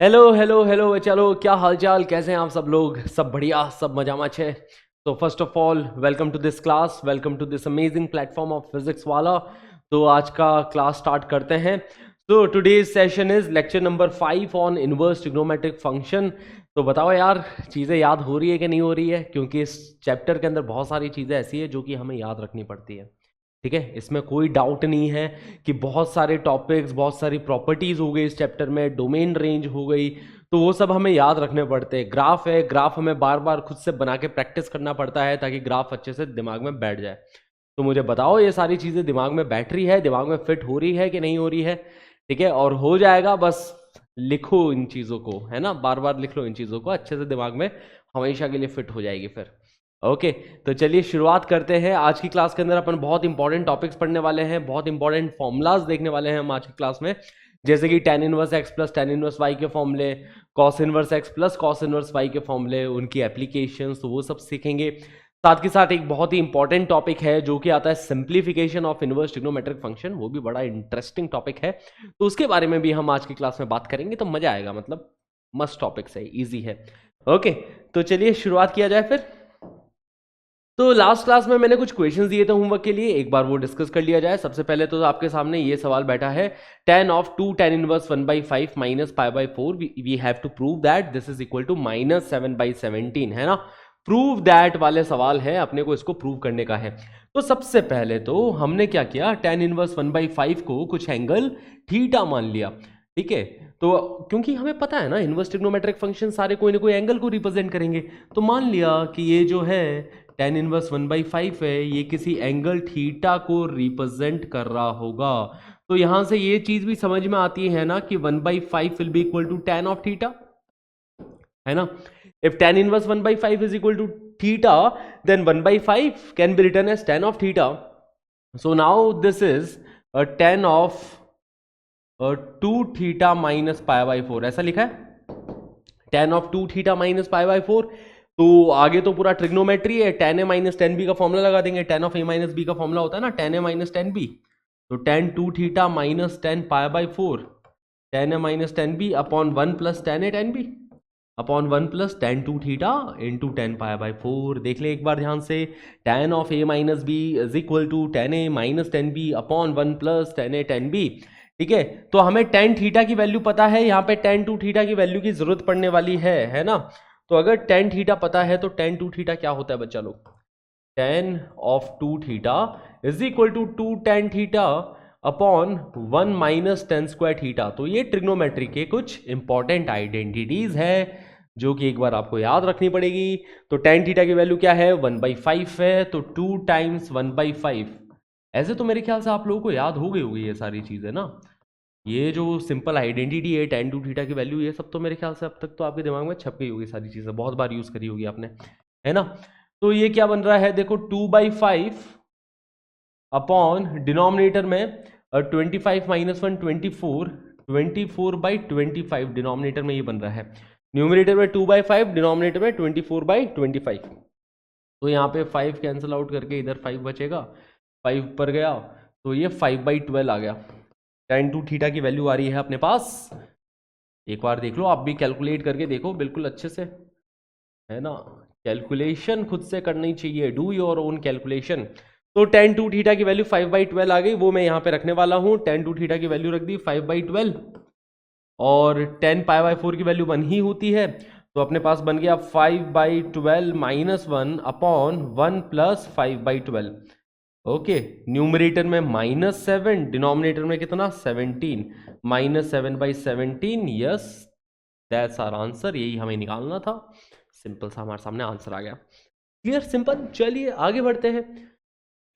Hello hello hello चलो, क्या हालचाल, कैसे हैं आप सब लोग? सब बढ़िया, सब मजामा छे। तो first of all welcome to this class, welcome to this amazing platform of physics Wallah. तो आज का क्लास स्टार्ट करते हैं। तो today's session is lecture number 5 on inverse trigonometric function. तो बताओ यार, चीज़ें याद हो रही है कि नहीं हो रही है? क्योंकि इस चैप्टर के अंदर बहुत सारी चीज़ें ऐसी है जो कि हमें याद रखनी पड़ती है। ठीक है, इसमें कोई डाउट नहीं है कि बहुत सारे टॉपिक्स, बहुत सारी प्रॉपर्टीज हो गई इस चैप्टर में, डोमेन रेंज हो गई, तो वो सब हमें याद रखने पड़ते हैं। ग्राफ है, ग्राफ हमें बार बार खुद से बना के प्रैक्टिस करना पड़ता है ताकि ग्राफ अच्छे से दिमाग में बैठ जाए। तो मुझे बताओ, ये सारी चीज़ें दिमाग में बैठ रही है, दिमाग में फिट हो रही है कि नहीं हो रही है? ठीक है, और हो जाएगा, बस लिखो इन चीज़ों को, है ना, बार बार लिख लो इन चीज़ों को, अच्छे से दिमाग में हमेशा के लिए फिट हो जाएगी फिर। ओके, तो चलिए शुरुआत करते हैं। आज की क्लास के अंदर अपन बहुत इंपॉर्टेंट टॉपिक्स पढ़ने वाले हैं, बहुत इंपॉर्टेंट फॉर्मूलाज देखने वाले हैं हम आज की क्लास में, जैसे कि tan inverse x plus tan inverse y के फॉर्मूले, cos inverse x plus cos inverse y के फॉर्मूले, उनकी एप्लीकेशंस, तो वो सब सीखेंगे। साथ के साथ एक बहुत ही इंपॉर्टेंट टॉपिक है जो कि आता है simplification of inverse trigonometric function, वो भी बड़ा इंटरेस्टिंग टॉपिक है, तो उसके बारे में भी हम आज की क्लास में बात करेंगे। तो मजा आएगा, मतलब मस्त टॉपिक्स है, इजी है। ओके, तो चलिए शुरुआत किया जाए फिर। तो लास्ट क्लास में मैंने कुछ क्वेश्चंस दिए थे होमवर्क के लिए, एक बार वो डिस्कस कर लिया जाए। सबसे पहले तो आपके सामने ये सवाल बैठा है, tan of 2 tan inverse 1/5 minus π/4 we have to prove that this is equal to -7/17, है ना। प्रूव दैट वाले सवाल है, अपने को इसको प्रूव करने का है। तो सबसे पहले तो हमने क्या किया, tan इनवर्स 1/5 को कुछ एंगल थीटा मान लिया। ठीक है, तो क्योंकि हमें पता है ना, इनवर्स ट्रिग्नोमेट्रिक फंक्शन सारे कोई ना कोई एंगल को रिप्रेजेंट करेंगे, तो मान लिया कि ये जो है tan इनवर्स 1/5 है, ये किसी एंगल थीटा को रिप्रेजेंट कर रहा होगा। तो यहां से ये चीज भी समझ में आती है ना कि 1/5 will be equal to tan of theta, है ना। If tan inverse 1/5 is equal to theta, then 1/5 can be written as tan of theta. So now this is tan of 2 theta minus π/4, ऐसा लिखा है, tan ऑफ 2 थीटा माइनस π/4। तो आगे तो पूरा trigonometry है, tan a minus tan b का formula लगा देंगे, tan of a minus b का फॉर्मूला होता है ना tan a minus tan b, तो tan 2 theta minus tan π/4, tan a minus tan b upon 1 plus tan a tan b upon 1 plus tan 2 theta into tan π/4। देख ले एक बार ध्यान से, tan of a minus b is equal to tan a minus tan b upon 1 plus tan a tan b। ठीक है, तो हमें tan थीटा की वैल्यू पता है, यहाँ पे tan 2 थीटा की वैल्यू की जरूरत पड़ने वाली है ना। तो अगर tan थीटा पता है तो tan 2 थीटा क्या होता है बच्चा लोग, tan of 2 theta is equal to 2 tan theta upon 1 minus tan square theta. तो ये ट्रिग्नोमेट्री के कुछ इंपॉर्टेंट आइडेंटिटीज है जो कि एक बार आपको याद रखनी पड़ेगी। तो tan थीटा की वैल्यू क्या है, 1/5 है, तो 2 टाइम्स 1/5। ऐसे तो मेरे ख्याल से आप लोगों को याद हो गई होगी ये सारी चीजें ना, ये जो सिंपल आइडेंटिटी है tan 2 थीटा की वैल्यू, ये सब तो मेरे ख्याल से अब तक तो आपके दिमाग में छप गई होगी, सारी चीज़ें बहुत बार यूज़ करी होगी आपने, है ना। तो ये क्या बन रहा है, देखो 2/5 अपॉन डिनोमिनेटर में 25 माइनस 1 24, 24/25 डिनोमिनेटर में ये बन रहा है। न्यूमिनेटर में 2/5, डिनोमिनेटर में 24/25। तो यहाँ पे 5 कैंसिल आउट करके इधर 5 बचेगा, 5 ऊपर गया, तो ये 5/12 आ गया। tan 2 थीटा की वैल्यू आ रही है अपने पास, एक बार देख लो, आप भी कैलकुलेट करके देखो बिल्कुल अच्छे से, है ना। कैलकुलेशन खुद से करनी चाहिए, डू योर ओन कैलकुलेशन। तो tan 2 थीटा की वैल्यू 5/12 आ गई, वो मैं यहाँ पे रखने वाला हूँ। tan 2 थीटा की वैल्यू रख दी 5/12, और tan π/4 की वैल्यू 1 ही होती है, तो अपने पास बन गया 5/12 minus 1 upon 1 plus 5/12। Okay, numerator में -7, डिनोमिनेटर में कितना 17, -7/17। यस, दैट्स आवर आंसर, यही हमें निकालना था। सिंपल सा हमारे सामने आंसर आ गया। Clear, simple. चलिए आगे बढ़ते हैं।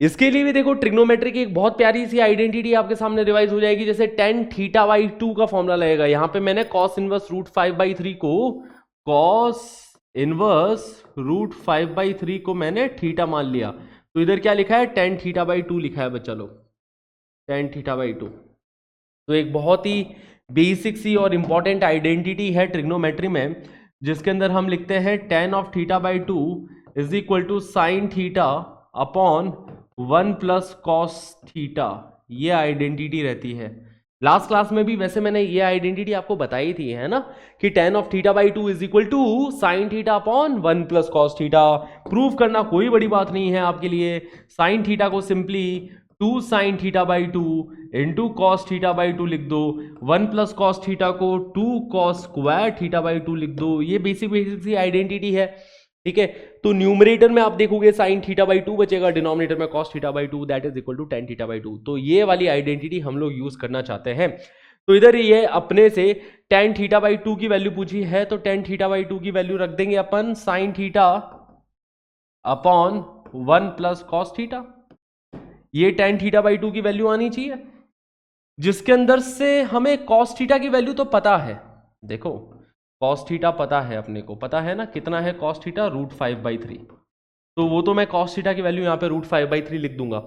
इसके लिए भी देखो ट्रिग्नोमेट्री की एक बहुत प्यारी सी आइडेंटिटी आपके सामने रिवाइज हो जाएगी। जैसे tan θ/2 का फॉर्मूला लगेगा, यहां पे मैंने cos इनवर्स √5/3 को cos इनवर्स √5/3 को मैंने थीटा मान लिया, तो इधर क्या लिखा है, tan θ/2 लिखा है बच्चा लोग, tan θ/2। तो एक बहुत ही बेसिक सी और इंपॉर्टेंट आइडेंटिटी है ट्रिग्नोमेट्री में, जिसके अंदर हम लिखते हैं tan of θ/2 is equal to sine theta upon 1 plus cos theta, ये आइडेंटिटी रहती है। लास्ट क्लास में भी वैसे मैंने ये आइडेंटिटी आपको बताई थी, है ना, कि tan of theta by 2 is equal to sine theta upon 1 plus cos theta. Prove करना कोई बड़ी बात नहीं है आपके लिए। साइन थीटा को simply 2 sine theta by 2 into cos theta by 2 लिख दो, 1 प्लस कॉस थीटा को 2 कॉस स्क्वायर थीटा बाई 2 लिख दो। ये बेसिक सी आइडेंटिटी है, ठीक है। तो न्यूमरेटर में आप देखोगे साइन थीटा बाई 2 बचेगा, डिनोमिनेटर में cos theta by 2 that is equal to tan theta by 2। तो ये वाली आइडेंटिटी हम लोग यूज करना चाहते हैं। तो इधर ये अपने से tan थीटा बाई 2 की वैल्यू पूछी है, तो tan थीटा बाई 2 की वैल्यू रख देंगे अपन sine theta upon 1 plus cos theta. ये tan थीटा बाई 2 की वैल्यू आनी चाहिए, जिसके अंदर से हमें कॉस थीटा की वैल्यू तो पता है। देखो कॉस थीटा पता है, अपने को पता है ना कितना है कॉस थीटा, √5/3। तो वो तो मैं कॉस थीटा की वैल्यू यहाँ पे √5/3 लिख दूंगा।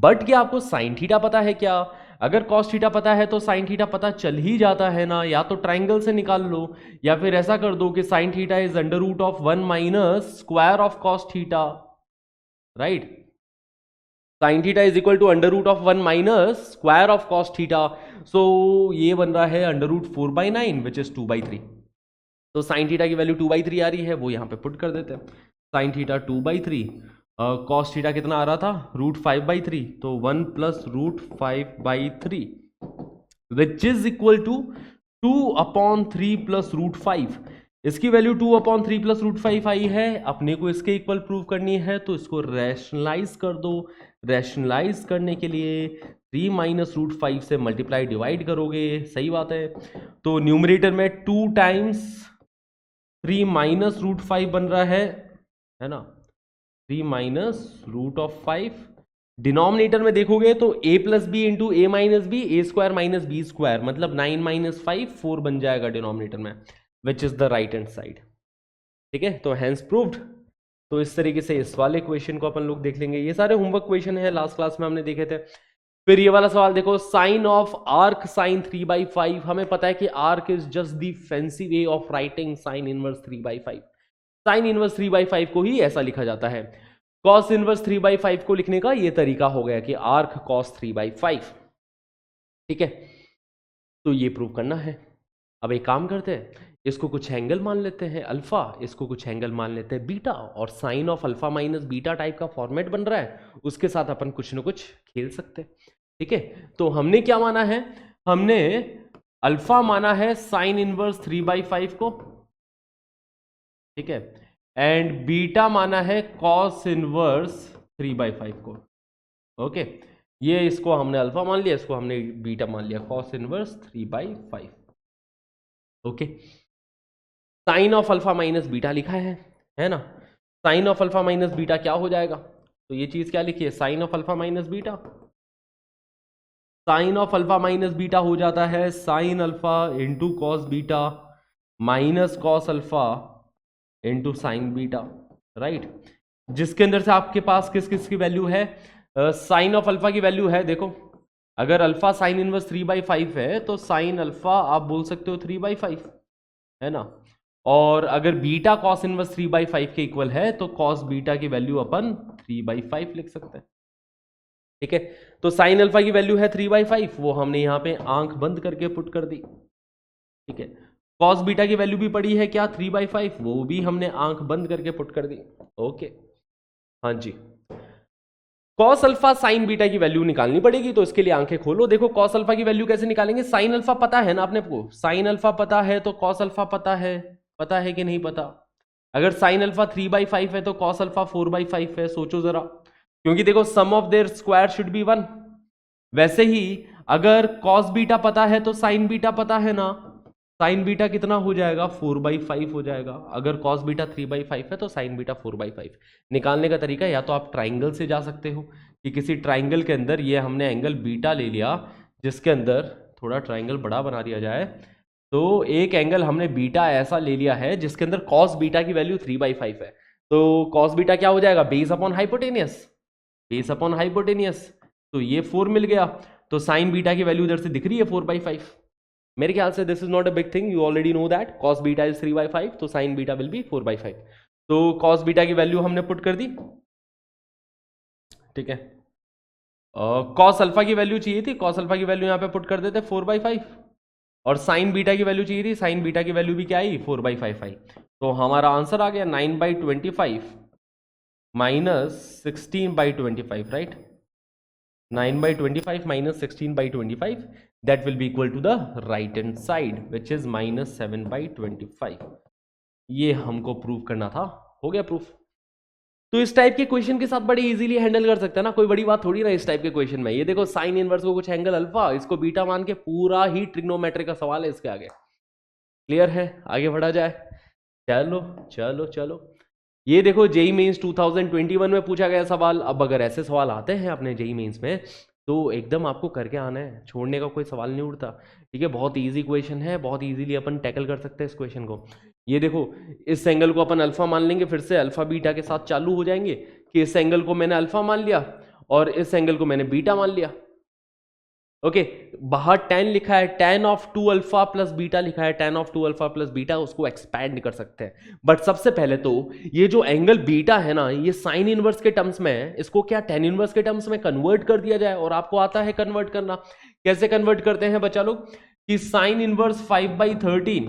बट क्या आपको साइन थीटा पता है क्या? अगर कॉस थीटा पता है तो साइन थीटा पता चल ही जाता है ना। या तो ट्राइंगल से निकाल लो, या फिर ऐसा कर दो कि sine theta is √1 minus square of cos theta, right. Sine theta is equal to √1 minus square of cos theta. So ये बन रहा है √4/9 विच इज 2/3। तो साइन थीटा की वैल्यू 2/3 आ रही है, वो यहाँ पे पुट कर देते हैं। साइन थीटा 2/3, कॉस थीटा कितना आ रहा था √5/3, तो 1 plus √5/3 which is equal to 2/3 plus √5। इसकी वैल्यू 2/3 प्लस √5 आई है, अपने को इसके इक्वल प्रूव करनी है, तो इसको रैशनलाइज कर दो। रैशनलाइज करने के लिए 3 माइनस √5 से मल्टीप्लाई डिवाइड करोगे, सही बात है। तो न्यूमरेटर में 2 टाइम्स 3 माइनस √5 बन रहा है ना, 3 माइनस √5। डिनोमिनेटर में देखोगे तो a plus B into A minus B, A square minus B square, मतलब 9 माइनस 5 4 बन जाएगा डिनोमिनेटर में, which is the right hand side. ठीक है, तो हैंस प्रूव्ड। तो इस तरीके से इस वाले क्वेश्चन को अपन लोग देख लेंगे। ये सारे होमवर्क क्वेश्चन है, लास्ट क्लास में हमने देखे थे। फिर ये वाला सवाल देखो, साइन ऑफ आर्क साइन 3/5। हमें पता है कि arc is just the fancy way of writing sine inverse 3/5। Sine inverse 3/5 को ही ऐसा लिखा जाता है। कॉस इनवर्स 3/5 को लिखने का ये तरीका हो गया कि आर्क कॉस 3/5। ठीक है, तो ये प्रूव करना है। अब एक काम करते हैं, इसको कुछ एंगल मान लेते हैं अल्फा, इसको कुछ एंगल मान लेते हैं बीटा, और sine of alpha minus beta type का फॉर्मेट बन रहा है, उसके साथ अपन कुछ ना कुछ खेल सकते हैं। ठीक है, तो हमने क्या माना है, हमने अल्फा माना है साइन इनवर्स 3/5 को, ठीक है, एंड बीटा माना है कॉस इनवर्स 3/5 को। ओके, ये इसको हमने अल्फा मान लिया, इसको हमने बीटा मान लिया, cos inverse 3/5। Okay, sine of alpha minus beta लिखा है ना। Sine of alpha minus beta क्या हो जाएगा, तो ये चीज क्या लिखी है, sine of alpha minus beta. Sine of alpha minus beta हो जाता है sine alpha into cos beta minus cos alpha into sine beta, right. जिसके अंदर से आपके पास किस किस की वैल्यू है, साइन ऑफ अल्फा की वैल्यू है, देखो अगर अल्फा साइन इनवर्स 3/5 है तो साइन अल्फा आप बोल सकते हो 3/5, है ना। और अगर बीटा कॉस इनवर्स 3/5 के इक्वल है तो कॉस बीटा की वैल्यू अपन 3/5 लिख सकते हैं। ठीक है, तो साइन अल्फा की वैल्यू है 3/5, वो हमने यहां पे आंख बंद करके पुट कर दी। ठीक है, कॉस बीटा की वैल्यू भी पड़ी है क्या 3/5, वो भी हमने आंख बंद करके पुट कर दी। ओके, हाँ जी, कॉस अल्फा साइन बीटा की वैल्यू निकालनी पड़ेगी, तो इसके लिए आंखें खोलो। देखो कॉस अल्फा की वैल्यू कैसे निकालेंगे, साइन अल्फा पता है ना अपने को, साइन अल्फा पता है तो कॉस अल्फा पता है कि नहीं पता। अगर साइन अल्फा 3/5 है तो कॉस अल्फा 4/5 है, सोचो जरा, क्योंकि देखो sum of their square should be 1। वैसे ही अगर कॉस बीटा पता है तो साइन बीटा पता है ना, साइन बीटा कितना हो जाएगा 4/5 हो जाएगा। अगर कॉस बीटा 3/5 है तो साइन बीटा 4/5। निकालने का तरीका या तो आप ट्राइंगल से जा सकते हो, कि किसी ट्राइंगल के अंदर ये हमने एंगल बीटा ले लिया, जिसके अंदर थोड़ा ट्राइंगल बड़ा बना दिया जाए, तो एक एंगल हमने बीटा ऐसा ले लिया है जिसके अंदर कॉस बीटा की वैल्यू 3/5 है, तो कॉस बीटा क्या हो जाएगा, base upon hypotenuse, base upon hypotenuse, तो ये 4 मिल गया। तो साइन बीटा की वैल्यू इधर से दिख रही है 4/5। मेरे ख्याल से this is not a big thing, you already know that cos beta is 3/5, तो साइन बीटा विल बी 4/5। तो कॉस बीटा की वैल्यू हमने पुट कर दी, ठीक है। कॉस अल्फा की वैल्यू चाहिए थी, कॉस अल्फा की वैल्यू यहाँ पे पुट कर देते 4/5, और साइन बीटा की वैल्यू चाहिए थी, साइन बीटा की वैल्यू भी क्या आई 4/5 आई। तो हमारा आंसर आ गया 9/25 minus 16/25, right. 9/25 minus 16/25, that will be equal to the right hand side which is minus 7/25। ये हमको प्रूव करना था, हो गया प्रूफ। तो इस टाइप के क्वेश्चन के साथ बड़े इजीली हैंडल कर सकते हैं ना, कोई बड़ी बात थोड़ी ना इस टाइप के क्वेश्चन में। ये देखो साइन इनवर्स को कुछ एंगल अल्फा, इसको बीटा मान के पूरा ही ट्रिग्नोमेट्री का सवाल है इसके आगे। क्लियर है, आगे बढ़ा जाए। चलो चलो चलो, ये देखो जेई मेंस 2021 में पूछा गया सवाल। अब अगर ऐसे सवाल आते हैं अपने जेई मेंस में तो एकदम आपको करके आना है, छोड़ने का कोई सवाल नहीं उठता। ठीक है, बहुत इजी क्वेश्चन है, बहुत इजीली अपन टैकल कर सकते हैं इस क्वेश्चन को। ये देखो इस एंगल को अपन अल्फा मान लेंगे, फिर से अल्फा बीटा के साथ चालू हो जाएंगे कि इस एंगल को मैंने अल्फा मान लिया और इस एंगल को मैंने बीटा मान लिया। ओके, बाहर tan लिखा है, tan of 2 alpha plus beta लिखा है, tan of 2 alpha plus beta, उसको एक्सपैंड कर सकते हैं। बट सबसे पहले तो ये जो एंगल बीटा है ना, ये साइन इनवर्स के टर्म्स में है, इसको क्या tan इनवर्स के टर्म्स में कन्वर्ट कर दिया जाए। और आपको आता है कन्वर्ट करना, कैसे कन्वर्ट करते हैं बच्चा लोग, कि sine inverse 5/13,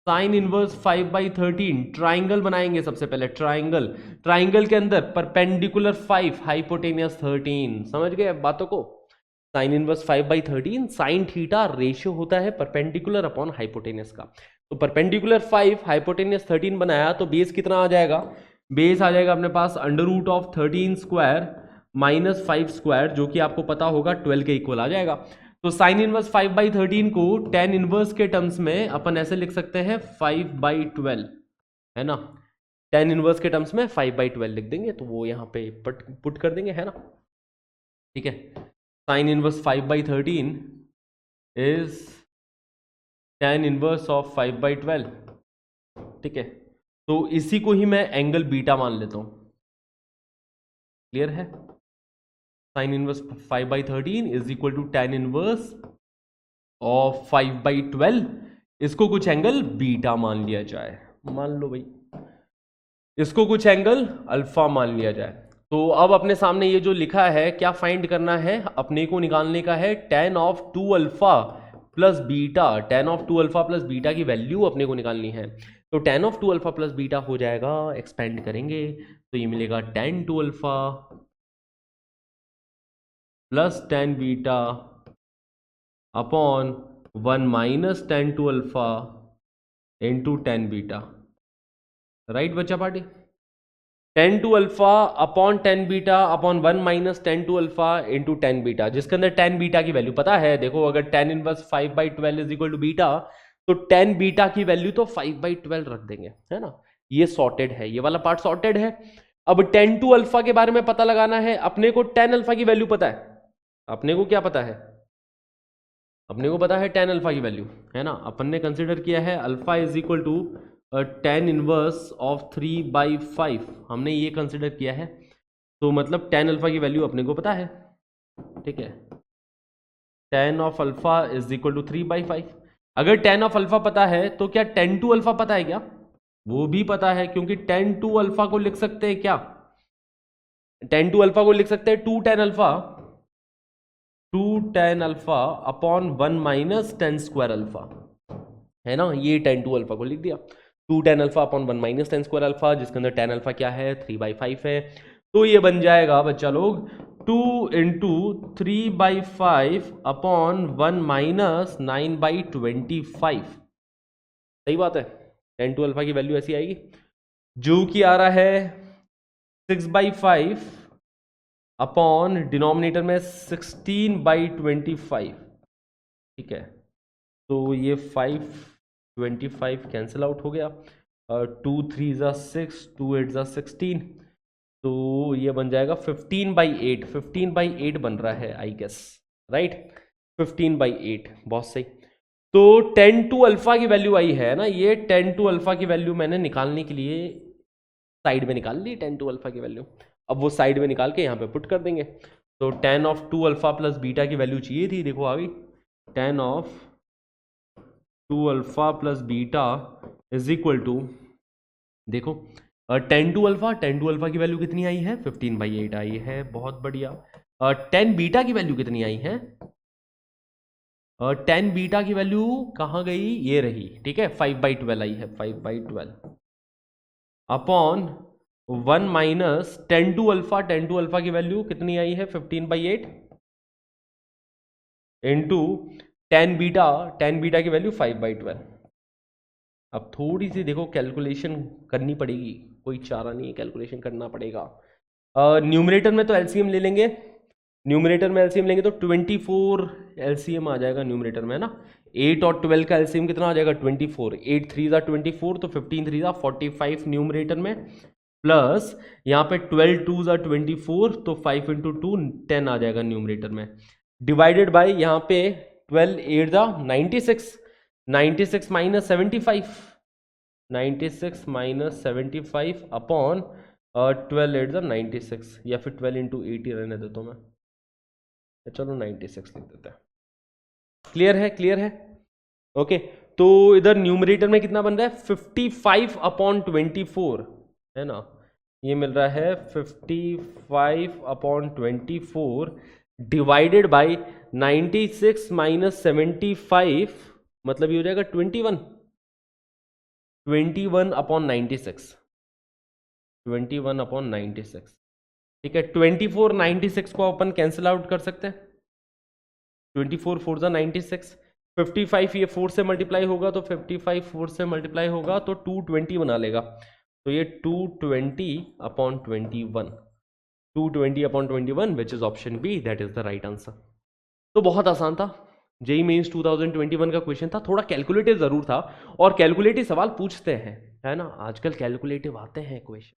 sign inverse 5/13 triangle बनाएंगे। सबसे पहले ट्राइंगल, ट्राइंगल के अंदर परपेंडिकुलर 5, हाइपोटेनियस 13। समझ गए बातों को। Sign inverse 5/13 sine theta ratio होता है परपेंडिकुलर अपॉन हाइपोटेनियस का। तो परपेंडिकुलर 5 हाइपोटेनियस 13 बनाया तो बेस कितना आ जाएगा, बेस आ जाएगा अपने पास √13 स्क्वायर माइनस 5 स्क्वायर, जो कि आपको पता होगा 12 के इक्वल आ जाएगा। तो साइन इनवर्स 5/13 को tan इनवर्स के टर्म्स में अपन ऐसे लिख सकते हैं 5/12, है ना। tan इनवर्स के टर्म्स में 5/12 लिख देंगे, तो वो यहाँ पे पुट कर देंगे, है ना। ठीक है, sine inverse 5/13 is tan inverse of 5/12। ठीक है, तो इसी को ही मैं एंगल बीटा मान लेता हूं। क्लियर है, sine inverse 5/13 is equal to tan inverse of 5/12, इसको कुछ एंगल बीटा मान लिया जाए, मान लो भाई, इसको कुछ एंगल अल्फा मान लिया जाए। तो अब अपने सामने ये जो लिखा है क्या फाइंड करना है, अपने को निकालने का है tan of 2 alpha plus beta. tan of 2 alpha plus beta की वैल्यू अपने को निकालनी है। तो tan of 2 alpha plus beta हो जाएगा, एक्सपेंड करेंगे तो ये मिलेगा tan 2 alpha plus tan beta upon 1 minus tan 2 alpha into tan beta. Right बच्चा party, tan 2 alpha upon tan beta upon 1 minus tan 2 alpha into tan beta, जिसके अंदर tan beta की वैल्यू पता है। देखो अगर tan inverse 5/12 is equal to beta, तो tan beta की वैल्यू तो 5/12 रख देंगे, है ना। ये सॉर्टेड है, ये वाला पार्ट सॉर्टेड है। अब tan 2 अल्फा के बारे में पता लगाना है। अपने को tan अल्फा की वैल्यू पता है, अपने को क्या पता है, अपने को पता है tan अल्फा की वैल्यू, है ना। अपन ने कंसिडर किया है alpha is equal to tan inverse of 3/5, हमने ये कंसिडर किया है। तो मतलब tan अल्फा की वैल्यू अपने को पता है। ठीक है, tan of alpha is equal to 3/5। अगर tan ऑफ अल्फा पता है तो क्या tan 2 अल्फा पता है क्या, वो भी पता है, क्योंकि tan 2 अल्फा को लिख सकते हैं क्या, tan 2 अल्फा को लिख सकते हैं 2 tan alpha, 2 tan alpha upon 1 minus tan square alpha, है ना। ये tan 2 अल्फा को लिख दिया, 2 tan alpha upon 1 minus tan square alpha, जिसके अंदर tan अल्फा क्या है 3/5 है। तो ये बन जाएगा बच्चा लोग 2 इंटू 3/5 अपॉन 1 माइनस 9/25। सही बात है, tan 2 अल्फा की वैल्यू ऐसी आएगी, जो कि आ रहा है 6/5 अपॉन डिनोमिनेटर में 16/25। ठीक है, तो ये 5/25 कैंसिल आउट हो गया, 2 3 ज़ा 6, 2 8 ज़ा 16, तो ये बन जाएगा 15/8। 15/8 बन रहा है आई गेस, राइट, 15/8, बहुत सही। तो tan 2 अल्फा की वैल्यू आई है ना, ये tan 2 अल्फा की वैल्यू मैंने निकालने के लिए साइड में निकाल ली tan 2 अल्फा की वैल्यू। अब वो साइड में निकाल के यहाँ पे पुट कर देंगे। तो tan of 2 alpha plus beta की वैल्यू चाहिए थी, देखो आ गई, tan of 2 alpha plus beta is equal to, देखो tan 2 अल्फा की वैल्यू कितनी आई है 15/8 आई है, बहुत बढ़िया। टेन बीटा की वैल्यू कितनी आई है? टेन बीटा की वैल्यू कहाँ गई? ये रही, ठीक है, 5/12 आई है, 5/12 upon 1 minus 10 two alpha, 10 two alpha की वैल्यू कितनी आई है? 15/8 इंटू 10 बीटा की वैल्यू 5/12। अब थोड़ी सी देखो कैलकुलेशन करनी पड़ेगी, कोई चारा नहीं है, कैलकुलेशन करना पड़ेगा। न्यूमरेटर में तो एलसीएम ले लेंगे, न्यूमरेटर में एलसीएम लेंगे तो 24 एलसीएम आ जाएगा न्यूमरेटर में, है ना। 8 और 12 का एलसीएम कितना आ जाएगा? 24। 8 3 24, तो 15 3 45 न्यूमरेटर में, प्लस यहाँ पे 12 2 24, तो 5 इंटू 2 10 आ जाएगा न्यूमरेटर में, डिवाइडेड बाय यहाँ पे 12 8 96, 96 माइनस 75, 96 माइनस 75 अपॉन 12 8 96, या फिर 12 इंटू 8 ही रहने देता हूँ मैं, चलो 96 लिख देते हैं। क्लियर है? क्लियर है? ओके, तो इधर न्यूमरेटर में कितना बन रहा है? 55 अपॉन 24, है ना, ये मिल रहा है 55 अपॉन 24 डिवाइडेड बाय 96 माइनस 75, मतलब ये हो जाएगा 21 अपॉन 96, 21 अपॉन 96, ठीक है। 24 96 को अपन कैंसिल आउट कर सकते हैं, 24 4 96, 55 ये 4 से मल्टीप्लाई होगा, तो 55 4 से मल्टीप्लाई होगा तो 220 बना लेगा, तो ये 220 upon 21, 220 upon 21 which is option B, that is the right answer. तो बहुत आसान था, जेई मेंस 2021 का क्वेश्चन था, थोड़ा कैलकुलेटिव जरूर था, और कैलकुलेटिव सवाल पूछते हैं, है ना, आजकल कैलकुलेटिव आते हैं क्वेश्चन,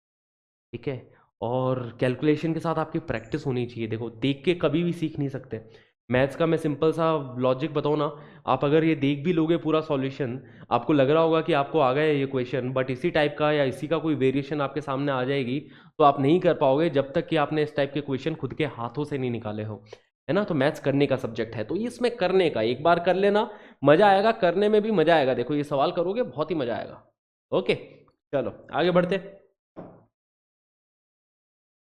ठीक है, और कैलकुलेशन के साथ आपकी प्रैक्टिस होनी चाहिए। देखो देख के कभी भी सीख नहीं सकते, मैथ्स का मैं सिंपल सा लॉजिक बताऊँ ना, आप अगर ये देख भी लोगे पूरा सॉल्यूशन, आपको लग रहा होगा कि आपको आ गया है ये क्वेश्चन, बट इसी टाइप का या इसी का कोई वेरिएशन आपके सामने आ जाएगी, तो आप नहीं कर पाओगे जब तक कि आपने इस टाइप के क्वेश्चन खुद के हाथों से नहीं निकाले हो, है ना। तो मैथ्स करने का सब्जेक्ट है, तो इसमें करने का, एक बार कर लेना, मजा आएगा, करने में भी मजा आएगा। देखो ये सवाल करोगे बहुत ही मजा आएगा। ओके चलो आगे बढ़ते।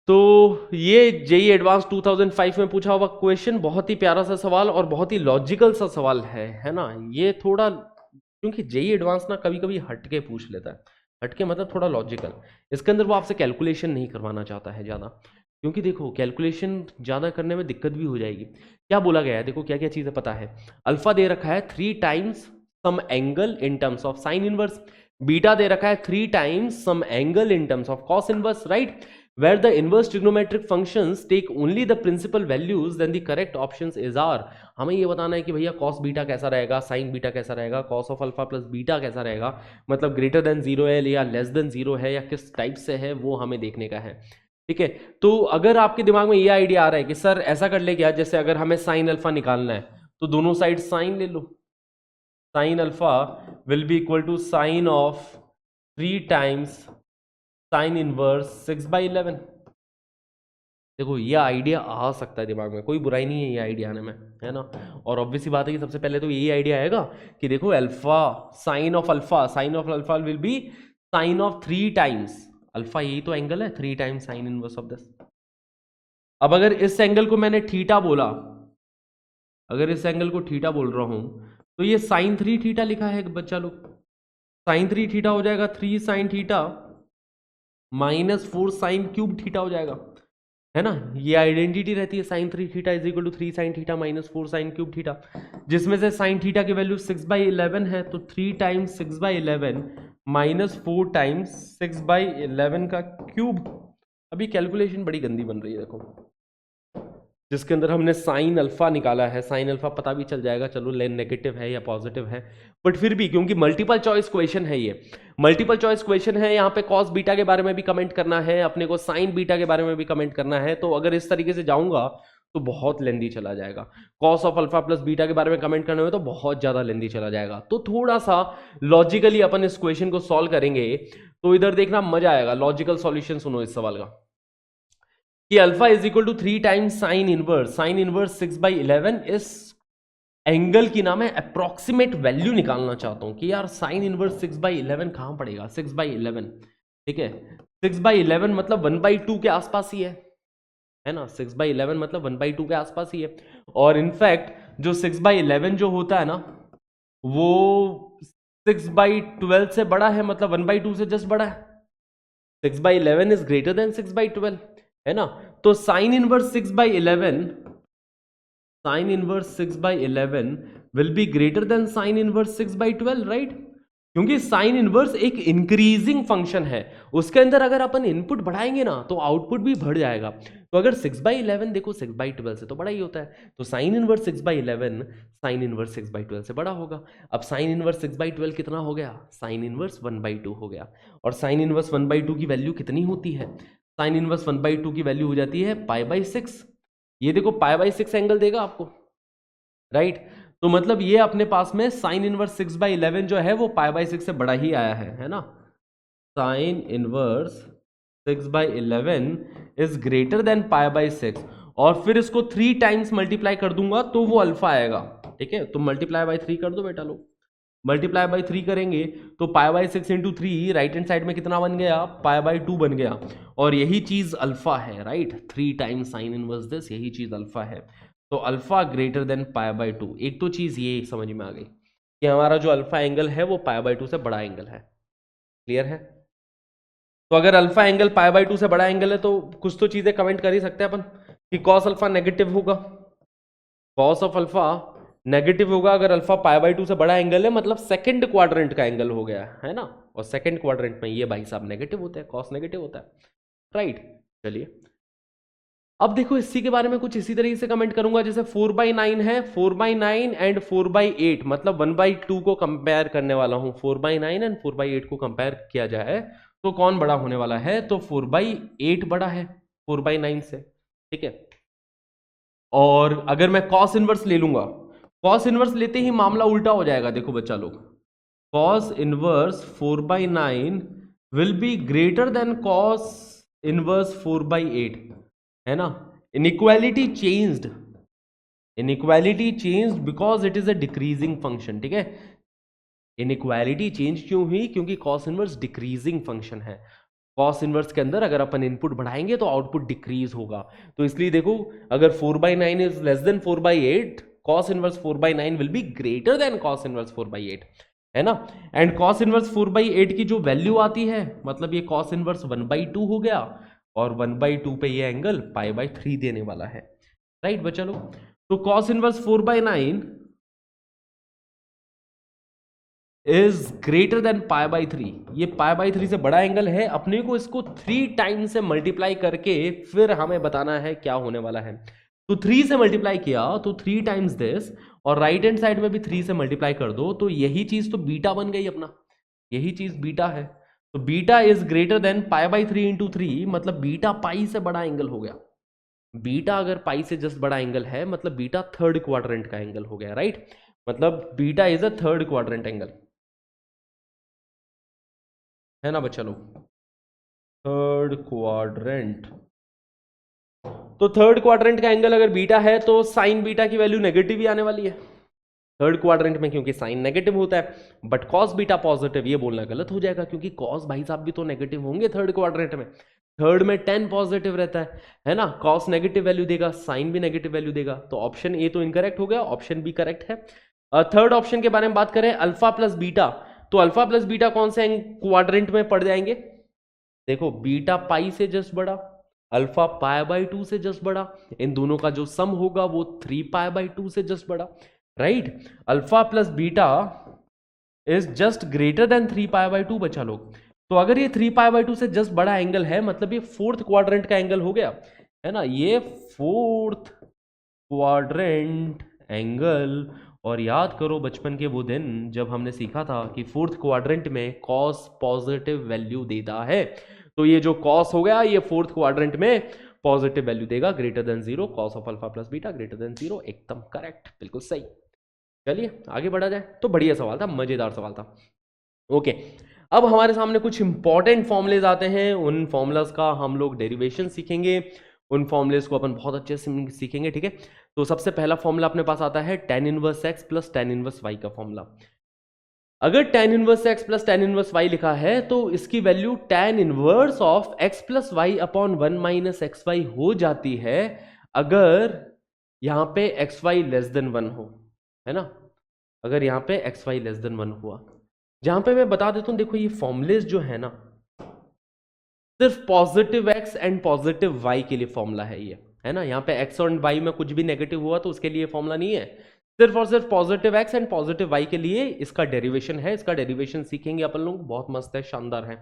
तो ये जेई एडवांस 2005 में पूछा हुआ क्वेश्चन, बहुत ही प्यारा सा सवाल और बहुत ही लॉजिकल सा सवाल है ना। ये थोड़ा, क्योंकि जेई एडवांस ना कभी कभी हटके पूछ लेता है, हटके मतलब थोड़ा लॉजिकल, इसके अंदर वो आपसे कैलकुलेशन नहीं करवाना चाहता है ज़्यादा, क्योंकि देखो कैलकुलेशन ज़्यादा करने में दिक्कत भी हो जाएगी। क्या बोला गया है, देखो क्या क्या चीज़ें पता है। अल्फा दे रखा है 3 times some angle in terms of sine inverse, beta दे रखा है 3 times some angle in terms of cos inverse, right. Where the inverse trigonometric functions take only the principal values, then the correct options is are। हमें ये बताना है कि भैया cos beta कैसा रहेगा, sin बीटा कैसा रहेगा, cos of alpha plus beta कैसा रहेगा, मतलब ग्रेटर देन 0 है या लेस देन 0 है या किस टाइप से है, वो हमें देखने का है, ठीक है। तो अगर आपके दिमाग में ये आइडिया आ रहा है कि सर ऐसा कर ले क्या, जैसे अगर हमें साइन अल्फा निकालना है तो दोनों साइड साइन ले लो, sine alpha will be equal to sine of 3 times sine inverse 6/11। देखो ये आइडिया आ सकता है दिमाग में, कोई बुराई नहीं है ये आइडिया आने में, है ना। और ऑब्वियसली बात है कि सबसे पहले तो यही आइडिया आएगा कि देखो alpha, sine of alpha will be sine of 3 times alpha, यही तो एंगल है, 3 times sine inverse of this. अब अगर इस एंगल को मैंने थीटा बोला, अगर इस एंगल को थीटा बोल रहा हूं, तो ये साइन 3 थीटा लिखा है बच्चा लोग, साइन 3 थीटा हो जाएगा 3 sine theta minus 4 sine cube theta हो जाएगा, है ना। ये आइडेंटिटी रहती है, sine 3 theta is equal to 3 sine theta minus 4 sine cube theta, जिसमें से साइन थीटा की वैल्यू 6/11 है, तो 3 टाइम्स 6/11 माइनस 4 टाइम्स 6/11 का क्यूब। अभी कैलकुलेशन बड़ी गंदी बन रही है देखो, जिसके अंदर हमने साइन अल्फा निकाला है, साइन अल्फा पता भी चल जाएगा चलो नेगेटिव है या पॉजिटिव है, बट फिर भी क्योंकि मल्टीपल चॉइस क्वेश्चन है, ये मल्टीपल चॉइस क्वेश्चन है, यहाँ पे कॉस बीटा के बारे में भी कमेंट करना है अपने को, साइन बीटा के बारे में भी कमेंट करना है, तो अगर इस तरीके से जाऊंगा तो बहुत लेंदी चला जाएगा। Cos of alpha plus beta के बारे में कमेंट करने में तो बहुत ज्यादा लेंदी चला जाएगा, तो थोड़ा सा लॉजिकली अपन इस क्वेश्चन को सॉल्व करेंगे, तो इधर देखना मजा आएगा। लॉजिकल सॉल्यूशन सुनो इस सवाल का कि alpha is equal to 3 times sine inverse 6/11, इस एंगल की ना मैं अप्रोक्सीमेट वैल्यू निकालना चाहता हूं कि यार साइन इनवर्स 6/11 कहां पड़ेगा, 6/11, ठीक है, 6/11 मतलब 1/2 के आसपास ही है है ना। 6/11 मतलब 1/2 के आसपास ही है। और इनफैक्ट जो 6/11 जो होता है ना वो 6/12 से बड़ा है, मतलब 1/2 से जस्ट बड़ा है। 6/11 इज ग्रेटर देन 6/12, है ना। तो sine inverse 6/11, sign inverse 6/11 will be greater than sine inverse 6/12, right. क्योंकि साइन इनवर्स एक इंक्रीजिंग फंक्शन है, उसके अंदर अगर अपन इनपुट बढ़ाएंगे ना तो आउटपुट भी बढ़ जाएगा। तो अगर 6/11 देखो 6/12 से तो बड़ा ही होता है, तो साइन इनवर्स 6/11 साइन इनवर्स 6/12 से बड़ा होगा। अब साइन इनवर्स 6/12 कितना हो गया, साइन इनवर्स 1/2 हो गया। और साइन इनवर्स 1/2 की वैल्यू कितनी होती है, साइन इनवर्स 1/2 की वैल्यू हो जाती है π/6। ये देखो π/6 एंगल देगा आपको, राइट। तो मतलब ये अपने पास में साइन इनवर्स 6/11 जो है वो π/6 से बड़ा ही आया है ना। Sine inverse 6/11 is greater than π/6, और फिर इसको 3 टाइम्स मल्टीप्लाई कर दूंगा तो वो अल्फा आएगा, ठीक है। तो मल्टीप्लाई बाय 3 कर दो बेटा लोग, मल्टीप्लाई बाय 3 करेंगे तो π/6 इंटू 3 राइट हैंड साइड में कितना बन गया, π/2 बन गया। और यही चीज अल्फा है, right. 3 times sine inverse this, यही चीज अल्फा है। तो अल्फा ग्रेटर देन π/2। एक तो चीज ये समझ में आ गई कि हमारा जो अल्फा एंगल है वो π/2 से बड़ा एंगल है। क्लियर है। तो अगर अल्फा एंगल π/2 से बड़ा एंगल है तो कुछ तो चीजें कमेंट कर ही सकते हैं अपन कि कॉस अल्फा नेगेटिव होगा, कॉस ऑफ अल्फा नेगेटिव होगा अगर अल्फा π/2 से बड़ा एंगल है, मतलब सेकंड क्वाड्रेंट का एंगल हो गया है ना। और सेकंड क्वाड्रेंट में ये भाई साहब नेगेटिव होता है, कॉस नेगेटिव होता है, राइट। चलिए अब देखो इसी के बारे में कुछ इसी तरीके से कमेंट करूंगा, जैसे 4/9 है, 4/9 एंड 4/8, मतलब 1/2 को कंपेयर करने वाला हूं। 4/9 एंड 4/8 को कंपेयर किया जाए तो कौन बड़ा होने वाला है, तो 4/8 बड़ा है 4/9 से, ठीक है। और अगर मैं कॉस इनवर्स ले लूंगा, कॉस इनवर्स लेते ही मामला उल्टा हो जाएगा। देखो बच्चा लोग, cos inverse 4/9 will be greater than cos inverse 4/8, है ना। Inequality changed, inequality changed because it is a decreasing function, ठीक है। इनइक्वालिटी चेंज क्यों हुई, क्योंकि कॉस इनवर्स डिक्रीजिंग फंक्शन है। कॉस इनवर्स के अंदर अगर अपन इनपुट बढ़ाएंगे तो आउटपुट डिक्रीज होगा। तो इसलिए देखो अगर 4/9 is less then 4/8, cos inverse 4/9 will be greater than cos inverse 4/8, है ना। एंड कॉस इनवर्स 4/8 की जो वैल्यू आती है, मतलब ये कॉस इनवर्स 1/2 हो गया, और 1/2 पे ये एंगल π/3 देने वाला है, राइट बच्चा लोग। तो cos inverse 4/9 is greater than π/3, ये π/3 से बड़ा एंगल है। अपने को इसको 3 टाइम्स से मल्टीप्लाई करके फिर हमें बताना है क्या होने वाला है। तो 3 से मल्टीप्लाई किया तो 3 टाइम्स दिस, और राइट हैंड साइड में भी 3 से मल्टीप्लाई कर दो तो यही चीज तो बीटा बन गई अपना, यही चीज बीटा है। तो beta is greater than π/3 into 3, मतलब बीटा पाई से बड़ा एंगल हो गया। बीटा अगर पाई से जस्ट बड़ा एंगल है मतलब बीटा थर्ड क्वाड्रेंट का एंगल हो गया, राइट। मतलब beta is a third quadrant angle, है ना बच्चा लोग। थर्ड क्वाड्रेंट, तो थर्ड क्वाड्रेंट का एंगल अगर बीटा है तो साइन बीटा की वैल्यू नेगेटिव ही आने वाली है थर्ड क्वाड्रेंट में, क्योंकि साइन नेगेटिव होता है। बट कॉस बीटा पॉजिटिव, ये बोलना गलत हो जाएगा, क्योंकि कॉस भाई साहब भी तो नेगेटिव होंगे थर्ड क्वाड्रेंट में। थर्ड में 10 पॉजिटिव रहता है ना। कॉस नेगेटिव वैल्यू देगा, साइन भी नेगेटिव वैल्यू देगा। तो ऑप्शन ए तो इनकरेक्ट हो गया, ऑप्शन बी करेक्ट है। थर्ड ऑप्शन के बारे में बात करें, अल्फा प्लस बीटा, तो अल्फा प्लस बीटा कौन से क्वाड्रेंट में पड़ जाएंगे, देखो बीटा पाई से जस्ट बड़ा, अल्फा π/2 से जस्ट बड़ा, इन दोनों का जो सम होगा वो 3π/2 से जस्ट बड़ा, right. Alpha plus beta is just greater than 3π/2 बचा लोग। तो अगर ये 3π/2 से जस्ट बड़ा एंगल है मतलब ये फोर्थ क्वाड्रेंट का एंगल हो गया, है ना। ये फोर्थ क्वाड्रेंट एंगल, और याद करो बचपन के वो दिन जब हमने सीखा था कि फोर्थ क्वाड्रेंट में कॉस पॉजिटिव वैल्यू देता है। तो ये जो कॉस हो गया ये फोर्थ क्वाड्रेंट में पॉजिटिव वैल्यू देगा, greater than 0, cos of alpha plus beta greater than 0, एकदम करेक्ट, बिल्कुल सही। चलिए आगे बढ़ा जाए। तो बढ़िया सवाल था, मजेदार सवाल था। ओके, अब हमारे सामने कुछ इंपॉर्टेंट फॉर्मूलेज आते हैं, उन फॉर्मूलाज का हम लोग डेरिवेशन सीखेंगे, उन फॉर्मूलेज को अपन बहुत अच्छे से सीखेंगे, ठीक है। तो सबसे पहला फॉर्मूला अपने पास आता है tan inverse x plus tan inverse y का फॉर्मूला। अगर tan inverse x plus tan inverse y लिखा है तो इसकी value tan inverse of x plus y upon 1 minus x y हो जाती है अगर यहां पे एक्स वाई लेस देन 1 हो, है ना, अगर यहां पे एक्स वाई लेस देन 1 हुआ। जहां पे मैं बता देता हूं, देखो ये फॉर्मुलेज जो है ना, सिर्फ positive x and positive y के लिए फॉर्मूला है ये, है ना। यहाँ पे x और y में कुछ भी नेगेटिव हुआ तो उसके लिए फॉर्मूला नहीं है, सिर्फ और सिर्फ positive x and positive y के लिए इसका डेरिवेशन है। इसका डेरिवेशन सीखेंगे अपन लोग, बहुत मस्त है, शानदार है,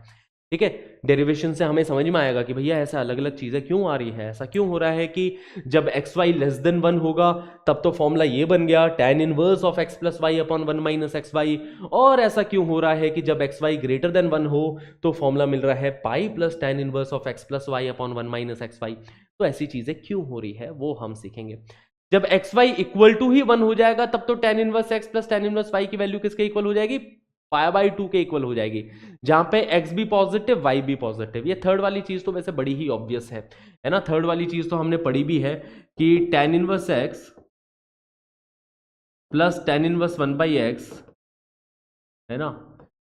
ठीक है। डेरिवेशन से हमें समझ में आएगा कि भैया ऐसा अलग अलग चीजें क्यों आ रही है, ऐसा क्यों हो रहा है कि जब एक्स वाई लेस देन 1 होगा तब तो फॉर्मूला ये बन गया tan inverse of x plus y upon 1 minus x y, और ऐसा क्यों हो रहा है कि जब एक्स वाई ग्रेटर देन 1 हो तो फॉर्मूला मिल रहा है pi plus tan inverse of x plus y upon 1 minus x y. तो ऐसी चीजें क्यों हो रही है वो हम सीखेंगे। जब एक्स वाई इक्वल टू ही 1 हो जाएगा तब तो tan inverse x plus tan inverse y की वैल्यू किसके इक्वल हो जाएगी, पाई बाई 2 के इक्वल हो जाएगी, जहां पे x भी पॉजिटिव y भी पॉजिटिव। ये थर्ड वाली चीज तो वैसे बड़ी ही ऑब्वियस है ना, थर्ड वाली चीज तो हमने पढ़ी भी है कि tan inverse x plus tan inverse 1 by x, है ना,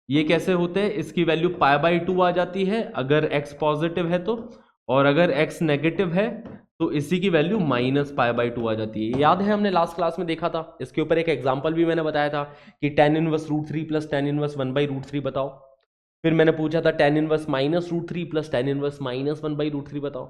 ये कैसे होते हैं, इसकी वैल्यू पाई बाई 2 आ जाती है अगर x पॉजिटिव है तो, और अगर x नेगेटिव है तो इसी की वैल्यू माइनस पाई बाई 2 आ जाती है। याद है हमने लास्ट क्लास में देखा था, इसके ऊपर एक एग्जांपल भी मैंने बताया था कि tan inverse √3 plus tan inverse 1 by √3 बताओ। फिर मैंने पूछा था tan inverse minus √3 plus tan inverse minus 1 by √3 बताओ।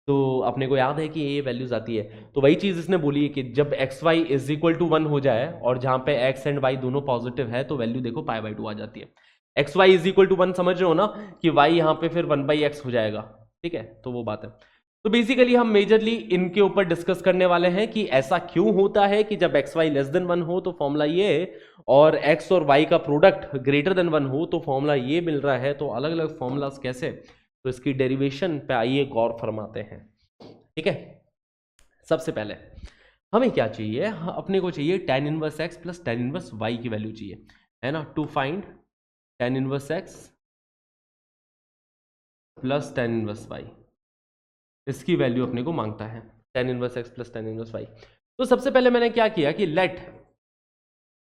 तो अपने को याद है कि ये वैल्यूज आती है। तो वही चीज इसने बोली है कि जब x y is equal to 1 हो जाए और जहां पे एक्स एंड वाई दोनों पॉजिटिव है तो वैल्यू देखो पाई बाई 2 आ जाती है। X y is equal to 1 समझ रहे हो ना, कि वाई यहां पे फिर 1 बाई एक्स हो जाएगा, ठीक है। तो वो बात है। तो बेसिकली हम मेजरली इनके ऊपर डिस्कस करने वाले हैं कि ऐसा क्यों होता है कि जब एक्स वाई लेस देन 1 हो तो फॉर्मूला ये, और एक्स और वाई का प्रोडक्ट ग्रेटर देन 1 हो तो फॉर्मूला ये मिल रहा है। तो अलग अलग फॉर्मूलाज कैसे, तो इसकी डेरिवेशन पे आइए गौर फरमाते हैं, ठीक है। सबसे पहले हमें क्या चाहिए, अपने को चाहिए tan inverse x plus tan inverse y की वैल्यू चाहिए, है ना, to find tan inverse x plus tan inverse y, इसकी वैल्यू अपने को मांगता है tan inverse x plus tan inverse y। तो सबसे पहले मैंने क्या किया कि let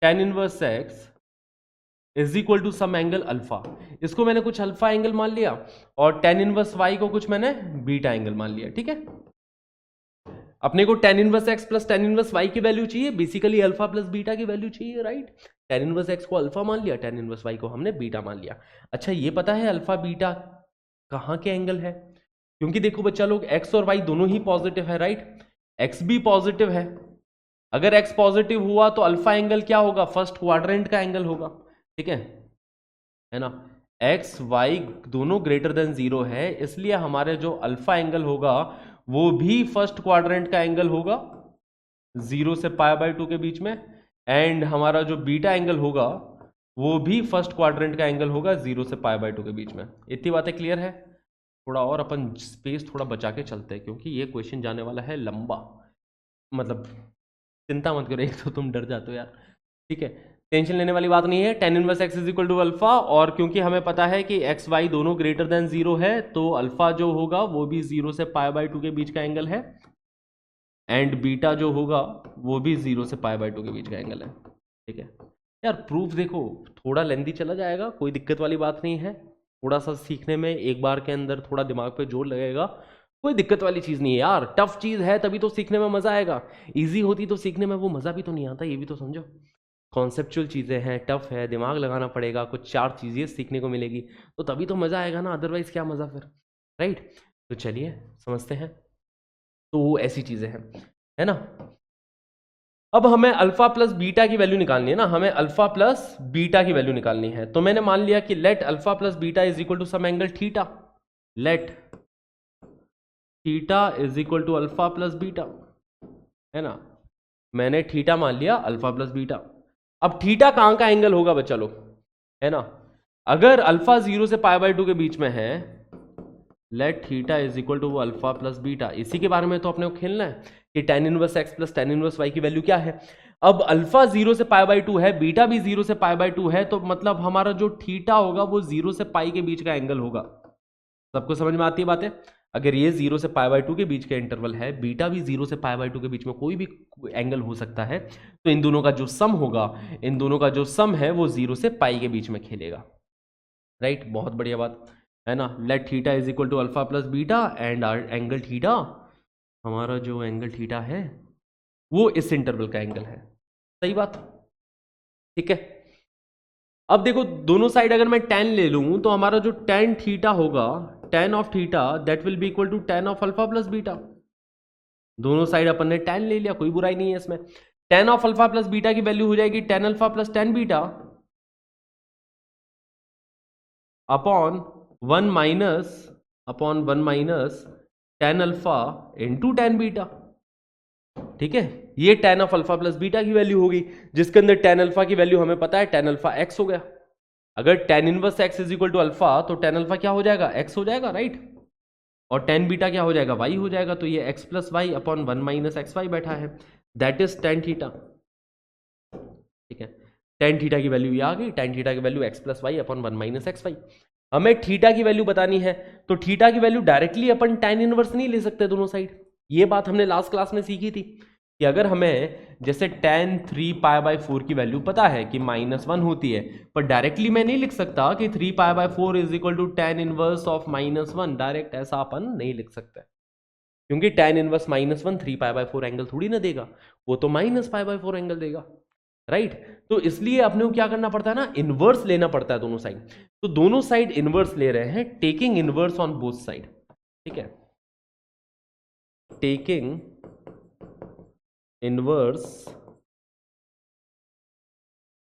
tan inverse x is equal to some angle alpha, इसको मैंने कुछ अल्फा एंगल मान लिया, और tan इनवर्स y को कुछ मैंने बीटा एंगल मान लिया, ठीक है। अपने को tan inverse x plus tan inverse y की वैल्यू चाहिए, बेसिकली अल्फा प्लस बीटा की वैल्यू चाहिए, राइट। tan इनवर्स x को अल्फा मान लिया, tan इनवर्स y को हमने बीटा मान लिया। अच्छा ये पता है अल्फा बीटा कहाँ के एंगल है, क्योंकि देखो बच्चा लोग x और y दोनों ही पॉजिटिव है, राइट, x भी पॉजिटिव है। अगर x पॉजिटिव हुआ तो अल्फा एंगल क्या होगा, फर्स्ट क्वाड्रेंट का एंगल होगा, ठीक है ना। x y दोनों ग्रेटर देन 0 है, इसलिए हमारे जो अल्फा एंगल होगा वो भी फर्स्ट क्वाड्रेंट का एंगल होगा 0 से पाई बाई 2 के बीच में, एंड हमारा जो बीटा एंगल होगा वो भी फर्स्ट क्वाड्रेंट का एंगल होगा 0 से पाई बाई 2 के बीच में। इतनी बातें क्लियर है। थोड़ा और अपन स्पेस थोड़ा बचा के चलते हैं क्योंकि ये क्वेश्चन जाने वाला है लंबा, मतलब चिंता मत करो, एक तो तुम डर जाते हो यार, ठीक है, टेंशन लेने वाली बात नहीं है। tan inverse x is equal to alpha, और क्योंकि हमें पता है कि x y दोनों ग्रेटर देन 0 है तो अल्फा जो होगा वो भी 0 से पाई बाई 2 के बीच का एंगल है, एंड बीटा जो होगा वो भी 0 से पाई बाई 2 के बीच का एंगल है, ठीक है। यार प्रूफ देखो थोड़ा लेंथी चला जाएगा, कोई दिक्कत वाली बात नहीं है, थोड़ा सा सीखने में एक बार के अंदर थोड़ा दिमाग पे जोर लगेगा, कोई दिक्कत वाली चीज़ नहीं है यार। टफ चीज़ है तभी तो सीखने में मज़ा आएगा, इजी होती तो सीखने में वो मज़ा भी तो नहीं आता, ये भी तो समझो। कॉन्सेप्चुअल चीज़ें हैं, टफ है, दिमाग लगाना पड़ेगा, कुछ 4 चीज़ें सीखने को मिलेगी तो तभी तो मज़ा आएगा ना, अदरवाइज क्या मज़ा फिर, राइट। तो चलिए समझते हैं। तो ऐसी चीज़ें हैं, है ना। अब हमें अल्फा प्लस बीटा की वैल्यू निकालनी है ना, हमें अल्फा प्लस बीटा की वैल्यू निकालनी है। तो मैंने मान लिया कि let alpha plus beta is equal to some angle theta, let theta is equal to alpha plus beta, है ना, मैंने थीटा मान लिया अल्फा प्लस बीटा। अब थीटा कहाँ का एंगल होगा बच्चा लोग, है ना, अगर अल्फा 0 से पाई बाई 2 के बीच में है, let theta is equal to alpha plus beta, इसी के बारे में तो अपने को खेलना है कि tan inverse x plus tan inverse y की वैल्यू क्या है। अब अल्फा 0 से पाई बाई 2 है, बीटा भी 0 से पाई बाई 2 है, तो मतलब हमारा जो थीटा होगा वो 0 से पाई के बीच का एंगल होगा। सबको समझ में आती है बातें। अगर ये 0 से π/2 के बीच का इंटरवल है, बीटा भी 0 से π/2 के बीच में कोई भी एंगल हो सकता है, तो इन दोनों का जो सम होगा, इन दोनों का जो सम है वो 0 से पाई के बीच में खेलेगा। राइट, बहुत बढ़िया बात है ना। Let theta is equal to alpha plus beta and angle theta, हमारा जो एंगल थीटा है वो इस इंटरवल का एंगल है। सही बात, ठीक है। अब देखो दोनों साइड अगर मैं tan ले लूं तो हमारा जो tan थीटा होगा, tan of theta that will be equal to tan of alpha plus beta. दोनों साइड अपन ने tan ले लिया, कोई बुराई नहीं है इसमें। tan of alpha plus beta की वैल्यू हो जाएगी tan alpha plus tan beta upon 1 minus tan alpha into tan beta. ठीक है, ये tan of alpha plus beta की वैल्यू होगी, जिसके अंदर tan अल्फा की वैल्यू हमें पता है tan अल्फा x हो गया। अगर tan inverse x is equal to alpha तो tan अल्फा क्या हो जाएगा, x हो जाएगा, राइट। और tan बीटा क्या हो जाएगा, y हो जाएगा। तो ये x plus y upon 1 minus x y बैठा है, दैट इज tan थीटा। ठीक है, tan थीटा की वैल्यू ये आ गई, tan थीटा की value x plus y upon 1 minus x y. हमें थीटा की वैल्यू बतानी है, तो थीटा की वैल्यू डायरेक्टली अपन tan इनवर्स नहीं ले सकते दोनों साइड। ये बात हमने लास्ट क्लास में सीखी थी कि अगर हमें जैसे tan 3π/4 की वैल्यू पता है कि -1 होती है, पर डायरेक्टली मैं नहीं लिख सकता कि 3π/4 is equal to tan inverse of -1। Direct ऐसा अपन नहीं लिख सकते, क्योंकि tan इनवर्स -1 3π/4 एंगल थोड़ी ना देगा, वो तो -π/4 एंगल देगा, राइट। तो इसलिए अपने को क्या करना पड़ता है ना, इनवर्स लेना पड़ता है दोनों साइड। तो दोनों साइड इनवर्स ले रहे हैं, taking inverse on both side. ठीक है, taking inverse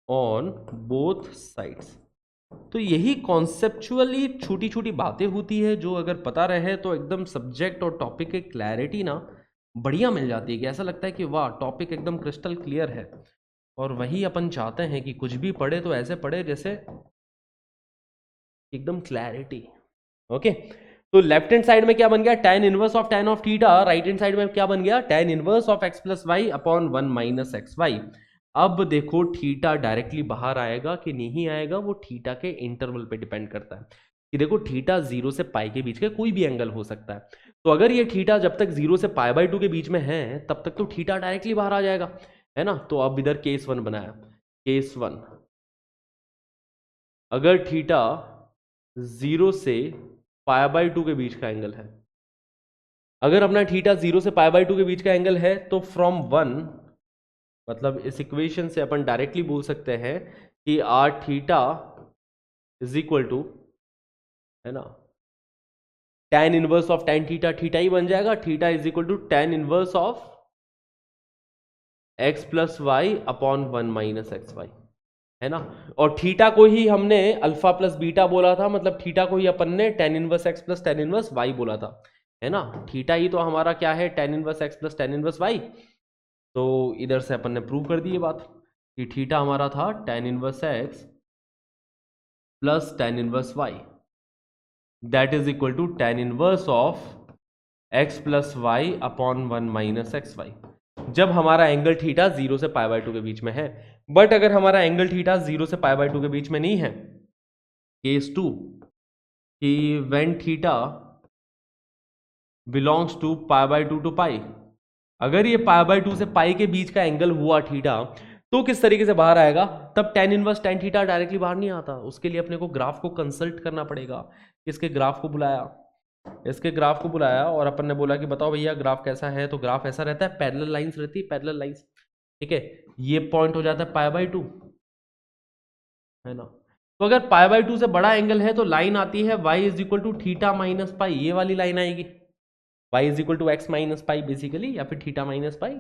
on both sides. तो यही कॉन्सेप्चुअली छोटी छोटी बातें होती है जो अगर पता रहे तो एकदम सब्जेक्ट और टॉपिक की क्लैरिटी ना बढ़िया मिल जाती है, कि ऐसा लगता है कि वाह टॉपिक एकदम क्रिस्टल क्लियर है। और वही अपन चाहते हैं कि कुछ भी पढ़े तो ऐसे पढ़े जैसे एकदम क्लैरिटी। ओके, तो लेफ्ट हैंड साइड में क्या बन गया, tan inverse of tan of theta. Right hand side में क्या बन गया, tan inverse of x plus y upon 1 minus x y. अब देखो थीटा डायरेक्टली बाहर आएगा कि नहीं आएगा, वो थीटा के इंटरवल पे डिपेंड करता है। कि देखो थीटा 0 से पाई के बीच का कोई भी एंगल हो सकता है, तो अगर ये थीटा जब तक 0 से π/2 के बीच में है तब तक तो थीटा डायरेक्टली बाहर आ जाएगा, है ना। तो अब इधर केस 1 बनाया, केस 1, अगर थीटा 0 से π/2 के बीच का एंगल है, अगर अपना थीटा 0 से π/2 के बीच का एंगल है, तो फ्रॉम 1 मतलब इस इक्वेशन से अपन डायरेक्टली बोल सकते हैं कि R theta is equal to, है ना, tan inverse of tan theta, theta ही बन जाएगा, theta is equal to tan inverse of x plus y upon 1 minus x y, है ना। और थीटा को ही हमने अल्फा प्लस बीटा बोला था, मतलब थीटा को ही अपन ने tan inverse x plus tan inverse y बोला था, है ना। थीटा ही तो हमारा क्या है, tan inverse x plus tan inverse y। तो इधर से अपन ने प्रूव कर दी ये बात कि थीटा हमारा था tan inverse x plus tan inverse y, that is equal to tan inverse of x plus y upon 1 minus x y, जब हमारा एंगल थीटा 0 से π/2 के बीच में है। बट अगर हमारा एंगल थीटा 0 से π/2 के बीच में नहीं है, केस 2, कि when theta belongs to π/2 to pi, अगर ये π/2 से पाई के बीच का एंगल हुआ थीटा, तो किस तरीके से बाहर आएगा, तब tan inverse tan theta directly बाहर नहीं आता। उसके लिए अपने को ग्राफ को कंसल्ट करना पड़ेगा। इसके ग्राफ को बुलाया, इसके ग्राफ को बुलाया और अपन ने बोला कि बताओ भैया ग्राफ कैसा है, तो ग्राफ ऐसा रहता है, पैरेलल लाइंस रहती है, पैरेलल लाइंस। ठीक है, ये पॉइंट हो जाता है π/2, है ना। तो अगर π/2 से बड़ा एंगल है तो लाइन आती है y is equal to theta minus pi, ये वाली लाइन आएगी, y is equal to x minus pi basically, या फिर थीटा माइनस पाई।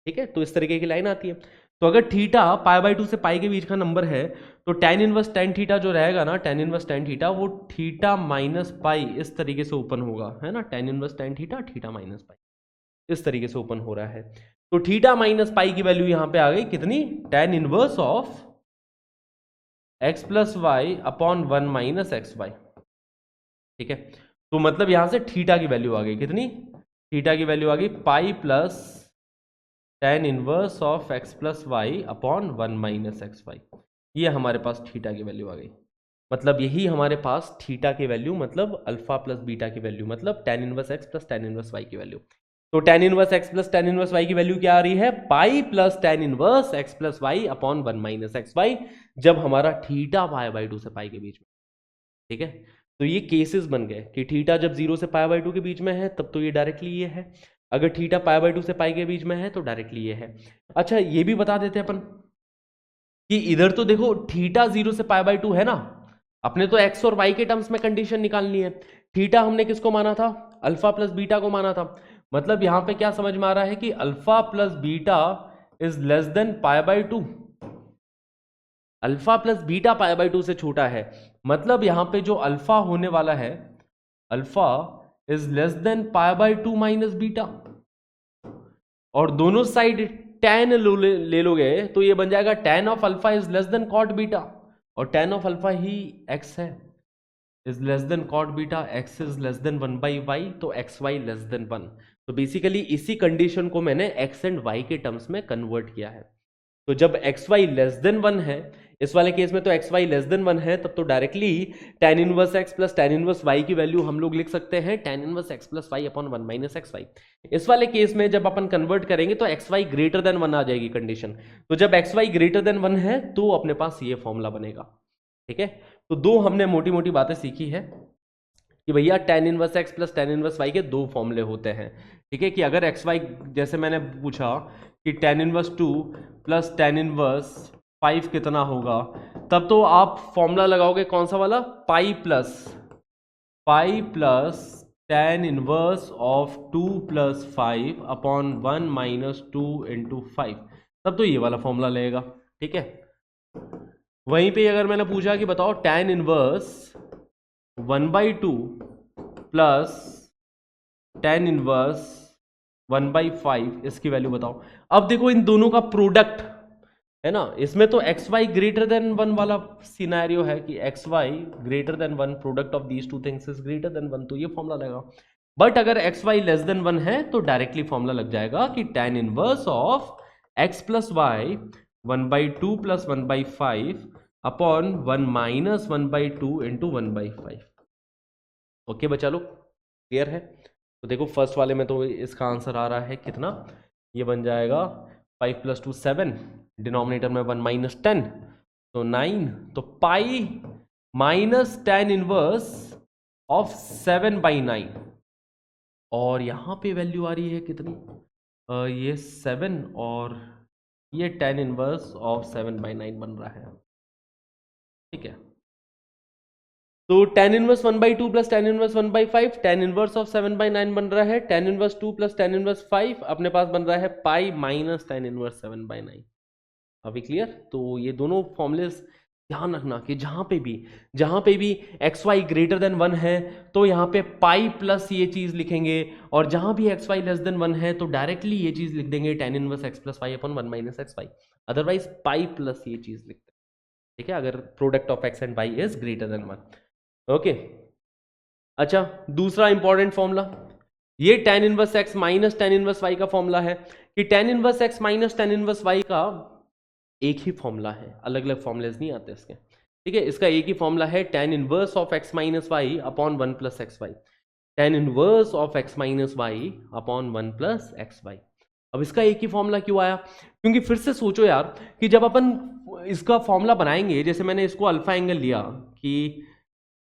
ठीक है, तो इस तरीके की लाइन आती है। तो अगर थीटा π/2 से पाई के बीच का नंबर है, तो tan इनवर्स tan थीटा जो रहेगा ना, tan इनवर्स tan थीटा, वो थीटा माइनस पाई इस तरीके से ओपन होगा, है ना। tan inverse tan theta, theta minus पाई इस तरीके से ओपन हो रहा है। तो थीटा माइनस पाई की वैल्यू यहां पे आ गई कितनी, tan inverse of x plus y upon 1 minus x y. ठीक है, तो मतलब यहां से थीटा की वैल्यू आ गई कितनी, थीटा की वैल्यू आ गई pi plus tan inverse of x plus y upon 1 minus x y. ये हमारे पास थीटा की वैल्यू आ गई। मतलब यही हमारे पास थीटा की वैल्यू, मतलब अल्फा प्लस बीटा की वैल्यू, मतलब tan inverse x plus tan inverse y की वैल्यू। तो tan inverse x plus tan inverse y की वैल्यू क्या आ रही है? Pi plus tan inverse x plus y upon 1 minus x y, जब हमारा थीटा पाई बाई 2 से पाई के बीच में। ठीक है, तो ये केसेस बन गए कि थीटा जब 0 से पाई बाई 2 के बीच में है तब तो ये डायरेक्टली ये है, अगर थीटा पाई बाई 2 से पाई के बीच में है तो डायरेक्टली ये है। अच्छा, ये भी बता देते हैं अपन कि इधर तो देखो थीटा 0 से पाई बाई 2 है ना, अपने तो एक्स और वाई के टर्म्स में कंडीशन निकालनी है। थीटा हमने किसको माना था? अल्फा प्लस बीटा को माना था। मतलब यहां पे क्या समझ में आ रहा है कि alpha plus beta is less than pi by 2। Alpha plus beta pi by 2 से छोटा है, मतलब यहां पे जो अल्फा होने वाला है, alpha is less than pi by 2 minus beta, और दोनों साइड tan ले लोगे तो ये बन जाएगा tan of alpha is less than cot beta, और tan ऑफ अल्फा ही x है, is less than cot beta, x is less than 1 by y, तो एक्स वाई लेस देन 1। तो बेसिकली इसी कंडीशन को मैंने x एंड y के terms में कन्वर्ट किया है। तो जब एक्स वाई लेस देन 1 है, इस वाले केस में तो एक्स वाई लेस देन 1 है, तब तो directly tan inverse x plus tan inverse y की वैल्यू हम लोग लिख सकते हैं tan inverse x plus y upon 1 minus x y. इस वाले केस में जब अपन कन्वर्ट करेंगे तो एक्स वाई ग्रेटर देन 1 आ जाएगी कंडीशन। तो जब एक्स वाई ग्रेटर देन 1 है तो अपने पास ये फॉर्मूला बनेगा। ठीक है, तो दो हमने मोटी मोटी बातें सीखी है कि भैया tan inverse x plus tan inverse y के दो फॉर्मूले होते हैं। ठीक है, कि अगर एक्स वाई, जैसे मैंने पूछा कि tan inverse 2 plus tan inverse 5 कितना होगा, तब तो आप फॉर्मूला लगाओगे कौन सा वाला? पाई plus tan inverse of 2 plus 5 upon 1 minus 2 into 5, तब तो ये वाला फॉर्मूला लगेगा। ठीक है, वहीं पे अगर मैंने पूछा कि बताओ tan inverse 1 by 2 plus tan inverse 1 by 5, इसकी वैल्यू बताओ। अब देखो इन दोनों का प्रोडक्ट है ना, इसमें तो एक्स वाई ग्रेटर देन 1 वाला सिनेरियो है कि x y greater than 1, product of these two things is greater than 1, तो ये फॉर्मूला लगेगा। बट अगर एक्स वाई लेस देन 1 है तो डायरेक्टली फॉर्मूला लग जाएगा कि tan inverse of x plus y 1 by 2 plus 1 by 5 upon 1 minus 1 by 2 into 1 by 5। Okay बच्चा लोग, क्लियर है? तो देखो फर्स्ट वाले में तो इसका आंसर आ रहा है कितना, ये बन जाएगा 5 प्लस 2 7, डिनोमिनेटर में 1 माइनस 10 तो 9, तो pi minus tan inverse of 7 by 9, और यहां पे वैल्यू आ रही है कितनी, ये 7 और ये tan इनवर्स ऑफ 7 बाई 9 बन रहा है। ठीक है, तो tan inverse 1 by 2 plus tan inverse 1 by 5, tan inverse of 7 by 9 बन रहा है, tan inverse 2 plus tan inverse 5 अपने पास बन रहा है pi minus tan inverse 7 by 9। अभी क्लियर? तो ये दोनों फॉर्मूले ध्यान रखना कि जहां पे भी एक्स वाई ग्रेटर देन 1 है तो यहाँ पे पाई प्लस ये चीज लिखेंगे, और जहां भी एक्स वाई लेस देन 1 है तो डायरेक्टली ये चीज लिख देंगे tan inverse x plus y upon 1 minus x y, otherwise pi plus ये चीज लिखते हैं। ठीक है, अगर product of x and y is greater than 1। Okay, अच्छा दूसरा इंपॉर्टेंट फॉर्मूला, ये tan inverse x minus tan inverse y का फॉर्मूला है कि tan inverse x minus tan inverse y का एक ही फॉर्मूला है, अलग अलग फॉर्मूलेज नहीं आते इसके। ठीक है, इसका एक ही फॉर्मूला है tan inverse of x minus y upon 1 plus x y, tan inverse of x minus y upon 1 plus x y. अब इसका एक ही फॉर्मूला क्यों आया? क्योंकि फिर से सोचो यार कि जब अपन इसका फॉर्मूला बनाएंगे, जैसे मैंने इसको अल्फा एंगल लिया, कि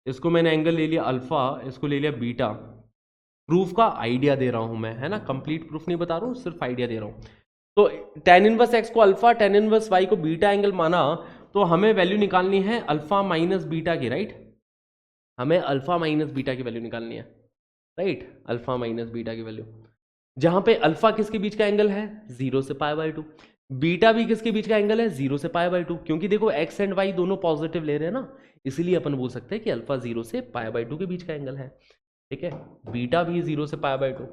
इसको मैंने एंगल ले लिया अल्फा, इसको ले लिया बीटा, प्रूफ का आइडिया दे रहा हूं मैं, है ना, कंप्लीट प्रूफ नहीं बता रहा हूं, सिर्फ आइडिया दे रहा हूं। तो tan इनवर्स x को अल्फा, tan इनवर्स y को बीटा एंगल माना, तो हमें वैल्यू निकालनी है अल्फा माइनस बीटा की, राइट? हमें अल्फा माइनस बीटा की वैल्यू निकालनी है, राइट? अल्फा माइनस बीटा की वैल्यू, जहां पे अल्फा किसके बीच का एंगल है? 0 से पाई बाई 2, बीटा भी किसके बीच का एंगल है? 0 से पाई बाई 2, क्योंकि देखो x एंड y दोनों पॉजिटिव ले रहे हैं ना, इसीलिए अपन बोल सकते हैं कि अल्फा 0 से पाई बाई 2 के बीच का एंगल है। ठीक है, बीटा भी 0 से pi by 2,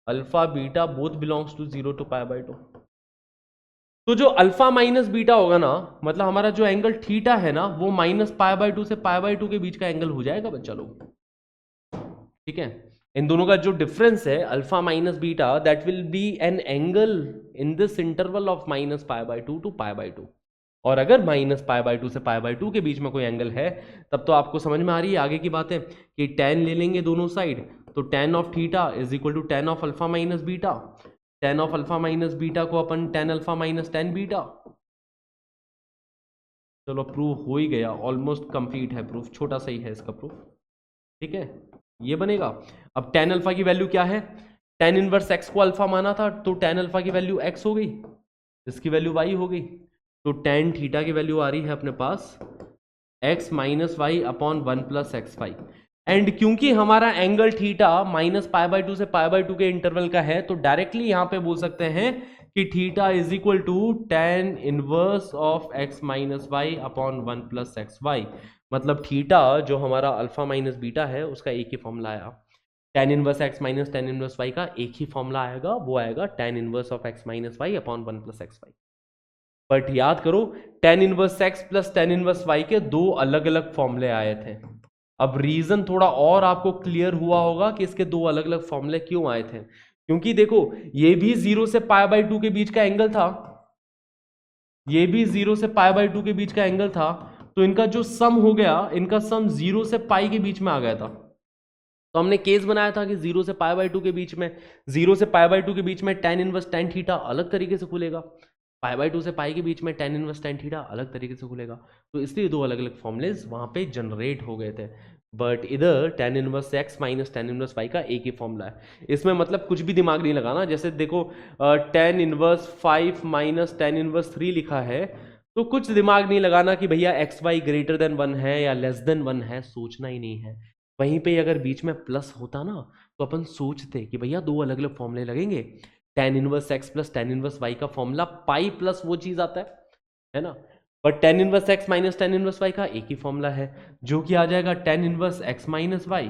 alpha beta both belongs to 0 to pi by 2। तो जो अल्फा माइनस बीटा होगा ना, मतलब हमारा जो एंगल थीटा है ना, वो माइनस पाई बाई 2 से पाई बाई 2 के बीच का एंगल हो जाएगा बच्चा लोग। ठीक है, इन दोनों का जो डिफरेंस है alpha minus beta, that will be an angle in this interval of minus pi by 2 to pi by 2। और अगर माइनस पाई बाई टू से पाई बाई टू के बीच में कोई एंगल है तब तो आपको समझ में आ रही है आगे की बातें कि टेन ले लेंगे दोनों साइड, तो tan of theta is equal to tan of alpha minus beta, tan of alpha minus beta को अपन tan alpha minus tan beta. चलो प्रूफ हो ही गया, ऑलमोस्ट कंप्लीट है प्रूफ, छोटा सा ही है इसका प्रूफ, ठीक है ये बनेगा। अब टेन अल्फा की वैल्यू क्या है, टेन इनवर्स एक्स को अल्फा माना था तो टेन अल्फा की वैल्यू एक्स हो गई, इसकी वैल्यू वाई हो गई, तो टेन थीटा की वैल्यू आ रही है अपने पास x minus y upon one plus x y. And क्योंकि हमारा angle theta minus pi by two से पाई बाई टू के इंटरवल का है तो डायरेक्टली यहां पे बोल सकते हैं कि theta is equal to tan inverse of x minus y upon one plus x y. मतलब थीटा जो हमारा अल्फा माइनस बीटा है उसका एक ही फॉर्मूला आया, tan inverse x minus tan inverse y का एक ही फॉर्मूला आएगा, वो आएगा tan inverse of x minus y upon one plus x y. But याद करो tan inverse x plus tan inverse y के दो अलग अलग फॉर्मूले आए थे। अब रीजन थोड़ा और आपको क्लियर हुआ होगा कि इसके दो अलग अलग फॉर्मूले क्यों आए थे, क्योंकि देखो ये भी जीरो से पाई बाई टू के बीच का एंगल था, ये भी जीरो से पाई बाई टू के बीच का एंगल था, तो इनका जो सम हो गया, इनका सम जीरो से पाई के बीच में आ गया था। तो हमने केस बनाया था कि जीरो से पाई बाई टू के बीच में, जीरो से पाई बाई टू के बीच में टेन इनवर्स टेन थीटा अलग तरीके से खुलेगा, पाई बाई टू से पाई के बीच में टेन इनवर्स टेन थीटा अलग तरीके से खुलेगा, तो इसलिए दो अलग अलग फॉर्मुलेज वहां पे जनरेट हो गए थे। बट इधर tan inverse x minus tan inverse y का एक ही फॉर्मूला है। इसमें मतलब कुछ भी दिमाग नहीं लगाना, जैसे देखो tan inverse five minus tan inverse three लिखा है तो कुछ दिमाग नहीं लगाना कि भैया x y greater than one है या लेस देन वन है, सोचना ही नहीं है। वहीं पे अगर बीच में प्लस होता ना तो अपन सोचते कि भैया दो अलग अलग फॉर्मूले लगेंगे, tan inverse x plus tan inverse y का फॉर्मूला पाई प्लस वो चीज आता है ना। But tan inverse x minus tan inverse y का एक ही फॉर्मूला है जो कि आ जाएगा tan inverse x minus y,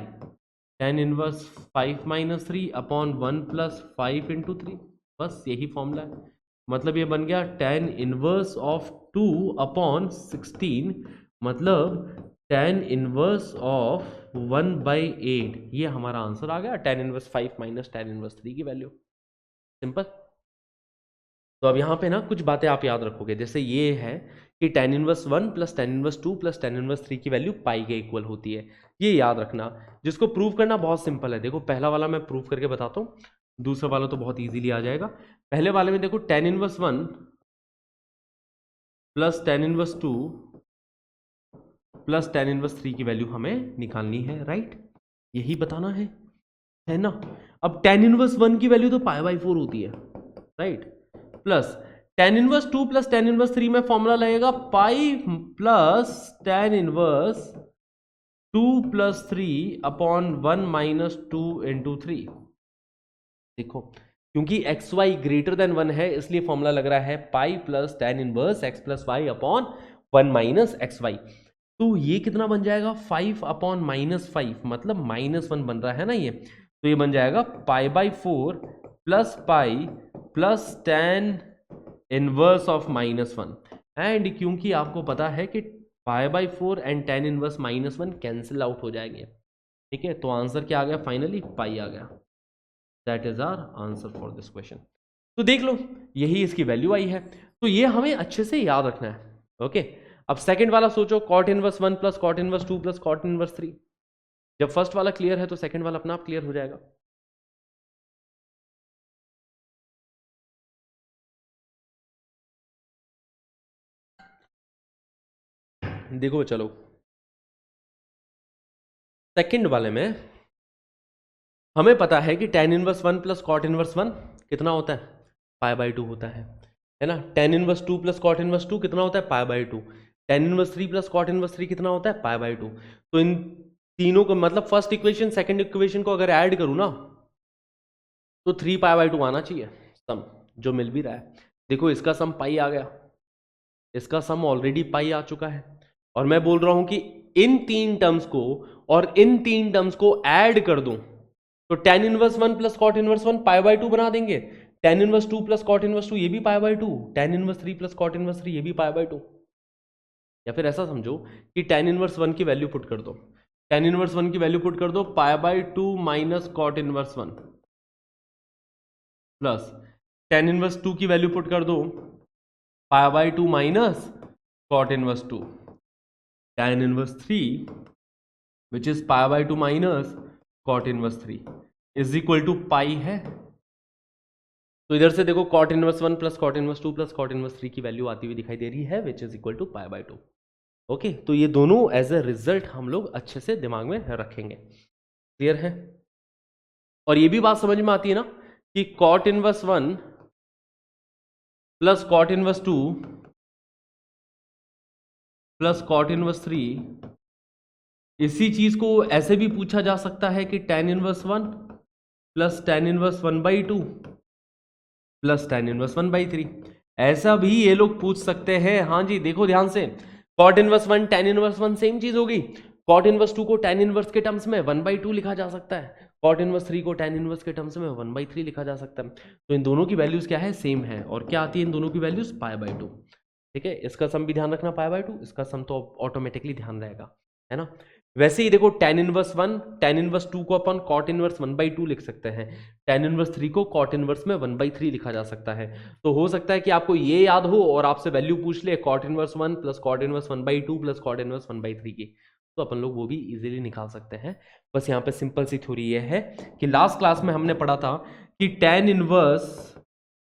tan inverse five minus three upon one plus five into three, बस यही फॉर्मूला है। मतलब ये बन गया tan inverse of two upon sixteen, मतलब tan inverse of one by eight, ये हमारा आंसर आ गया tan inverse five minus tan inverse three की वैल्यू। सिंपल। तो अब यहाँ पे ना कुछ बातें आप याद रखोगे, जैसे ये है कि tan inverse one plus tan inverse two plus tan inverse three की वैल्यू पाई के इक्वल होती है, ये याद रखना। जिसको प्रूव करना बहुत सिंपल है, देखो पहला वाला मैं प्रूव करके बताता हूँ, दूसरा वाला तो बहुत इजीली आ जाएगा। पहले वाले में देखो tan inverse one plus tan inverse two plus tan inverse three की वैल्यू हमें निकालनी है, राइट, यही बताना है ना। अब टेन इनवर्स वन की वैल्यू तो पाई बाई फोर होती है, right, plus tan inverse two plus tan inverse three में फॉर्मूला लगेगा pi plus tan inverse two plus three upon one minus two into three. देखो क्योंकि x y greater than one है इसलिए formula लग रहा है pi plus tan inverse x plus y upon one minus x y. तो ये कितना बन जाएगा, फाइव अपॉन माइनस फाइव, मतलब माइनस वन बन रहा है ना ये, तो ये बन जाएगा pi by four plus pi plus tan inverse of minus one. And क्योंकि आपको पता है कि pi by four and tan inverse minus one cancel out हो जाएंगे, ठीक है, तो आंसर क्या आ गया, फाइनली पाई आ गया। That is our answer for this question. तो देख लो यही इसकी वैल्यू आई है, तो ये हमें अच्छे से याद रखना है, ओके। अब सेकंड वाला सोचो, cot inverse one plus cot inverse two plus cot inverse three. जब फर्स्ट वाला क्लियर है तो सेकंड वाला अपना आप क्लियर हो जाएगा। देखो चलो सेकंड वाले में हमें पता है कि tan inverse one plus cot inverse one कितना होता है, पाई बाई टू होता है ना। Tan inverse two plus cot inverse two कितना होता है, pi by two. Tan inverse three plus cot inverse three कितना होता है, पाई बाई टू। तो इन तीनों को मतलब फर्स्ट इक्वेशन सेकंड इक्वेशन को अगर ऐड करूं ना तो थ्री पाई बाई टू आना चाहिए सम, जो मिल भी रहा है। देखो इसका सम पाई आ गया, इसका सम ऑलरेडी पाई आ चुका है, और मैं बोल रहा हूं कि इन तीन टर्म्स को और इन तीन टर्म्स को ऐड कर दूं तो tan inverse one plus cot inverse one pi by two बना देंगे, tan inverse two plus cot inverse two ये भी pi by two, tan inverse three plus cot inverse three ये भी पाई बाई टू। या फिर ऐसा समझो कि टेन इनवर्स वन की वैल्यू पुट कर दो, टेन इनवर्स वन की वैल्यू पुट कर दो pi by two minus cot inverse one, plus tan inverse two की वैल्यू पुट कर दो pi by two minus cot inverse 2, tan inverse 3 which is pi by 2 minus cot inverse 3 is equal to पाई है। तो इधर से देखो cot inverse 1 plus cot inverse 2 plus cot inverse 3 की value आती हुई दिखाई दे रही है which is equal to pi by 2। Okay, तो ये दोनों एज ए रिजल्ट हम लोग अच्छे से दिमाग में रखेंगे। क्लियर है? और ये भी बात समझ में आती है ना कि cot inverse 1 plus cot inverse 2 plus cot inverse 3, इसी चीज को ऐसे भी पूछा जा सकता है कि tan inverse 1 plus tan inverse 1/2 plus tan inverse 1/3, ऐसा भी ये लोग पूछ सकते हैं। हाँ जी, देखो ध्यान से, cot inverse 1 tan inverse 1 same चीज होगी, cot inverse 2 को tan inverse के टर्म्स में 1/2 लिखा जा सकता है, cot inverse 3 को tan inverse के टर्म्स में 1/3 लिखा जा सकता है। तो इन दोनों की वैल्यूज क्या है? सेम है। और क्या आती है इन दोनों की वैल्यूज? π/2। ठीक है, इसका सम भी ध्यान रखना π/2, इसका सम तो ऑटोमेटिकली ध्यान रहेगा, है ना। वैसे ही देखो tan inverse 1 tan inverse 2 को अपन cot inverse 1/2 लिख सकते हैं, tan inverse 3 को cot inverse में 1/3 लिखा जा सकता है। तो हो सकता है कि आपको ये याद हो और आपसे वैल्यू पूछ ले cot inverse 1 plus cot inverse 1/2 plus cot inverse 1/3 की, तो अपन लोग वो भी इजीली निकाल सकते हैं। बस यहाँ पे सिंपल सी थ्योरी ये है कि लास्ट क्लास में हमने पढ़ा था कि tan इनवर्स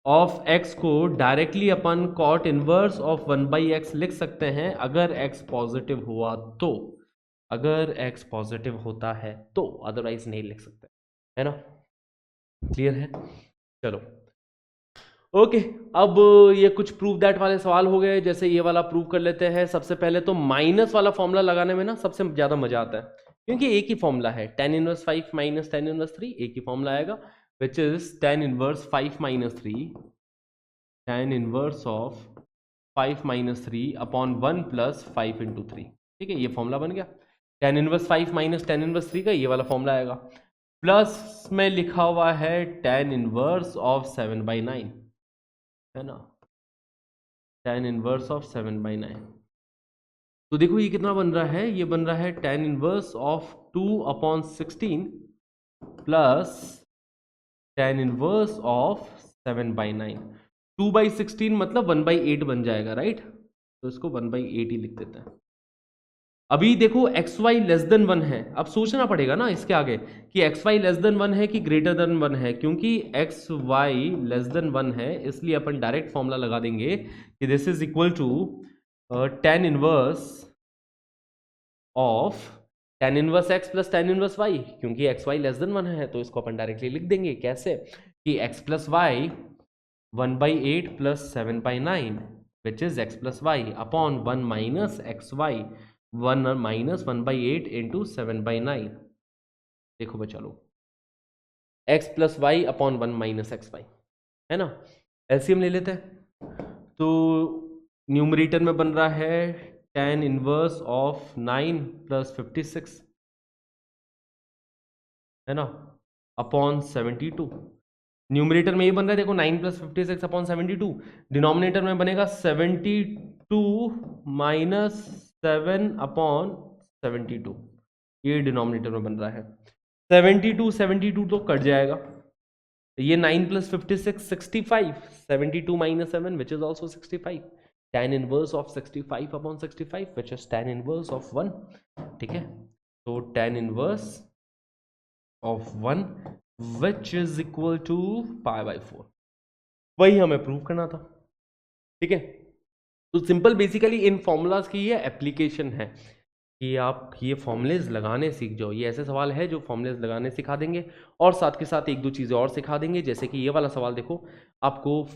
ऑफ x को directly upon cot inverse of 1/x लिख सकते हैं अगर x पॉजिटिव हुआ तो, अगर x पॉजिटिव होता है तो, अदरवाइज नहीं लिख सकते, है ना। क्लियर है? चलो ओके, अब ये कुछ प्रूव दैट वाले सवाल हो गए। जैसे ये वाला प्रूव कर लेते हैं। सबसे पहले तो माइनस वाला फॉर्मूला लगाने में ना सबसे ज्यादा मजा आता है, क्योंकि एक ही फॉर्मूला है, tan inverse 5 minus tan inverse 3, एक ही फॉर्मूला आएगा विच is tan inverse 5 minus 3 tan inverse of 5 minus 3 upon 1 plus 5 into 3। ठीक है, ये फॉर्मूला बन गया। tan inverse 5 minus tan inverse 3 का ये वाला फॉर्मूला आएगा, प्लस में लिखा हुआ है tan इनवर्स ऑफ 7/9, है ना, tan इनवर्स ऑफ 7/9। तो देखो ये कितना बन रहा है, ये बन रहा है tan inverse of 2/16 plus tan inverse of 7/9। 2/16 मतलब 1/8 बन जाएगा, राइट। तो इसको 1/8 ही लिख देते हैं। अभी देखो एक्स वाई लेस देन 1 है, अब सोचना पड़ेगा ना इसके आगे कि एक्स वाई लेस देन 1 है कि ग्रेटर देन 1 है। क्योंकि एक्स वाई लेस देन 1 है, इसलिए अपन डायरेक्ट फॉर्मूला लगा देंगे कि this is equal to tan inverse of tan inverse x plus tan inverse y. क्योंकि एक्स वाई लेस देन 1 है तो इसको अपन डायरेक्टली लिख देंगे कैसे कि x plus y 1/8 plus 7/9 which is x plus y upon 1 minus x y 1 minus 1/8 into 7/9। देखो बच्चा लोग, x plus y upon 1 minus x y, है ना। एलसीएम ले लेते हैं। तो न्यूमरेटर में बन रहा है tan इनवर्स ऑफ 9 प्लस 56, है ना, अपॉन 72। न्यूमरेटर में ये बन रहा है देखो 9 प्लस 56 अपॉन 72। डिनोमिनेटर में बनेगा 72 माइनस 7 अपॉन 72, ये डिनोमिनेटर में बन रहा है। 72 तो कट जाएगा, ये 9 plus 56 65, 72 minus 7 which is also 65, tan inverse of 65 upon 65 which is tan inverse of 1। ठीक है, तो tan inverse of 1 which is equal to π/4, वही हमें प्रूव करना था। ठीक है, तो सिंपल बेसिकली इन फॉर्मूलाज की ये एप्लीकेशन है कि आप ये फॉर्मूलेज लगाने सीख जाओ। ये ऐसे सवाल है जो फॉर्मूलेज लगाने सिखा देंगे और साथ के साथ एक दो चीज़ें और सिखा देंगे। जैसे कि ये वाला सवाल देखो, आपको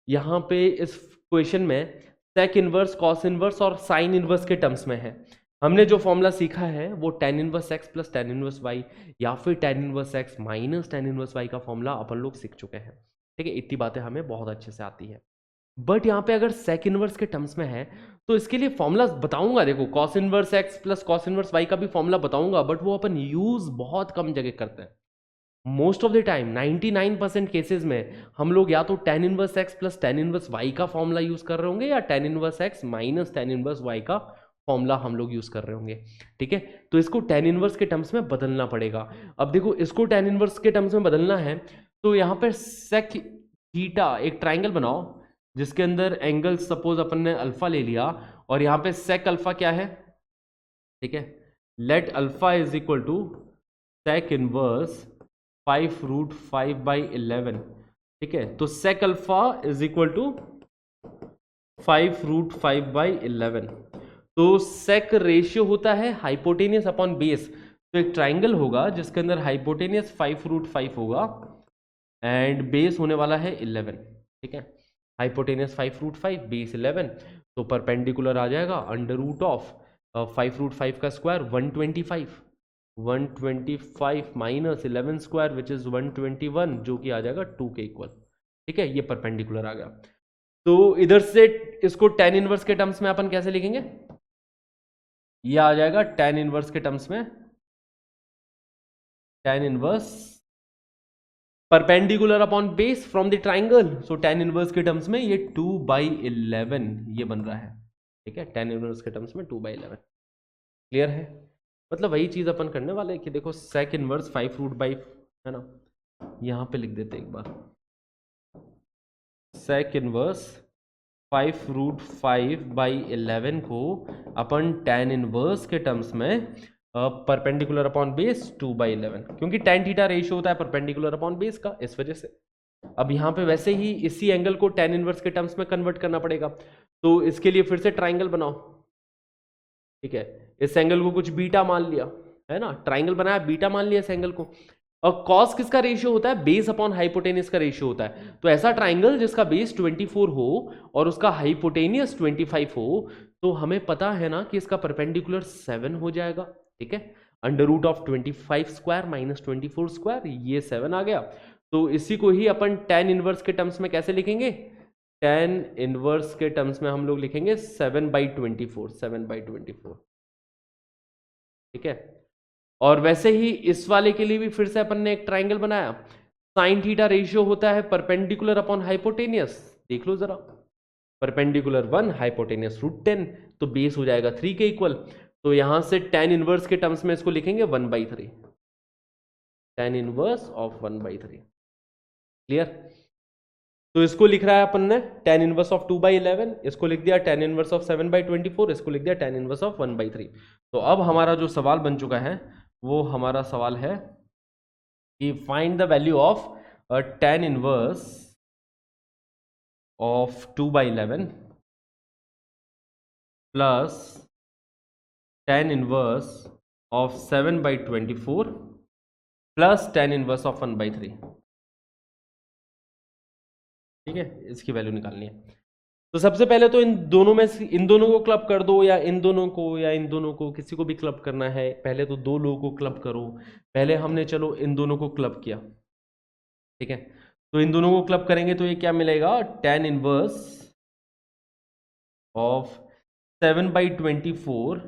यहाँ पे इस क्वेश्चन में सेक इनवर्स, कॉस इनवर्स और साइन इनवर्स के टर्म्स में है। हमने जो फॉर्मूला सीखा है वो tan inverse x plus tan inverse y या फिर tan inverse x minus tan inverse y का फॉर्मूला अपन लोग सीख चुके हैं। ठीक है, इतनी बातें हमें बहुत अच्छे से आती है। बट यहाँ पे अगर सेक इनवर्स के टर्म्स में है तो इसके लिए फॉर्मूला बताऊंगा। देखो cos inverse x plus cos inverse y का भी फॉर्मूला बताऊंगा, बट वो अपन यूज बहुत कम जगह करते हैं। Most of the time 99% cases में हम लोग या तो tan inverse x plus tan inverse y का फॉर्मूला यूज कर रहे होंगे या tan inverse x minus tan inverse y का फॉर्मूला हम लोग यूज कर रहे होंगे। ठीक है, तो इसको tan इनवर्स के टर्म्स में बदलना पड़ेगा। अब देखो इसको tan इनवर्स के टर्म्स में बदलना है तो यहाँ पर सेक थीटा, एक ट्राइंगल बनाओ जिसके अंदर एंगल सपोज अपन ने अल्फा ले लिया और यहाँ पे sec अल्फा क्या है, ठीक है, let alpha is equal to sec inverse 5√5/11, ठीक है। तो sec alpha is equal to 5√5/11। तो sec रेशियो होता है हाइपोटेनियस अपॉन बेस। तो एक ट्राइंगल होगा जिसके अंदर हाइपोटेनियस 5√5 होगा एंड बेस होने वाला है 11, ठीक है। हाइपोटेनियस 5√5, बेस 11, तो परपेंडिकुलर आ जाएगा अंडर रूट ऑफ 5√5 का square 125, 125 minus 11 square which is 121, जो कि आ जाएगा 2 के इक्वल, ठीक है। ये परपेंडिकुलर आ गया। तो इधर से इसको tan इनवर्स के टर्म्स में अपन कैसे लिखेंगे, ये आ जाएगा tan इनवर्स के टर्म्स में, tan inverse perpendicular upon base from the triangle. So tan inverse के टर्म्स में ये 2/11 ये बन रहा है, ठीक है। tan इनवर्स के टर्म्स में 2/11, क्लियर है। मतलब वही चीज अपन करने वाले हैं कि देखो sec इनवर्स 5√5 है ना, यहां पे लिख देते एक बार, sec इनवर्स 5√5/11 को अपन tan इनवर्स के टर्म्स में परपेंडिकुलर अपॉन बेस 2/11, क्योंकि tan थीटा रेशियो होता है परपेंडिकुलर अपॉन बेस का, इस वजह से। अब यहाँ पे वैसे ही इसी एंगल को tan इनवर्स के टर्म्स में कन्वर्ट करना पड़ेगा, तो इसके लिए फिर से ट्राइंगल बनाओ, ठीक है। इस एंगल को कुछ बीटा मान लिया, है ना, ट्राइंगल बनाया, बीटा मान लिया इस एंगल को। और कॉस किसका रेशियो होता है, बेस अपॉन हाइपोटेनियस का रेशियो होता है। तो ऐसा ट्राइंगल जिसका बेस 24 हो और उसका हाइपोटेनियस 25 हो, तो हमें पता है ना कि इसका परपेंडिकुलर 7 हो जाएगा, ठीक है। Under root of 25 square minus 24 square, ये 7 आ गया। तो इसी को ही अपन tan इनवर्स के टर्म्स में कैसे लिखेंगे, tan इनवर्स के टर्म्स में हम लोग लिखेंगे 7/24, 7/24, ठीक है। और वैसे ही इस वाले के लिए भी फिर से अपन ने एक ट्राइंगल बनाया, साइन थीटा रेशियो होता है परपेंडिकुलर अपॉन हाइपोटेनियस, देख लो जरा, परपेंडिकुलर 1, हाइपोटेनियस √10, तो बेस हो जाएगा 3 के इक्वल। तो यहां से tan इनवर्स के टर्म्स में इसको लिखेंगे 1/3, tan इनवर्स ऑफ 1/3, क्लियर। तो इसको लिख रहा है अपन ने tan इनवर्स ऑफ 2/11, इसको लिख दिया tan इनवर्स ऑफ 7/24, इसको लिख दिया tan इनवर्स ऑफ 1/3। तो अब हमारा जो सवाल बन चुका है वो हमारा सवाल है कि find the value of tan inverse of 2/11 plus tan inverse of 7/24 plus tan inverse of 1/3, ठीक है। इसकी वैल्यू निकालनी है। तो सबसे पहले तो इन दोनों में से इन दोनों को क्लब कर दो, या इन दोनों को, या इन दोनों को, किसी को भी क्लब करना है। पहले तो दो लोगों को क्लब करो, पहले हमने चलो इन दोनों को क्लब किया, ठीक है। तो इन दोनों को क्लब करेंगे तो ये क्या मिलेगा, tan inverse of 7/24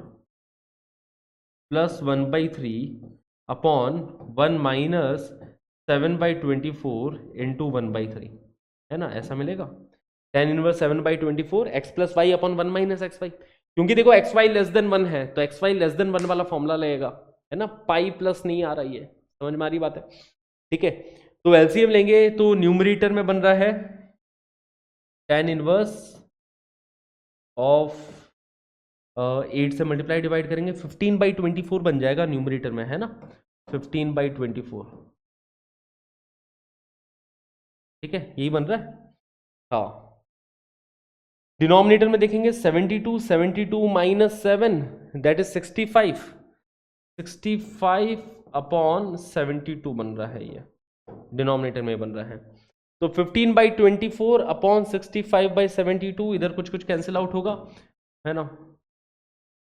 plus 1/3 upon 1 minus 7/24 into 1/3, है ना, ऐसा मिलेगा। tan inverse 7/24 x plus y upon 1 minus x y, क्योंकि देखो एक्स वाई लेस देन 1 है तो एक्स वाई लेस देन 1 वाला फॉर्मूला लगेगा, है ना। पाई प्लस नहीं आ रही है, समझ में आ रही बात है, ठीक है। तो एलसीएम लेंगे तो न्यूमरेटर में बन रहा है tan इनवर्स ऑफ 8 से मल्टीप्लाई डिवाइड करेंगे 15/24 बन जाएगा न्यूमरेटर में, है ना, 15/24, ठीक है, यही बन रहा है। हाँ, डिनोमिनेटर में देखेंगे 72, 72 माइनस 7 दैट इज 65, 65 अपॉन 72 बन रहा है, ये डिनोमिनेटर में बन रहा है। तो 15/24 अपॉन 65/72, इधर कुछ कुछ कैंसिल आउट होगा, है ना।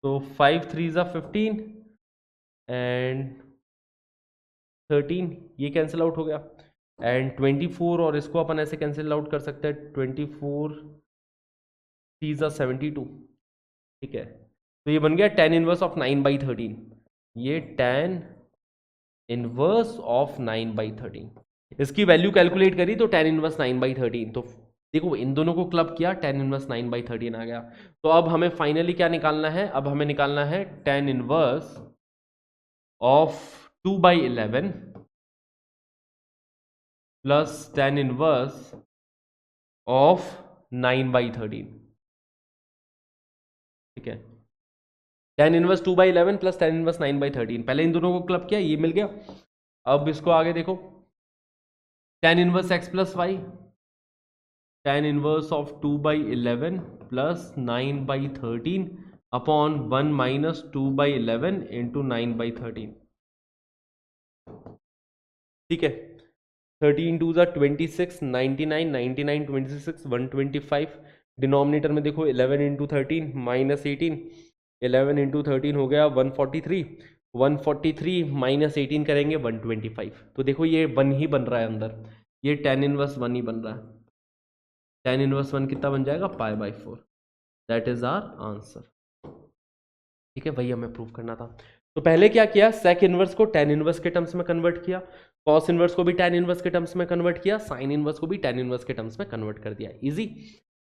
तो 5 3 ज़ा 15 एंड 13, ये कैंसिल आउट हो गया, एंड 24, और इसको अपन ऐसे कैंसिल आउट कर सकते हैं, 24 3 ज़ा 72, ठीक है। तो ये बन गया tan इनवर्स ऑफ 9/13, ये tan इनवर्स ऑफ 9/13। इसकी वैल्यू कैलकुलेट करी तो tan इनवर्स 9/13, तो देखो इन दोनों को क्लब किया, tan इनवर्स 9/13 आ गया। तो अब हमें फाइनली क्या निकालना है, अब हमें निकालना है tan inverse of 2/11 plus tan inverse of 9/13, ठीक है, tan inverse 2/11 plus tan inverse 9/13, पहले इन दोनों को क्लब किया, ये मिल गया। अब इसको आगे देखो, tan inverse x plus y, tan inverse of 2/11 plus 9/13 upon 1 minus 2/11 into 9/13। ठीक है, 13 2 ज़ा 26, 99 99 26 125। डिनोमिनेटर में देखो 11 इंटू 13 माइनस 18, 11 इंटू 13 हो गया 143, 143 माइनस 18 करेंगे 125। तो देखो ये 1 ही बन रहा है अंदर, ये tan इनवर्स 1 ही बन रहा है। tan इनवर्स 1 कितना बन जाएगा, π/4। That is our answer. ठीक है, वही हमें प्रूव करना था। तो पहले क्या किया, सेक इनवर्स को tan इनवर्स के टर्म्स में कन्वर्ट किया, कॉस इनवर्स को भी tan इनवर्स के टर्म्स में कन्वर्ट किया, साइन इनवर्स को भी tan इनवर्स के टर्म्स में कन्वर्ट कर दिया, इजी।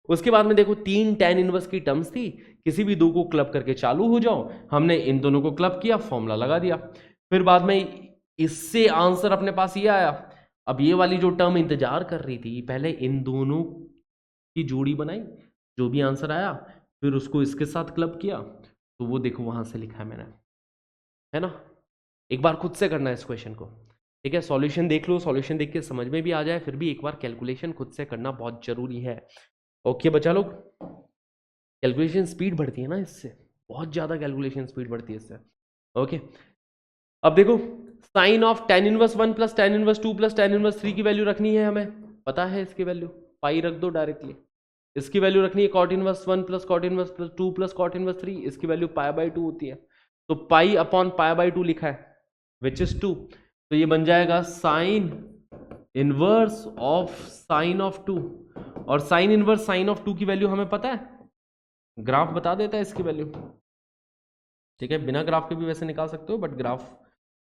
उसके बाद में देखो 3 tan इनवर्स की टर्म्स थी, किसी भी दो को क्लब करके चालू हो जाओ, हमने इन दोनों को क्लब किया, फॉर्मूला लगा दिया। फिर बाद में इससे आंसर अपने पास ये आया। अब ये वाली जो टर्म इंतजार कर रही थी, पहले इन दोनों की जोड़ी बनाई, जो भी आंसर आया फिर उसको इसके साथ क्लब किया, तो वो देखो वहां से लिखा है मैंने, है ना। एक बार खुद से करना है इस क्वेश्चन को, ठीक है। सॉल्यूशन देख लो, सॉल्यूशन देख के समझ में भी आ जाए, फिर भी एक बार कैलकुलेशन खुद से करना बहुत जरूरी है। ओके बच्चा लोग, कैलकुलेशन स्पीड बढ़ती है ना इससे, बहुत ज्यादा कैलकुलेशन स्पीड बढ़ती है इससे। ओके, अब देखो sine of tan inverse 1 plus tan inverse 2 plus tan inverse 3 की वैल्यू रखनी है, हमें पता है इसकी वैल्यू, पाई रख दो डायरेक्टली। इसकी वैल्यू रखनी है cot inverse 1 plus cot inverse 2 plus cot inverse 3, इसकी वैल्यू π/2 होती है, तो पाई अपॉन π/2 लिखा है विच इज 2, तो ये बन जाएगा sine inverse of sign of 2। और साइन इनवर्स साइन ऑफ 2 की वैल्यू हमें पता है, ग्राफ बता देता है इसकी वैल्यू, ठीक है। बिना ग्राफ के भी वैसे निकाल सकते हो, बट ग्राफ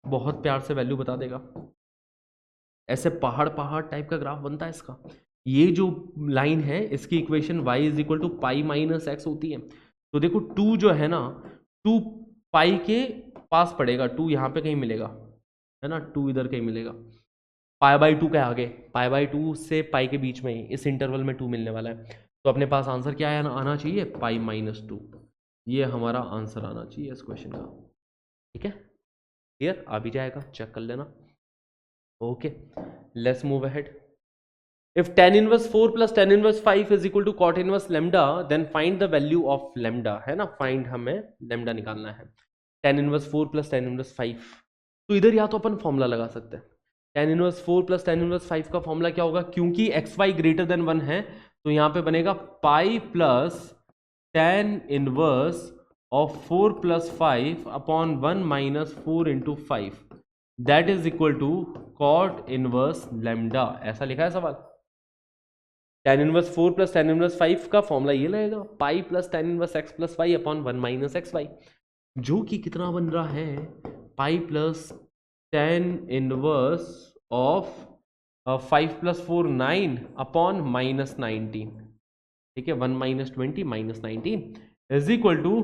बहुत प्यार से वैल्यू बता देगा। ऐसे पहाड़ पहाड़ टाइप का ग्राफ बनता है इसका। ये जो लाइन है इसकी equation y is equal to pi minus x होती है। तो देखो 2 जो है ना, 2 पाई के पास पड़ेगा, 2 यहाँ पे कहीं मिलेगा, है ना, 2 इधर कहीं मिलेगा, π/2 के आगे, π/2 से पाई के बीच में ही इस इंटरवल में 2 मिलने वाला है। तो अपने पास आंसर क्या आना चाहिए, π-2। ये हमारा आंसर आना चाहिए इस क्वेश्चन का, ठीक है। क्लियर, आ भी जाएगा, चेक कर लेना। Okay, let's move ahead. If tan inverse 4 plus tan inverse 5 is equal to cot inverse lambda, then find the value of lambda, है ना, find हमें lambda निकालना है। tan inverse 4 plus tan inverse 5, तो इधर या तो अपन फॉर्मूला लगा सकते हैं। tan inverse 4 plus tan inverse 5 का फॉर्मूला क्या होगा, क्योंकि xy ग्रेटर देन 1 है, तो यहाँ पे बनेगा pi plus tan inverse of 4 plus 5 upon 1 minus 4 into 5, that is equal to cot inverse lambda। ऐसा लिखा है सवाल। tan inverse 4 plus tan inverse 5 का फॉर्मूला ये लगेगा, pi plus tan inverse x plus y upon 1 minus x y, जो कि कितना बन रहा है, pi plus tan inverse of 5 plus 4 9 upon minus 19, ठीक है, 1 minus 20 minus 19 is equal to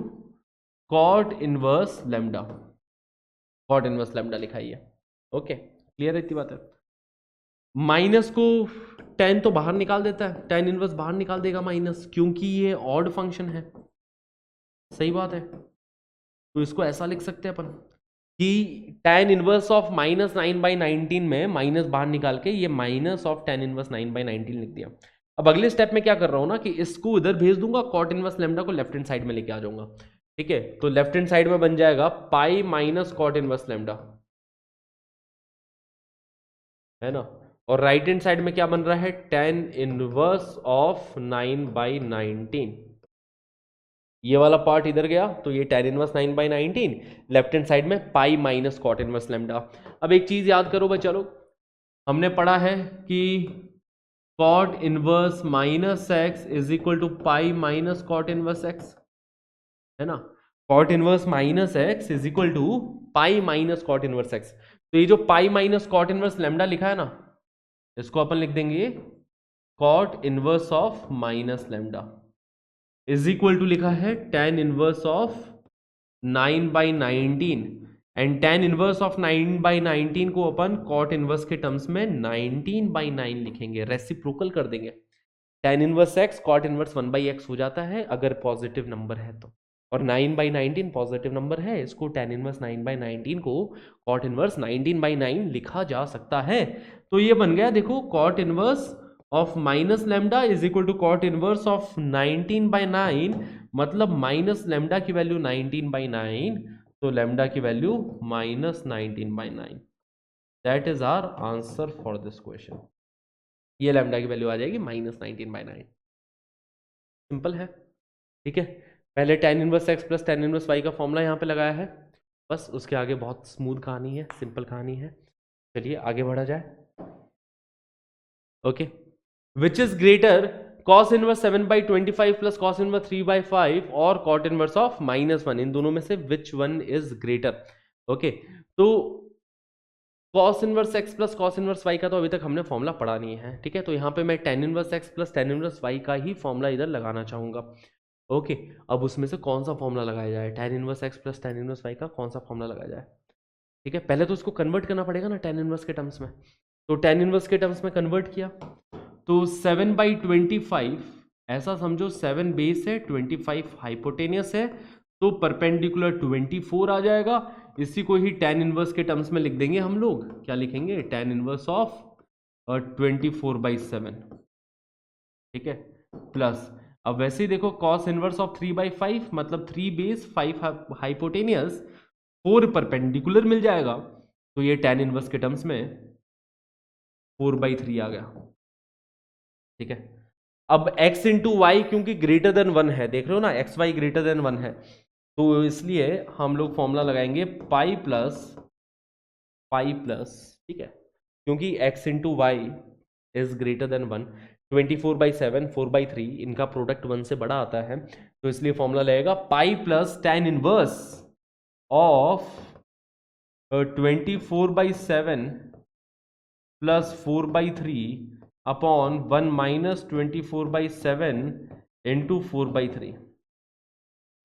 cot inverse lambda. Cot inverse lambda लिखा है। ओके, क्लियर है इतनी बात है। माइनस को tan तो बाहर निकाल देता है, tan इनवर्स बाहर निकाल देगा माइनस, क्योंकि ये ऑड फंक्शन है, सही बात है। तो इसको ऐसा लिख सकते हैं अपन कि tan इनवर्स ऑफ माइनस 9/19 में माइनस बाहर निकाल के ये माइनस ऑफ tan इनवर्स 9/19 लिख दिया। अब अगले स्टेप में क्या कर रहा हूं ना, कि इसको इधर भेज दूंगा, कॉट इनवर्स लेमडा को लेफ्ट हैंड साइड में लेके आ जाऊंगा, ठीक है। तो लेफ्ट हैंड साइड में बन जाएगा pi minus cot inverse lambda, है ना, और राइट हैंड साइड में क्या बन रहा है, tan इनवर्स ऑफ 9/19। ये वाला पार्ट इधर गया, तो ये tan inverse 9/19, left hand side में pi minus cot inverse lambda. अब एक चीज याद करो बच्चा लोग, हमने पढ़ा है कि cot inverse minus x is equal to pi minus cot inverse x, है ना। Cot inverse minus x is equal to pi minus cot inverse x. तो ये जो pi minus cot inverse lambda लिखा है ना, इसको अपन लिख देंगे cot inverse of minus lambda is equal to लिखा है tan inverse of 9/19, and tan inverse of 9/19 को अपन कॉट इनवर्स के टर्म्स में 19/9 लिखेंगे, रेसिप्रोकल कर देंगे। tan inverse x cot inverse 1/x हो जाता है अगर पॉजिटिव नंबर है तो, और 9/19 पॉजिटिव नंबर है, इसको tan इनवर्स 9/19 को cot इनवर्स 19/9 लिखा जा सकता है। तो ये बन गया देखो cot inverse of minus lambda is equal to cot inverse of 19/9, मतलब माइनस लैम्डा की वैल्यू 19/9, तो लैम्डा की value -19/9। That is our answer for this question. ये लैम्डा की वैल्यू आ जाएगी -19/9। सिंपल है, ठीक है। पहले tan inverse x plus tan inverse y का फॉर्मूला यहाँ पे लगाया है, बस उसके आगे बहुत स्मूथ कहानी है, सिंपल कहानी है। चलिए आगे बढ़ा जाए। Okay, which is greater cos inverse 7/25 plus cos inverse 3/5 और cot इनवर्स ऑफ -1, इन दोनों में से which one is greater. Okay, तो cos inverse x plus cos inverse y का तो अभी तक हमने फॉर्मूला पढ़ा नहीं है, ठीक है। तो यहाँ पे मैं tan inverse x plus tan inverse y का ही फॉर्मूला इधर लगाना चाहूंगा। ओके, अब उसमें से कौन सा फॉर्मूला लगाया जाए, tan inverse x plus tan inverse y का कौन सा फॉर्मूला लगाया जाए, ठीक है। पहले तो उसको कन्वर्ट करना पड़ेगा ना tan इनवर्स के टर्म्स में, तो tan इनवर्स के टर्म्स में कन्वर्ट किया तो 7/25, ऐसा समझो 7 बेस है, 25 हाइपोटेनियस है, तो परपेंडिकुलर 24 आ जाएगा। इसी को ही tan इनवर्स के टर्म्स में लिख देंगे हम लोग, क्या लिखेंगे, tan इनवर्स ऑफ 24/7, ठीक है, प्लस अब वैसे ही देखो cos इनवर्स ऑफ 3/5, मतलब 3 बेस 5 हाइपोटेनियस 4 परपेंडिकुलर मिल जाएगा, तो ये tan इनवर्स के टर्म्स में 4/3 आ गया, ठीक है। अब x इंटू वाई क्योंकि ग्रेटर देन 1 है, देख रहे हो ना, एक्स वाई ग्रेटर देन 1 है, तो इसलिए हम लोग फॉर्मूला लगाएंगे पाई प्लस, ठीक है, क्योंकि x into y is greater than 1, 24/7 4/3 इनका प्रोडक्ट 1 से बड़ा आता है, तो इसलिए फॉर्मूला लगेगा pi plus tan inverse of 24/7 plus 4/3 upon 1 minus 24/7 into 4/3।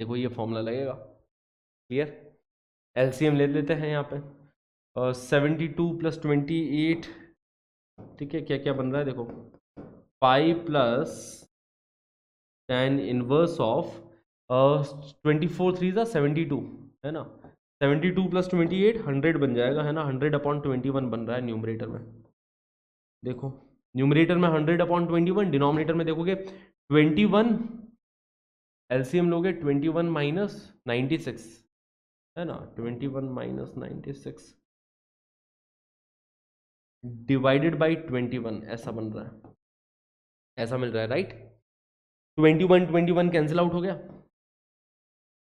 देखो ये फॉर्मूला लगेगा, क्लियर। एलसीएम ले लेते हैं यहाँ पे, 72 प्लस 28, ठीक है, क्या क्या बन रहा है देखो, पाई प्लस tan इनवर्स ऑफ 24 3 72 है ना, 72 प्लस 28 100 बन जाएगा, है ना, 100/21 बन रहा है न्यूमरेटर में। देखो न्यूमरेटर में 100/21, डिनोमिनेटर में देखोगे 21, एलसीएम लोगे 21 माइनस 96, है ना, 21 माइनस 96 डिवाइडेड बाई 21, ऐसा बन रहा है, ऐसा मिल रहा है, राइट। 21 कैंसिल आउट हो गया,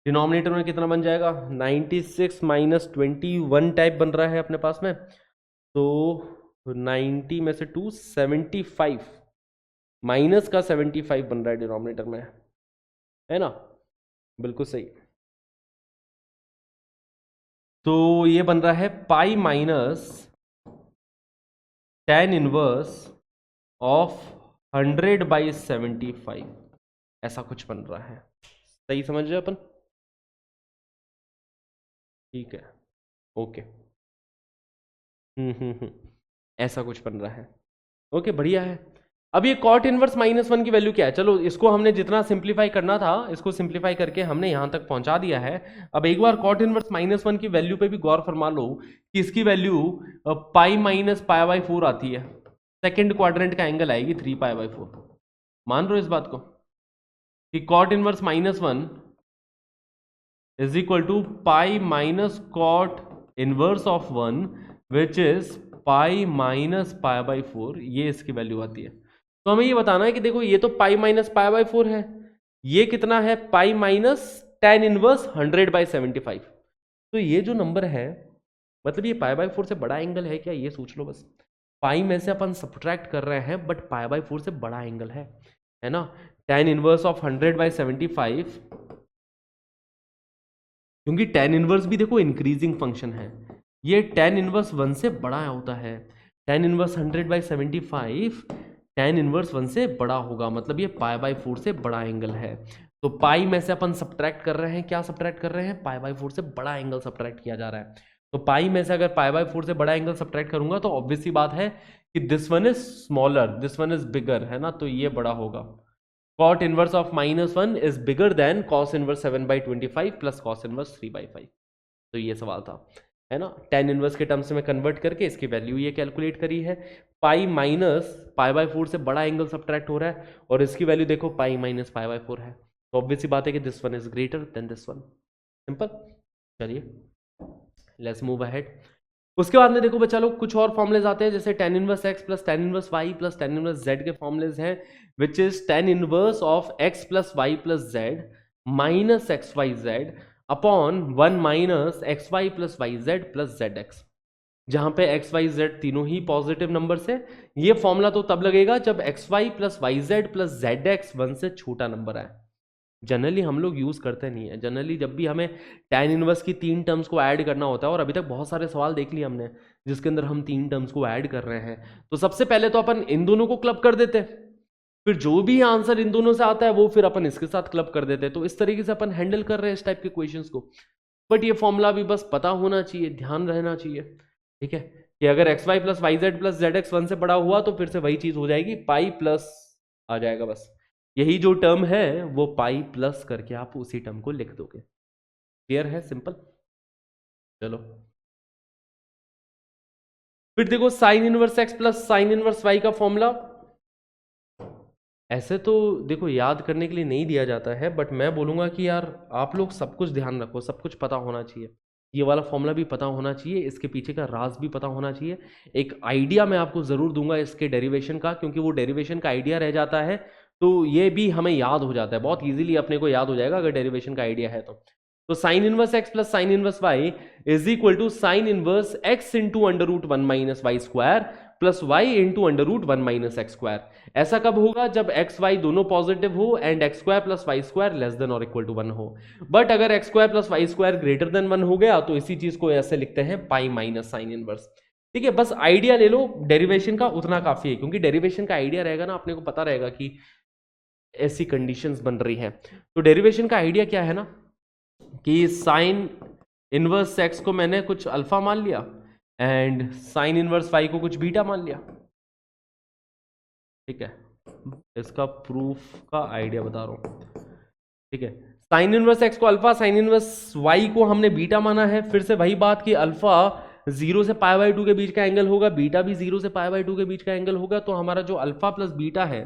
डिनोमिनेटर में कितना बन जाएगा, 96 माइनस 21 टाइप बन रहा है अपने पास में, तो 90 में से 2 75 माइनस का 75 बन रहा है डिनोमिनेटर में, है ना, बिल्कुल सही। तो ये बन रहा है pi minus tan inverse of 100/75, ऐसा कुछ बन रहा है, सही समझ रहे अपन, ठीक है, ओके, ऐसा कुछ बन रहा है, ओके, बढ़िया है। अब ये cot इनवर्स -1 की वैल्यू क्या है, चलो इसको हमने जितना सिंप्लीफाई करना था इसको सिंप्लीफाई करके हमने यहां तक पहुंचा दिया है। अब एक बार cot इनवर्स -1 की वैल्यू पे भी गौर फरमा लो कि इसकी वैल्यू पाई माइनस π/4 आती है, सेकेंड क्वाड्रेंट का एंगल आएगी 3π/4। मान रहे हो इस बात को कि cot inverse -1 is equal to pi minus cot inverse of 1 which is pi minus π/4, ये इसकी वैल्यू आती है। तो हमें ये बताना है कि देखो ये तो पाई माइनस π/4 है, ये कितना है, पाई माइनस tan इनवर्स 100/75, तो ये जो नंबर है मतलब ये π/4 से बड़ा एंगल है क्या, ये सोच लो बस। पाई में से अपन सब्ट्रैक्ट कर रहे हैं बट π/4 से बड़ा एंगल है ना। tan इनवर्स ऑफ 100/75, क्योंकि tan इनवर्स भी देखो इंक्रीजिंग फंक्शन है, ये tan इनवर्स 1 से बड़ा होता है, tan इनवर्स 100/75 tan इनवर्स 1 से बड़ा होगा, मतलब ये π/4 से बड़ा एंगल है। तो पाई में से अपन सब्ट्रैक्ट कर रहे हैं, क्या सब्ट्रैक्ट कर रहे हैं, π/4 से बड़ा एंगल सब्ट्रैक्ट किया जा रहा है। तो पाई में से अगर π/4 से बड़ा एंगल सब्ट्रैक्ट करूंगा तो ऑब्वियस सी बात है कि this one is smaller, this one is bigger, है ना, तो ये बड़ा होगा। cot inverse of -1 is bigger than cos inverse 7/25 plus cos inverse 3/5। तो ये सवाल था, है ना। tan इनवर्स के टर्म्स में कन्वर्ट करके इसकी वैल्यू ये कैलकुलेट करी है। पाई माइनस π/4 से बड़ा एंगल सब्ट्रैक्ट हो रहा है और इसकी वैल्यू देखो पाई माइनस π/4 है, तो ऑब्वियस सी बात है कि this one is greater then this one. Simple. चलिए लेट्स मूव अहेड। उसके बाद में देखो बच्चा लोग कुछ और फॉर्मुलेज आते हैं, जैसे tan inverse x plus tan inverse y plus tan inverse z के फॉर्मुलेज हैं, विच is tan inverse of x plus y plus z minus xyz upon 1 minus xy plus yz plus zx, जहां पे xyz तीनों ही positive numbers है। ये formula तो तब लगेगा जब xy plus yz plus zx 1 से छोटा नंबर आए। जनरली हम लोग यूज करते नहीं है। जनरली जब भी हमें tan इनवर्स की 3 टर्म्स को ऐड करना होता है, और अभी तक बहुत सारे सवाल देख लिए हमने जिसके अंदर हम 3 टर्म्स को ऐड कर रहे हैं, तो सबसे पहले तो अपन इन दोनों को क्लब कर देते हैं, फिर जो भी आंसर इन दोनों से आता है वो फिर अपन इसके साथ क्लब कर देते हैं। तो इस तरीके से अपन हैंडल कर रहे हैं इस टाइप के क्वेश्चंस को। बट ये फॉर्मूला भी बस पता होना चाहिए, ध्यान रहना चाहिए, ठीक है, कि अगर xy plus yz plus zx 1 से बड़ा हुआ तो फिर से वही चीज हो जाएगी, पाई प्लस आ जाएगा, बस यही जो टर्म है वो पाई प्लस करके आप उसी टर्म को लिख दोगे। क्लियर है? सिंपल। चलो फिर देखो sign inverse x plus sine inverse y का फॉर्मूला। ऐसे तो देखो याद करने के लिए नहीं दिया जाता है, बट मैं बोलूंगा कि यार आप लोग सब कुछ ध्यान रखो, सब कुछ पता होना चाहिए। ये वाला फॉर्मूला भी पता होना चाहिए, इसके पीछे का राज भी पता होना चाहिए। एक आइडिया मैं आपको जरूर दूंगा इसके डेरिवेशन का, क्योंकि वो डेरिवेशन का आइडिया रह जाता है तो ये भी हमें याद हो जाता है, बहुत इजीली अपने को याद हो जाएगा अगर डेरिवेशन का आइडिया है तो sine inverse x plus sine inverse y is equal to sine inverse x into under root 1 minus y square plus y into under root 1 minus x square. ऐसा कब होगा? जब x y दोनों positive हो and x square plus y square less than और equal to 1 हो। But अगर x square plus y square greater than 1 हो गया तो इसी चीज को ऐसे लिखते हैं पाई माइनस साइन इनवर्स। ठीक है, बस आइडिया ले लो डेरिवेशन का, उतना काफी है, क्योंकि डेरिवेशन का आइडिया रहेगा ना, अपने को पता रहेगा कि ऐसी कंडीशंस बन रही है। तो डेरिवेशन का आइडिया क्या है ना, कि साइन इनवर्स एक्स को मैंने कुछ अल्फा मान लिया एंड साइन इनवर्स वाई को कुछ बीटा मान लिया। ठीक है, इसका प्रूफ का आइडिया बता रहा हूं। ठीक है, साइन इनवर्स एक्स को अल्फा, साइन इनवर्स वाई को हमने बीटा माना है। फिर से वही बात कि अल्फा 0 से π/2 के बीच का एंगल होगा, बीटा भी 0 से π/2 के बीच का एंगल होगा। तो हमारा जो अल्फा प्लस बीटा है,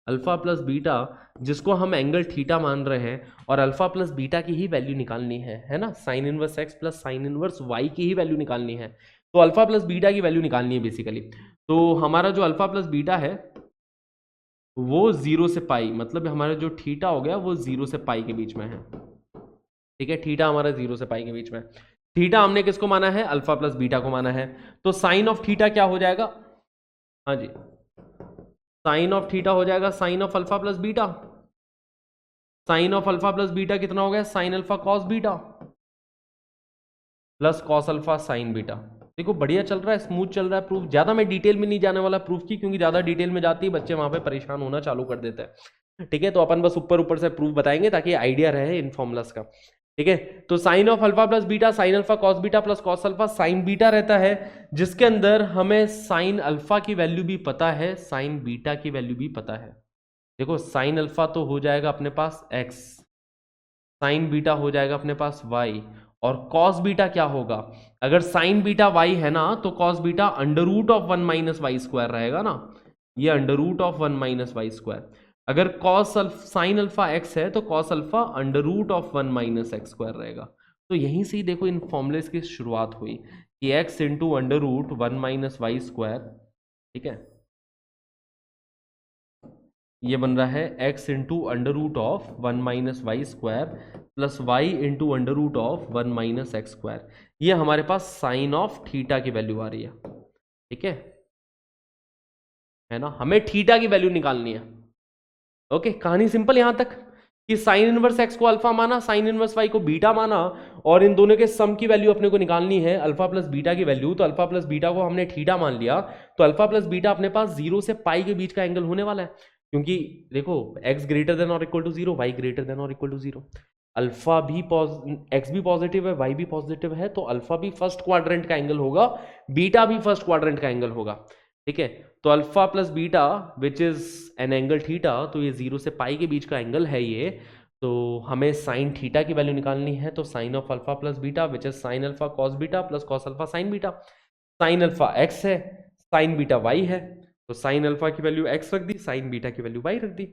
अल्फा प्लस बीटा जिसको हम एंगल थीटा मान रहे हैं, और अल्फा प्लस बीटा की ही वैल्यू निकालनी है ना। Sine inverse x plus sine inverse y की ही वैल्यू निकालनी है, तो अल्फा प्लस बीटा की वैल्यू निकालनी है बेसिकली। तो हमारा जो अल्फा प्लस बीटा है वो 0 से पाई, मतलब हमारा जो थीटा हो गया वो 0 से पाई के बीच में है। ठीक है, थीटा हमारा 0 से पाई के बीच में। थीटा हमने किसको माना है? अल्फा प्लस बीटा को माना है। तो साइन ऑफ थीटा क्या हो जाएगा? हाँ जी, साइन ऑफ थीटा हो जाएगा sine of alpha plus beta. Sine of alpha plus beta कितना हो गया? Sine alpha cos beta plus cos alpha sine beta. देखो बढ़िया चल रहा है, स्मूथ चल रहा है प्रूफ। ज्यादा मैं डिटेल में नहीं जाने वाला प्रूफ की, क्योंकि ज्यादा डिटेल में जाती है बच्चे वहां पे परेशान होना चालू कर देते हैं। ठीक है, तो अपन बस ऊपर ऊपर से प्रूफ बताएंगे ताकि आइडिया रहे इन फॉर्मुलास का। ठीक है, तो sine of alpha plus beta sine alpha cos beta plus cos alpha sine beta रहता है, जिसके अंदर हमें साइन अल्फा की वैल्यू भी पता है, साइन बीटा की वैल्यू भी पता है। देखो साइन अल्फा तो हो जाएगा अपने पास x, साइन बीटा हो जाएगा अपने पास y, और कॉस बीटा क्या होगा? अगर साइन बीटा y है ना, तो cos beta under root of 1 minus y square रहेगा ना, ये under root of 1 minus y square. अगर कॉस साइन अल्फा x है तो cos alpha under root of 1 minus x square रहेगा। तो यहीं से ही देखो इन फॉर्मुलेस की शुरुआत हुई कि x into under root 1 minus y square, ठीक है, ये बन रहा है x into under root of 1 minus y square plus y into under root of 1 minus x square. ये हमारे पास साइन ऑफ थीटा की वैल्यू आ रही है। ठीक है ना, हमें थीटा की वैल्यू निकालनी है। ओके, कहानी सिंपल यहां तक कि साइन इनवर्स एक्स को अल्फा माना, साइन इनवर्स वाई को बीटा माना, और इन दोनों के सम की वैल्यू अपने को निकालनी है, अल्फा प्लस बीटा की वैल्यू। तो अल्फा प्लस बीटा को हमने थीटा मान लिया, तो अल्फा प्लस बीटा अपने पास 0 से पाई के बीच का एंगल होने वाला है, क्योंकि देखो x ग्रेटर देन और equal to 0, y greater than और इक्वल टू 0। अल्फा भी x भी पॉजिटिव है, y भी पॉजिटिव है, तो अल्फा भी फर्स्ट क्वाड्रेंट का एंगल होगा, बीटा भी फर्स्ट क्वाड्रेंट का एंगल होगा। ठीक है। तो alpha plus beta which is an angle theta, तो ये 0 से पाई के बीच का एंगल है ये। तो हमें साइन थीटा की वैल्यू निकालनी है, तो sine of alpha plus beta which is sine alpha cos beta plus cos alpha sine beta. Sine alpha x है, साइन बीटा वाई है, तो साइन अल्फा की वैल्यू एक्स रख दी, साइन बीटा की वैल्यू वाई रख दी।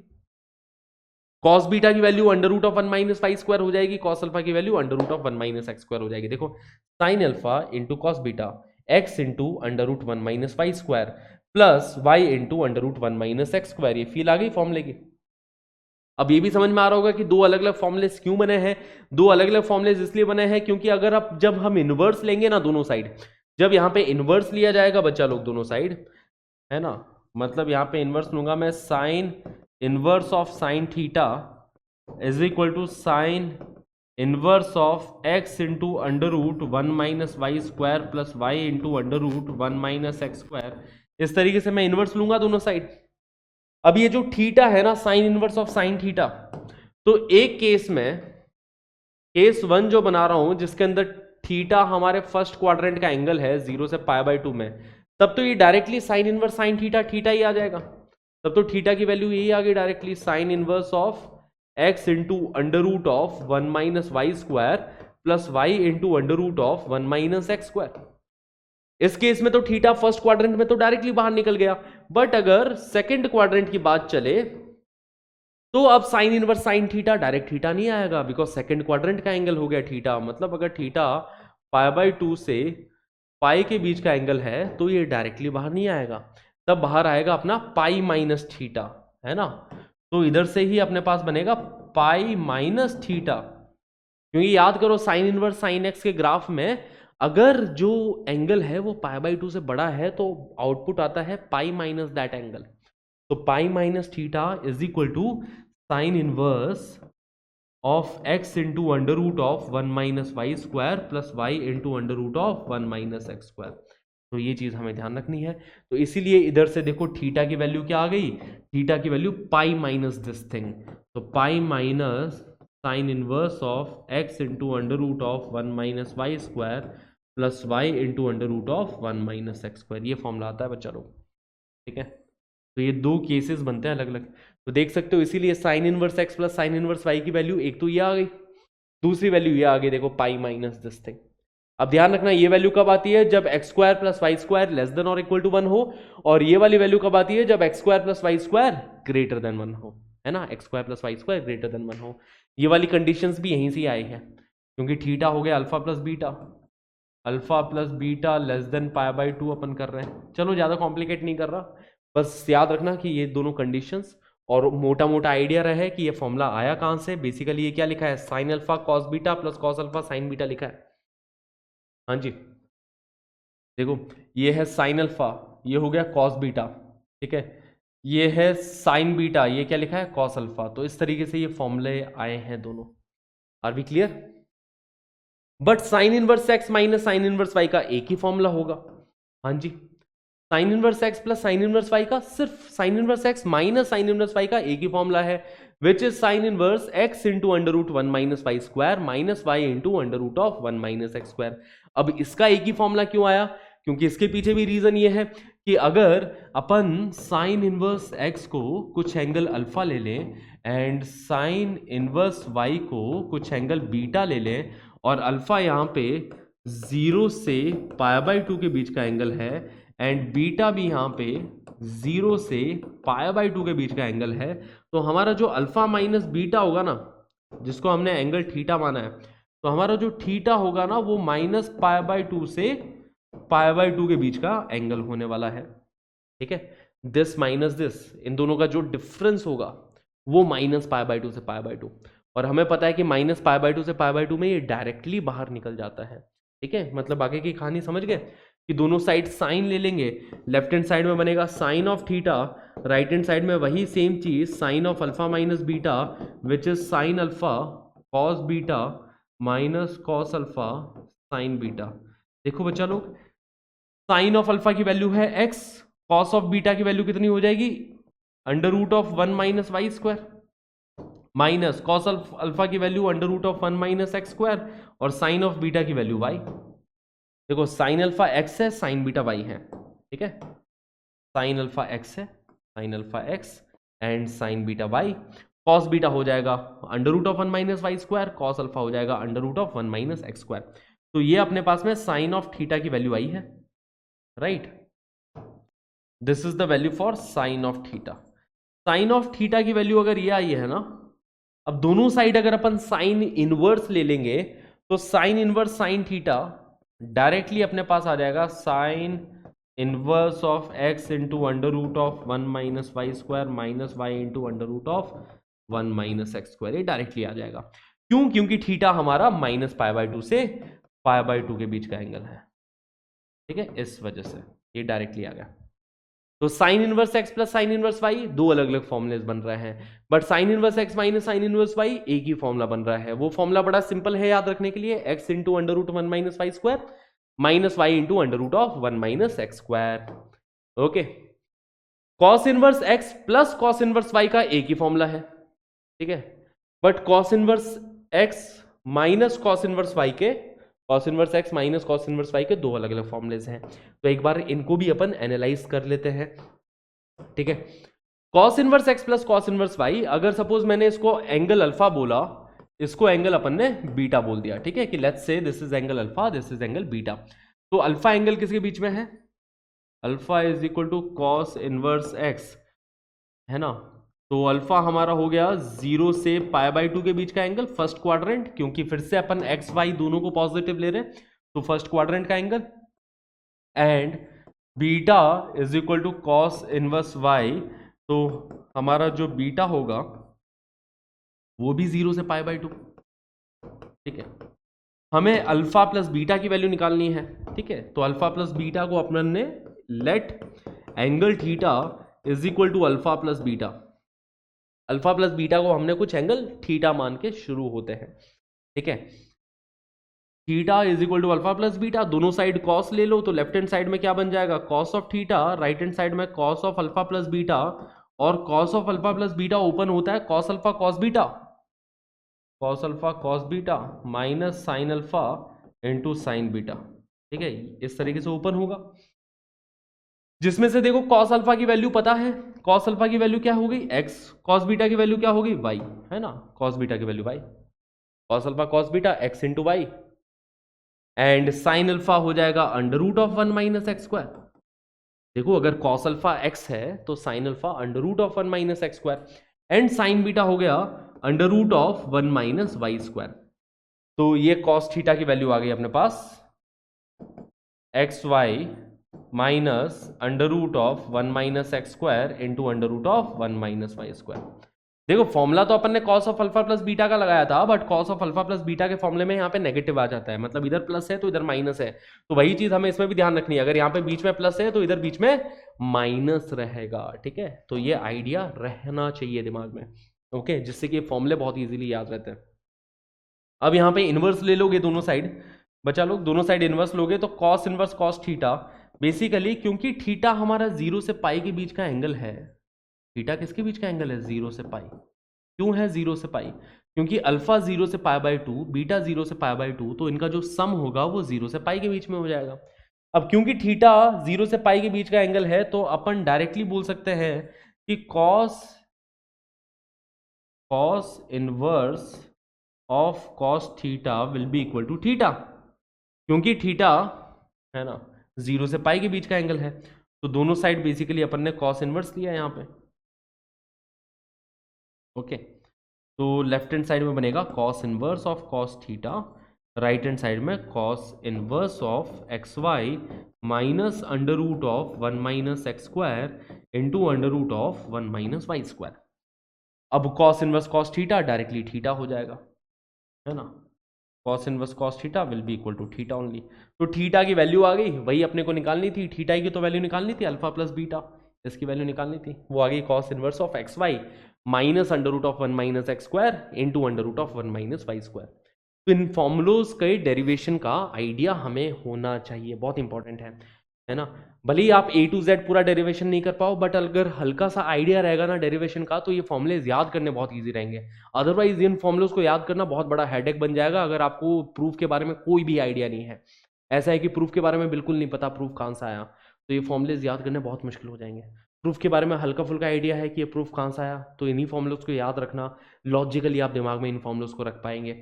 कॉस बीटा की value under root of 1 minus y square हो जाएगी, कॉस अल्फा की value under root of 1 minus x square हो जाएगी। देखो sine alpha into cos beta x into under root 1 minus y square plus y into under root 1 minus x square. ये feel आ गई फॉर्मूले की। अब ये भी समझ में आ रहा होगा कि दो अलग अलग फॉर्मुले क्यों बने हैं। दो अलग अलग फॉर्मुले इसलिए बने हैं क्योंकि अगर आप जब हम इनवर्स लेंगे ना दोनों साइड, जब यहाँ पे इनवर्स लिया जाएगा बच्चा लोग दोनों साइड, है ना, मतलब यहाँ पे इनवर्स लूंगा मैं, sine inverse of sine theta is equal to sine inverse of x into under root 1 minus y square plus y into under root 1 minus x square. इस तरीके से मैं इनवर्स लूंगा दोनों साइड। अब ये जो थीटा है ना, sine inverse of sine theta, तो एक केस में, केस 1 जो बना रहा हूं जिसके अंदर थीटा हमारे फर्स्ट क्वाड्रेंट का एंगल है 0 से पाई बाय 2 में, तब तो ये directly sine inverse sine theta theta ही आ जाएगा। तब तो थीटा की वैल्यू यही आ गई directly, sine inverse of x into under root of 1 minus y square plus y into under root of 1 minus x square. इस केस में तो थीटा फर्स्ट क्वाड्रेंट में तो डायरेक्टली बाहर निकल गया, बट अगर सेकंड क्वाड्रेंट की बात चले तो अब sign inverse sine theta direct theta नहीं आएगा, बिकॉज सेकंड क्वाड्रेंट का एंगल हो गया थीटा। मतलब अगर थीटा पाई बाय 2 से पाई के बीच का एंगल है तो ये डायरेक्टली बाहर नहीं आएगा, तब बाहर आएगा अपना पाई माइनस थीटा, है ना। तो इधर से ही अपने पास बनेगा पाई माइनस थीटा, क्योंकि याद करो साइन इनवर्स साइन एक्स के ग्राफ में अगर जो एंगल है वो पाई बाय 2 से बड़ा है तो आउटपुट आता है पाई माइनस दैट एंगल। तो pi minus theta is equal to sine inverse of x into under root of 1 minus y square plus y into under root of 1 minus x square. तो ये चीज हमें ध्यान रखनी है। तो इसीलिए इधर से देखो थीटा की वैल्यू क्या आ गई, थीटा की value pi minus this thing, तो pi minus sine inverse of x into under root of 1 minus y square plus y into under root of 1 minus x square. ये फॉर्मूला आता है बच्चा लोग, ठीक है। तो ये दो केसेस बनते हैं अलग अलग, तो देख सकते हो इसीलिए sine inverse x plus sine inverse y की वैल्यू एक तो ये आ गई, दूसरी वैल्यू ये आ गई देखो पाई माइनस दिस थिंग। अब ध्यान रखना ये वैल्यू कब आती है, जब x square plus y square less than और इक्वल टू 1 हो, और ये वाली वैल्यू कब आती है, जब x square plus y square greater than 1 हो, है ना, x square plus y square greater than 1 हो। ये वाली कंडीशंस भी यहीं से आई है, क्योंकि थीटा हो गया alpha plus beta, alpha plus beta less than pi bye 2 अपन कर रहे हैं। चलो ज्यादा कॉम्प्लिकेट नहीं कर रहा, बस याद रखना कि ये दोनों कंडीशंस, और मोटा मोटा आइडिया रहे कि ये फॉर्मूला आया कहां से। बेसिकली ये क्या लिखा है, sine alpha cos beta plus cos alpha sine beta लिखा है। हाँ जी, देखो ये है साइन अल्फा, ये हो गया कॉस बीटा, ठीक है, ये है साइन बीटा, ये क्या लिखा है कॉस अल्फा। तो इस तरीके से ये फॉर्मूले आए हैं दोनों। Are we clear? But sine inverse x minus sine inverse y का एक ही फॉर्मूला होगा। हाँ जी, sine inverse x plus sine inverse y का सिर्फ sine inverse x minus sine inverse y का एक ही फॉर्मूला है, which is sine inverse x into under root 1 minus y square minus y into under root of 1 minus x square. अब इसका एक ही फॉर्मूला क्यों आया, क्योंकि इसके पीछे भी रीजन ये है कि अगर अपन साइन इनवर्स एक्स को कुछ एंगल अल्फा ले लें एंड साइन इनवर्स वाई को कुछ एंगल बीटा ले लें, और अल्फा यहाँ पे 0 से पाई बाय 2 के बीच का एंगल है एंड बीटा भी यहाँ पे 0 से पाई बाय 2 के बीच का एंगल है, तो हमारा जो अल्फा माइनस बीटा होगा ना, जिसको हमने एंगल थीटा माना है, तो हमारा जो थीटा होगा ना वो माइनस पाई बाय 2 से पाई बाय 2 के बीच का एंगल होने वाला है, ठीक है। दिस माइनस दिस, इन दोनों का जो डिफरेंस होगा वो माइनस पाई बाय 2 से पाई बाय 2, और हमें पता है कि माइनस पाई बाय 2 से पाई बाय 2 में ये डायरेक्टली बाहर निकल जाता है, ठीक है। मतलब आगे की कहानी समझ गए कि दोनों साइड साइन ले लेंगे, लेफ्ट हैंड साइड में बनेगा sine of theta, right hand side में वही सेम चीज sine of alpha minus beta which is sine alpha cos beta minus cos alpha sine beta. देखो बच्चा लोग, साइन ऑफ अल्फा की वैल्यू है एक्स, कॉस ऑफ बीटा की value कितनी हो जाएगी, under root of 1 minus y square minus cos alpha की value under root of 1 minus x square, और साइन ऑफ बीटा की वैल्यू वाई। देखो साइन अल्फा एक्स है, साइन बीटा वाई है, ठीक है। साइन अल्फा एक्स है, sine alpha x and sine beta y. Cos beta हो जाएगा under root of 1 minus y square, cos alpha हो जाएगा under root of 1 minus x square. तो ये अपने पास में साइन ऑफ थीटा की वैल्यू आई है, right. This is the value for sine of theta. Sign of theta की वैल्यू अगर ये आई है ना, अब दोनों साइड अगर अपन साइन इनवर्स ले लेंगे तो sine inverse sine theta directly अपने पास आ जाएगा sine inverse of x into under root of 1 minus y square minus y into under root of 1 minus x square. ये डायरेक्टली आ जाएगा। क्यों? क्योंकि थीटा हमारा माइनस पाई बाय 2 से पाई बाय 2 के बीच का एंगल है, ठीक है, इस वजह से ये डायरेक्टली आ गया। तो sine inverse x plus sine inverse y दो अलग अलग फॉर्मुलेस बन रहे हैं, but sine inverse x minus sine inverse y एक ही फॉर्मुला बन रहा है। वो फॉर्मुला बड़ा सिंपल है याद रखने के लिए, x into under root 1 minus y square minus y into under root of 1 minus x square. Okay, cos inverse x plus cos inverse y का एक ही फॉर्मुला है, ठीक है, but cos inverse x minus cos inverse y के, cos inverse x minus cos inverse y के दो अलग अलग फॉर्मुलेज हैं। तो एक बार इनको भी अपन एनालाइज कर लेते हैं, ठीक है। Cos inverse x plus cos inverse y, अगर सपोज मैंने इसको एंगल अल्फा बोला, इसको एंगल अपन ने बीटा बोल दिया, ठीक है, कि let's say this is angle alpha, this is angle beta. तो अल्फा एंगल किसके बीच में है? Alpha is equal to cos inverse x, है ना। तो अल्फा हमारा हो गया 0 से पाई बाय 2 के बीच का एंगल, फर्स्ट क्वाड्रेंट, क्योंकि फिर से अपन एक्स वाई दोनों को पॉजिटिव ले रहे हैं, तो फर्स्ट क्वाड्रेंट का angle. And beta is equal to cos inverse y, तो हमारा जो बीटा होगा वो भी 0 से पाई बाय 2, ठीक है। हमें अल्फा प्लस बीटा की वैल्यू निकालनी है, ठीक है। तो अल्फा प्लस बीटा को अपन ने let angle theta is equal to alpha plus beta, alpha plus beta को हमने कुछ एंगल थीटा मान के शुरू होते हैं, ठीक है। Theta is equal to alpha plus beta, दोनों साइड कॉस ले लो, तो लेफ्ट हैंड साइड में क्या बन जाएगा? Cos of theta, right hand side में cos of alpha plus beta, और cos of alpha plus beta open होता है cos alpha cos beta, cos alpha cos beta minus sine alpha into sine beta, ठीक है, इस तरीके से open होगा। जिसमें से देखो कॉस अल्फा की वैल्यू पता है, कॉस अल्फा की वैल्यू क्या हो गई? एक्स, कॉस बीटा की वैल्यू क्या होगी? वाई, है ना, कॉस बीटा की value y, cos alpha cos beta x into y, and sine alpha हो जाएगा under root of 1 minus x square. देखो अगर कॉस अल्फा एक्स है तो sine alpha under root of 1 minus x square, and sine beta हो गया under root of 1 minus y square. तो ये कॉस थीटा की वैल्यू आ गई अपने पास x y minus under root of 1 minus x square into under root of 1 minus y square. देखो फॉर्मूला तो अपन ने cos of alpha plus beta का लगाया था, but cos of alpha plus beta के फॉर्मूले में यहाँ पे नेगेटिव आ जाता है, मतलब इधर प्लस है तो इधर माइनस है, तो वही चीज हमें इसमें भी ध्यान रखनी है, अगर यहाँ पे बीच में प्लस है तो इधर बीच में माइनस रहेगा, ठीक है। तो ये आइडिया रहना चाहिए दिमाग में, ओके, जिससे कि फॉर्मूले बहुत ईजिली याद रहते हैं। अब यहाँ पे इनवर्स ले लोगे दोनों साइड, बचा लोग दोनों साइड इनवर्स लोगे तो cos inverse cos theta, basically क्योंकि थीटा हमारा 0 से पाई के बीच का एंगल है, थीटा किसके बीच का एंगल है? 0 से पाई। क्यों है 0 से पाई? क्योंकि अल्फा 0 से पाई बाय 2, बीटा 0 से पाई बाय 2, तो इनका जो सम होगा वो 0 से पाई के बीच में हो जाएगा। अब क्योंकि थीटा 0 से पाई के बीच का एंगल है, तो अपन डायरेक्टली बोल सकते हैं कि cos inverse of cos theta will be equal to theta, क्योंकि थीटा है ना 0 से पाई के बीच का एंगल है, तो दोनों साइड बेसिकली अपन ने कॉस इनवर्स लिया यहाँ पे, ओके। तो लेफ्ट हैंड साइड में बनेगा cos inverse of cos theta, right hand side में cos inverse of x y minus under root of 1 minus x square into under root of 1 minus y square. अब cos inverse cos theta directly theta हो जाएगा, है ना, cos inverse cos theta will be equal to theta only. तो theta की value आ गई, वही अपने को निकालनी थी, थीटा की तो वैल्यू निकालनी थी अल्फा प्लस बीटा, इसकी वैल्यू निकालनी थी, वो आ गई cos inverse of x y minus under root of 1 minus x square into under root of 1 minus y square. तो इन फॉर्मुलोज के डेरिवेशन का आइडिया हमें होना चाहिए, बहुत इंपॉर्टेंट है ना। भले ही आप A to Z पूरा डेरिवेशन नहीं कर पाओ, बट अगर हल्का सा आइडिया रहेगा ना डेरिवेशन का, तो ये फॉर्मुलेज याद करने बहुत ईजी रहेंगे। अदरवाइज इन फॉर्मुलेज को याद करना बहुत बड़ा हेडेक बन जाएगा, अगर आपको प्रूफ के बारे में कोई भी आइडिया नहीं है। ऐसा है कि प्रूफ के बारे में बिल्कुल नहीं पता प्रूफ कहाँ से आया, तो ये फॉर्मूलेज याद करने बहुत मुश्किल हो जाएंगे। प्रूफ के बारे में हल्का फुल्का आइडिया है कि ये प्रूफ कहाँ से आया, तो इन्हीं फॉर्मूलोज को याद रखना, लॉजिकली आप दिमाग में इन फॉर्मूलोज को रख पाएंगे।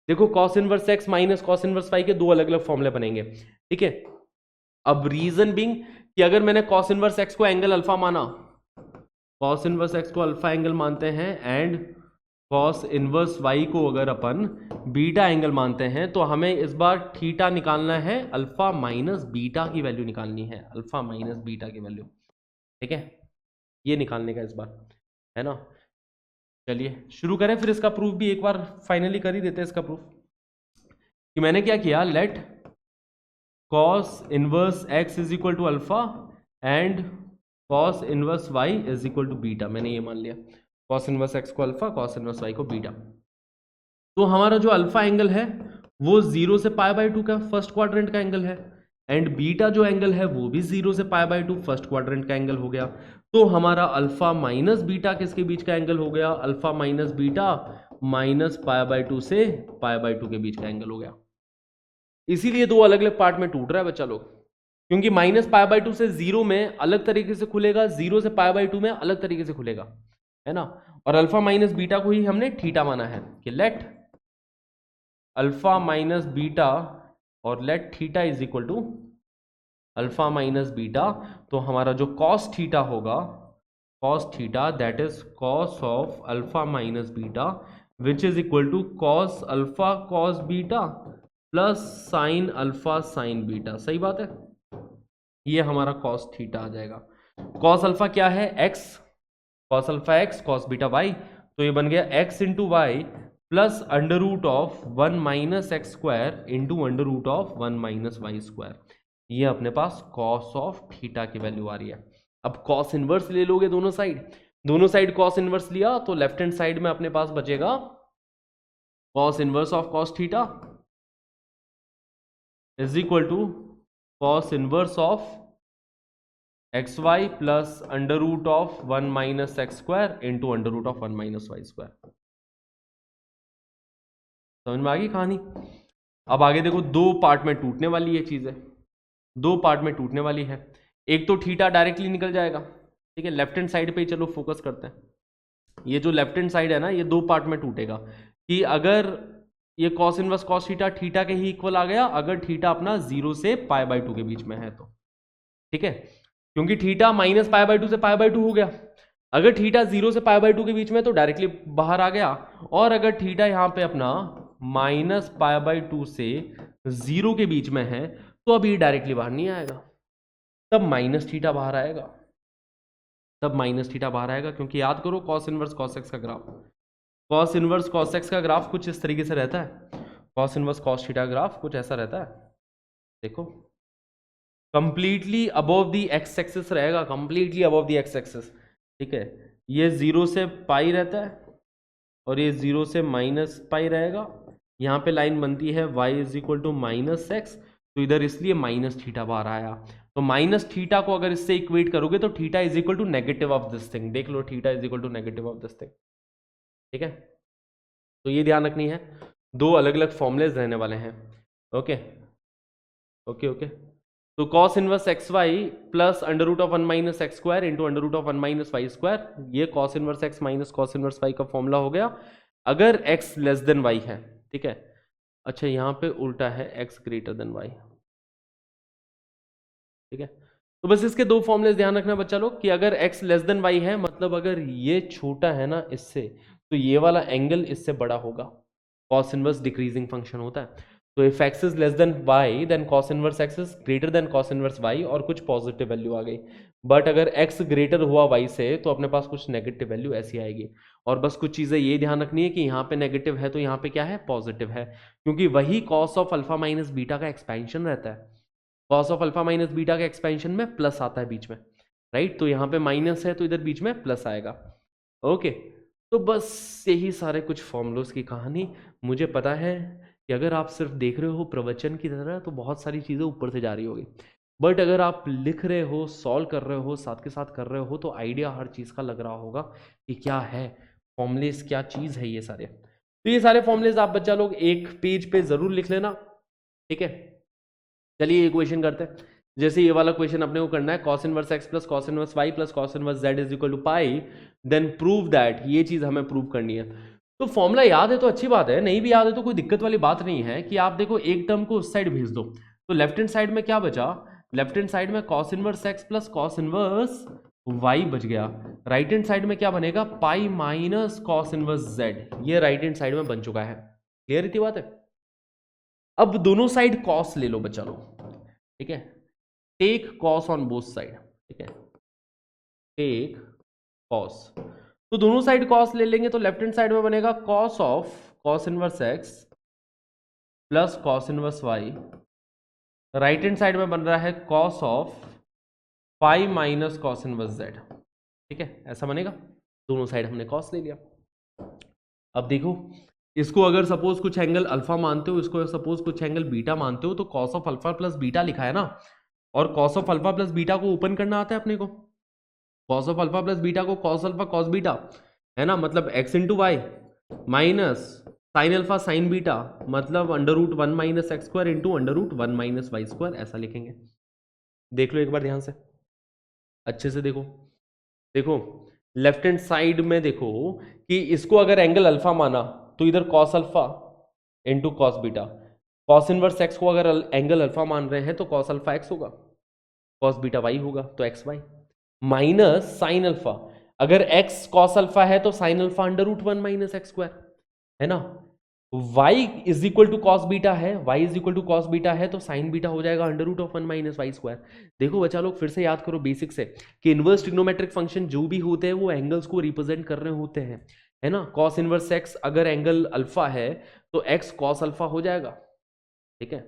देखो cos inverse x minus cos inverse y के दो अलग अलग फॉर्मूले बनेंगे, ठीक है। अब रीजन बिंग कि अगर मैंने कॉस इनवर्स एक्स को एंगल अल्फा माना, कॉस इनवर्स एक्स को अल्फा एंगल मानते हैं, एंड कॉस इनवर्स वाई को अगर अपन बीटा एंगल मानते हैं, तो हमें इस बार थीटा निकालना है, अल्फा माइनस बीटा की वैल्यू निकालनी है, अल्फा माइनस बीटा की वैल्यू, ठीक है, ये निकालने का इस बार, है ना। चलिए शुरू करें, फिर इसका प्रूफ भी एक बार फाइनली कर ही देते हैं। इसका प्रूफ कि मैंने क्या किया, let cos inverse x is equal to alpha and cos inverse y is equal to beta, मैंने ये मान लिया, कॉस इनवर्स एक्स को अल्फा, कॉस इनवर्स वाई को बीटा। तो हमारा जो अल्फा एंगल है वो 0 से π/2 का फर्स्ट क्वाड्रेंट का एंगल है, एंड बीटा जो एंगल है वो भी 0 से π/2 फर्स्ट क्वाड्रेंट का एंगल हो गया। तो हमारा अल्फा माइनस बीटा किसके बीच का एंगल हो गया, अल्फा माइनस बीटा माइनस π/2 से π/2 के बीच का एंगल हो गया। इसीलिए दो अलग अलग पार्ट में टूट रहा है बच्चा लोग, क्योंकि माइनस π/2 से 0 में अलग तरीके से खुलेगा, 0 से π/2 में अलग तरीके से खुलेगा, है ना। और अल्फा माइनस बीटा को ही हमने थीटा माना है कि लेट अल्फा माइनस बीटा और let theta is equal to alpha minus beta. तो हमारा जो कॉस थीटा होगा, cos theta that is cos of alpha minus beta which is equal to cos alpha cos beta plus sine alpha sine beta. सही बात है, ये हमारा cos theta आ जाएगा। कॉस अल्फा क्या है, x, cos alpha x, cos beta y, तो ये बन गया x into y plus under root of 1 minus x square into under root of 1 minus y square. ये अपने पास कॉस ऑफ थीटा की वैल्यू आ रही है। अब कॉस इनवर्स ले लोगे दोनों साइड कॉस इनवर्स लिया, तो लेफ्ट हैंड साइड में अपने पास बचेगा cos inverse of cos theta is equal to cos inverse of x y plus under root of 1 minus x square into under root of 1 minus y square. समझ में आ गई कहानी। अब आगे देखो, दो पार्ट में टूटने वाली ये चीज है, दो पार्ट में टूटने वाली है। एक तो थीटा डायरेक्टली निकल जाएगा, ठीक है, लेफ्ट हैंड साइड पे ही चलो फोकस करते हैं। ये जो लेफ्ट हैंड साइड है ना, ये दो पार्ट में टूटेगा कि अगर ये cos inverse cos theta theta के ही इक्वल आ गया, अगर थीटा अपना 0 से π/2 के बीच में है तो, ठीक है, क्योंकि थीटा माइनस π/2 से π/2 हो गया। अगर थीटा 0 से π/2 के बीच में तो डायरेक्टली बाहर आ गया, और अगर थीटा यहां पे अपना माइनस π/2 से 0 के बीच में है तो अभी डायरेक्टली बाहर नहीं आएगा, तब माइनस थीटा बाहर आएगा, तब माइनस थीटा बाहर आएगा। क्योंकि याद करो कॉस इनवर्स कॉस एक्स का graph, cos inverse cos x का ग्राफ कुछ इस तरीके से रहता है, cos inverse cos theta graph कुछ ऐसा रहता है, देखो completely above the x axis रहेगा, completely above the x axis, ठीक है। ये 0 से पाई रहता है और ये 0 से माइनस पाई रहेगा। यहाँ पे लाइन बनती है y is equal to minus x, तो इधर इसलिए माइनस थीटा बाहर आया। तो माइनस थीटा को अगर इससे इक्वेट करोगे तो theta is equal to negative of this thing, देख लो theta is equal to negative of this thing, ठीक है। तो ये ध्यान रखनी है, दो अलग अलग फॉर्मुलेज रहने वाले हैं, ओके ओके ओके। तो cos inverse x y plus under root of 1 minus x square into under root of 1 minus y square, ये cos inverse x minus cos inverse y का फॉर्मूला हो गया अगर x लेस देन वाई है, ठीक है। अच्छा यहाँ पे उल्टा है x ग्रेटर देन वाई, ठीक है। तो बस इसके दो फॉर्मुले ध्यान रखना बच्चा लोग कि अगर x लेस देन वाई है, मतलब अगर ये छोटा है ना इससे, तो ये वाला एंगल इससे बड़ा होगा, cos इनवर्स डिक्रीजिंग फंक्शन होता है। तो if x is less than y then cos inverse x is greater than cos inverse y, और कुछ पॉजिटिव वैल्यू आ गई। बट अगर x ग्रेटर हुआ y से तो अपने पास कुछ नेगेटिव वैल्यू ऐसी आएगी। और बस कुछ चीजें ये ध्यान रखनी है कि यहाँ पे नेगेटिव है तो यहाँ पे क्या है, पॉजिटिव है, क्योंकि वही cos of alpha minus beta का एक्सपेंशन रहता है। cos of alpha minus beta के एक्सपेंशन में प्लस आता है बीच में, राइट। तो यहाँ पे माइनस है तो इधर बीच में प्लस आएगा, ओके। तो बस यही सारे कुछ फॉर्मूलोज की कहानी। मुझे पता है कि अगर आप सिर्फ देख रहे हो प्रवचन की तरह तो बहुत सारी चीज़ें ऊपर से जा रही होगी, बट अगर आप लिख रहे हो, सॉल्व कर रहे हो, साथ के साथ कर रहे हो, तो आइडिया हर चीज़ का लग रहा होगा कि क्या है फॉर्मूलेज, क्या चीज़ है ये सारे। तो ये सारे फॉर्मूलेज आप बच्चा लोग एक पेज पे ज़रूर लिख लेना, ठीक है। चलिए इक्वेशन करते हैं। जैसे ये वाला क्वेश्चन अपने को करना है cos inverse x plus cos inverse y plus cos inverse z is equal to pi, then prove that, ये चीज हमें प्रूव करनी है। तो फॉर्मूला याद है तो अच्छी बात है, नहीं भी याद है तो कोई दिक्कत वाली बात नहीं है कि आप देखो एक टर्म को उस साइड भेज दो, तो लेफ्ट हैंड साइड में क्या बचा, लेफ्ट हैंड साइड में cos inverse x plus cos inverse y बच गया, राइट हैंड साइड में क्या बनेगा, pi minus cos inverse z, ये राइट हैंड साइड में बन चुका है। क्लियर इतनी बात है। अब दोनों साइड cos ले लो बच्चा लोग, ठीक है, take cos on both side, ठीक है, टेक cos, तो दोनों साइड cos ले लेंगे तो लेफ्ट हैंड साइड में बनेगा cos of cos inverse x plus cos inverse y, right hand side में बन रहा है cos of pi minus cos inverse z, ठीक है, ऐसा बनेगा। दोनों साइड हमने cos ले लिया। अब देखो इसको अगर सपोज कुछ एंगल अल्फा मानते हो, इसको सपोज कुछ एंगल बीटा मानते हो, तो cos of alpha plus beta लिखा है ना, और cos of alpha plus beta को ओपन करना आता है अपने को, cos of alpha plus beta को cos अल्फा cos बीटा है ना, मतलब x into y minus sine alpha sine beta, मतलब under root one minus x square into under root one minus y square, ऐसा लिखेंगे। देख लो एक बार ध्यान से, अच्छे से देखो, देखो लेफ्ट हैंड साइड में देखो कि इसको अगर एंगल अल्फा माना तो इधर cos alpha into cos beta, cos inverse x को अगर एंगल अल्फा मान रहे हैं तो cos अल्फा x होगा, cos बीटा y होगा, तो x y minus sine alpha, अगर x cos अल्फा है तो sine alpha under root one minus x square है ना, y is equal to cos beta है, y is equal to cos beta है तो साइन बीटा हो जाएगा under root of one minus y square. देखो बच्चा लोग फिर से याद करो बेसिक से कि इनवर्स ट्रिग्नोमेट्रिक फंक्शन जो भी होते हैं वो एंगल्स को रिप्रेजेंट कर रहे होते हैं, है ना, कॉस इनवर्स x अगर एंगल अल्फा है तो x कॉस अल्फा हो जाएगा, ठीक है,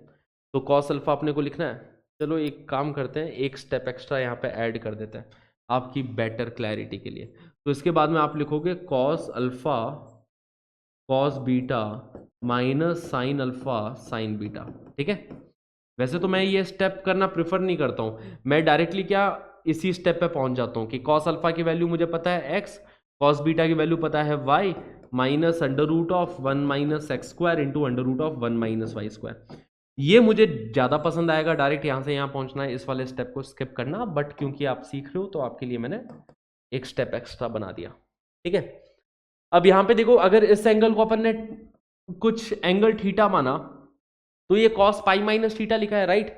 तो कॉस अल्फा अपने को लिखना है। चलो एक काम करते हैं, एक स्टेप एक्स्ट्रा यहाँ पे ऐड कर देते हैं आपकी बेटर क्लैरिटी के लिए, तो इसके बाद में आप लिखोगे cos alpha cos beta minus sine alpha sine beta, ठीक है। वैसे तो मैं ये स्टेप करना प्रिफर नहीं करता हूं, मैं डायरेक्टली क्या इसी स्टेप पे पहुंच जाता हूं कि कॉस अल्फा की वैल्यू मुझे पता है x, कॉस बीटा की वैल्यू पता है y, minus under root of one minus x square into under root of one minus y square, ये मुझे ज़्यादा पसंद आएगा डायरेक्ट यहाँ से यहाँ पहुँचना है, इस वाले स्टेप को स्किप करना, बट क्योंकि आप सीख रहे हो तो आपके लिए मैंने एक स्टेप एक्स्ट्रा बना दिया, ठीक है। अब यहाँ पे देखो अगर इस एंगल को अपन ने कुछ एंगल थीटा माना तो ये कॉस पाई माइनस थीटा लिखा है, right,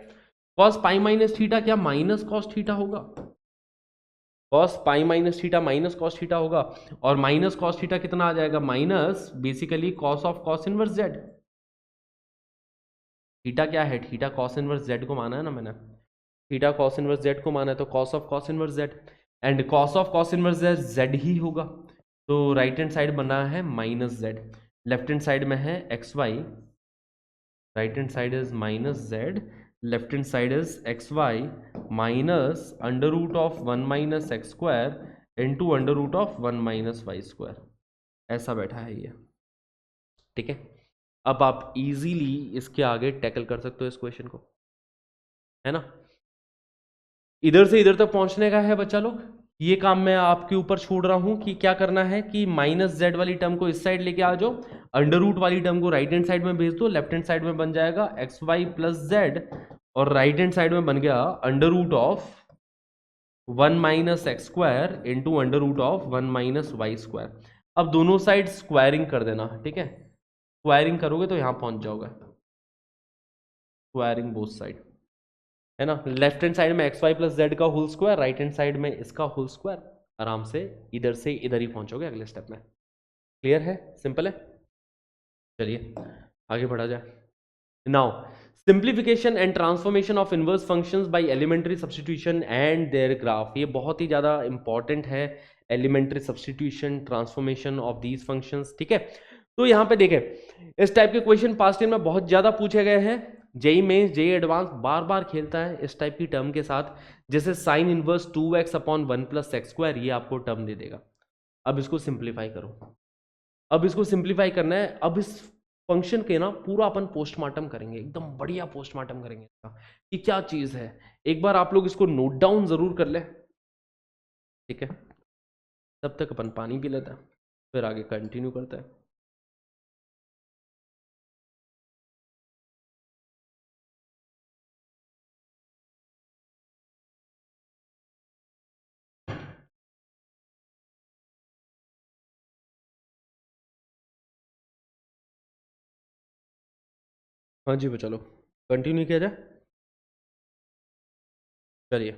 cos pi minus theta क्या माइनस कॉस थीटा होगा, cos pi minus theta minus cos theta होगा, और माइनस कॉस थीटा कितना आ जाएगा, minus basically cos of cos inverse Z, theta क्या है, थीटा कॉस इनवर्स जेड को माना है ना मैंने, थीटा कॉस इनवर्स जेड को माना है तो cos of cos inverse z, and cos of cos inverse z z ही होगा, तो राइट हैंड साइड बना है minus z, left hand side में है x y, right hand side is minus z, left hand side is x y minus under root of one minus x square into under root of one minus y square, ऐसा बैठा है ये, ठीक है। अब आप इजीली इसके आगे टैकल कर सकते हो इस क्वेश्चन को, है ना, इधर से इधर तक पहुंचने का है बच्चा लोग, ये काम मैं आपके ऊपर छोड़ रहा हूं कि क्या करना है कि माइनस जेड वाली टर्म को इस साइड लेके आ जाओ, अंडर रूट वाली टर्म को राइट हैंड साइड में भेज दो, लेफ्ट हैंड साइड में बन जाएगा एक्स वाई प्लस जेड, और राइट हैंड साइड में बन गया under root of one minus x square into under root of one minus y square. अब दोनों साइड स्क्वायरिंग कर देना, ठीक है, स्क्वायरिंग करोगे तो यहां पहुंच जाओगे, स्क्वायरिंग बोथ साइड, है ना, लेफ्ट हैंड साइड में एक्स वाई प्लस जेड का whole square, right hand side में इसका होल स्क्वायर, आराम से इधर से इधर ही पहुंचोगे अगले स्टेप में। क्लियर है, सिंपल है, चलिए आगे बढ़ा जाए। Now simplification and transformation of inverse functions by elementary substitution and their graph, ये बहुत ही ज़्यादा इंपॉर्टेंट है, elementary substitution transformation of these functions, ठीक है। तो यहाँ पे देखें इस टाइप के क्वेश्चन पास्ट ईयर में बहुत ज़्यादा पूछे गए हैं, जेई मेंस जेई एडवांस बार बार खेलता है इस टाइप की टर्म के साथ, जैसे sign inverse 2x upon one plus x square, ये आपको टर्म दे देगा। अब इसको सिंप्लीफाई करो, अब इसको सिंप्लीफाई करना है, अब इस फंक्शन के ना पूरा अपन पोस्टमार्टम करेंगे, एकदम बढ़िया पोस्टमार्टम करेंगे इसका कि क्या चीज़ है, एक बार आप लोग इसको नोट डाउन जरूर कर ले, ठीक है। तब तक अपन पानी पी लेते हैं फिर आगे कंटिन्यू करते हैं। हाँ जी, चलो कंटिन्यू किया जाए। चलिए,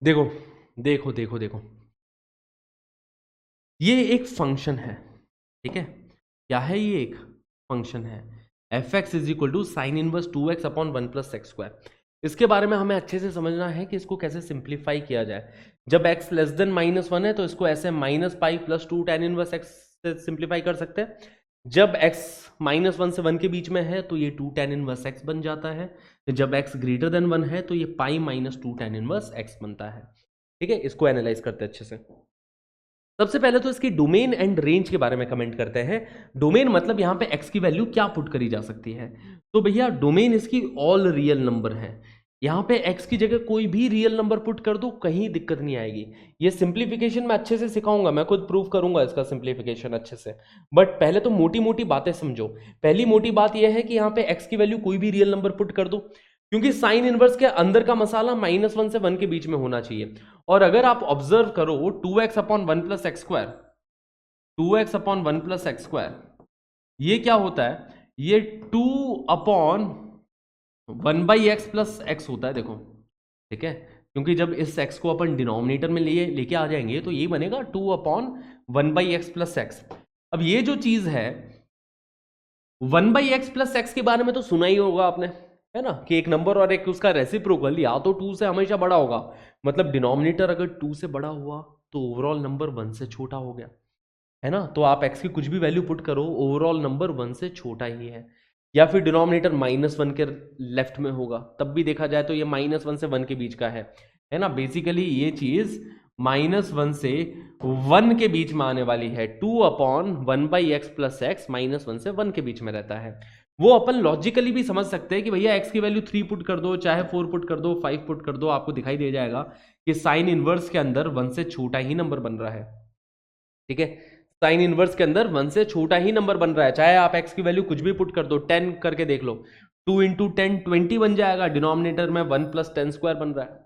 देखो देखो देखो देखो, ये एक फंक्शन है, ठीक है। क्या है ये? एक फंक्शन है। F x is equal to sine inverse 2x upon 1 plus x square. इसके बारे में हमें अच्छे से समझना है कि इसको कैसे सिंप्लीफाई किया जाए। जब x लेस देन -1 है तो इसको ऐसे -pi plus 2 tan inverse x से सिंप्लीफाई कर सकते हैं। जब x -1 से 1 के बीच में है तो ये 2 tan इनवर्स x बन जाता है। जब x ग्रेटर देन 1 है तो ये पाई -2 tan इनवर्स x बनता है। ठीक है, इसको एनालाइज करते हैं अच्छे से। सबसे पहले तो इसकी डोमेन एंड रेंज के बारे में कमेंट करते हैं। डोमेन मतलब यहां पे x की वैल्यू क्या पुट करी जा सकती है। तो भैया डोमेन इसकी ऑल रियल नंबर है। यहां पे x की जगह कोई भी रियल नंबर पुट कर दो, कहीं दिक्कत नहीं आएगी। ये सिंप्लीफिकेशन मैं अच्छे से सिखाऊंगा, मैं खुद प्रूव करूंगा इसका सिंप्लीफिकेशन अच्छे से। बट पहले तो मोटी मोटी बातें समझो। पहली मोटी बात यह है कि यहाँ पे x की वैल्यू कोई भी रियल नंबर पुट कर दो, क्योंकि साइन इनवर्स के अंदर का मसाला -1 से 1 के बीच में होना चाहिए। और अगर आप ऑब्जर्व करो 2x upon 1 plus x square, 2x upon 1 plus x square, ये क्या होता है? ये 2 अपॉन 1/x प्लस एक्स होता है, देखो, ठीक है। क्योंकि जब इस x को अपन डिनोमिनेटर में लेके आ जाएंगे तो ये बनेगा 2 अपॉन 1/x प्लस एक्स। अब ये जो चीज है 1/x प्लस एक्स के बारे में तो सुना ही होगा आपने, है ना, कि एक नंबर और एक उसका रेसिप्रोकल या तो 2 से हमेशा बड़ा होगा। मतलब डिनोमिनेटर अगर 2 से बड़ा हुआ तो ओवरऑल नंबर 1 से छोटा हो गया, है ना। तो आप x की कुछ भी वैल्यू पुट करो, ओवरऑल नंबर 1 से छोटा ही है। या फिर डिनोमिनेटर -1 के लेफ्ट में होगा, तब भी देखा जाए तो ये -1 से 1 के बीच का है ना। बेसिकली ये चीज -1 से 1 के बीच में आने वाली है। 2 अपॉन 1/x प्लस एक्स -1 से 1 के बीच में रहता है। वो अपन लॉजिकली भी समझ सकते हैं कि भैया x की वैल्यू 3 पुट कर दो, चाहे 4 पुट कर दो, 5 पुट कर दो, आपको दिखाई दे जाएगा कि साइन इनवर्स के अंदर 1 से छोटा ही नंबर बन रहा है। ठीक है, साइन इनवर्स के अंदर 1 से छोटा ही नंबर बन रहा है। चाहे आप x की वैल्यू कुछ भी पुट कर दो, 10 करके देख लो, 2 इंटू 10 20 बन जाएगा। डिनोमिनेटर में 1 प्लस 10 स्क्वायर बन रहा है।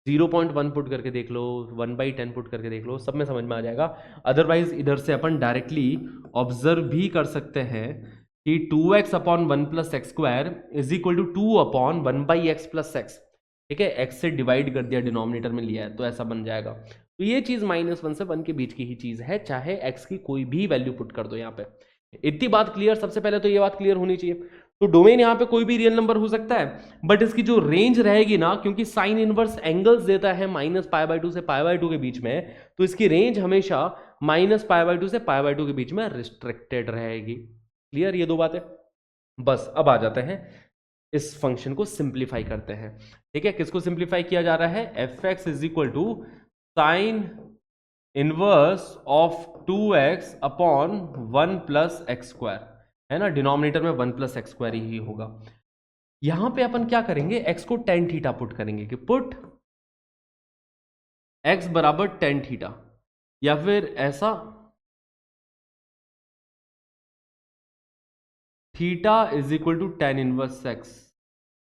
0.1 पुट करके देख लो, 1/10 पुट करके देख लो, सब में समझ में आ जाएगा। अदरवाइज इधर से अपन डायरेक्टली ऑब्जर्व भी कर सकते हैं कि 2x upon 1 plus x square is equal to 2 upon 1/x plus x. ठीक है, x से डिवाइड कर दिया, डिनोमिनेटर में लिया है, तो ऐसा बन जाएगा। तो ये चीज -1 से 1 के बीच की ही चीज है, चाहे x की कोई भी वैल्यू पुट कर दो। यहाँ पे इतनी बात क्लियर, सबसे पहले तो ये बात क्लियर होनी चाहिए। तो डोमेन यहाँ पे कोई भी रियल नंबर हो सकता है, बट इसकी जो रेंज रहेगी ना, क्योंकि साइन इनवर्स एंगल्स देता है -π/2 से π/2 के बीच में, तो इसकी रेंज हमेशा -π/2 से π/2 के बीच में रिस्ट्रिक्टेड रहेगी। क्लियर ये दो बातें? बस अब आ जाते हैं इस फंक्शन को सिंप्लीफाई करते हैं। ठीक है, किसको सिंप्लीफाई किया जा रहा है? F x is equal to sine inverse of 2x upon 1 plus x square, है ना। डिनोमिनेटर में 1 प्लस एक्स स्क्वायर ही होगा। यहां पे अपन क्या करेंगे? x को tan थीटा पुट करेंगे कि पुट x बराबर tan थीटा, या फिर ऐसा theta is equal to tan inverse x,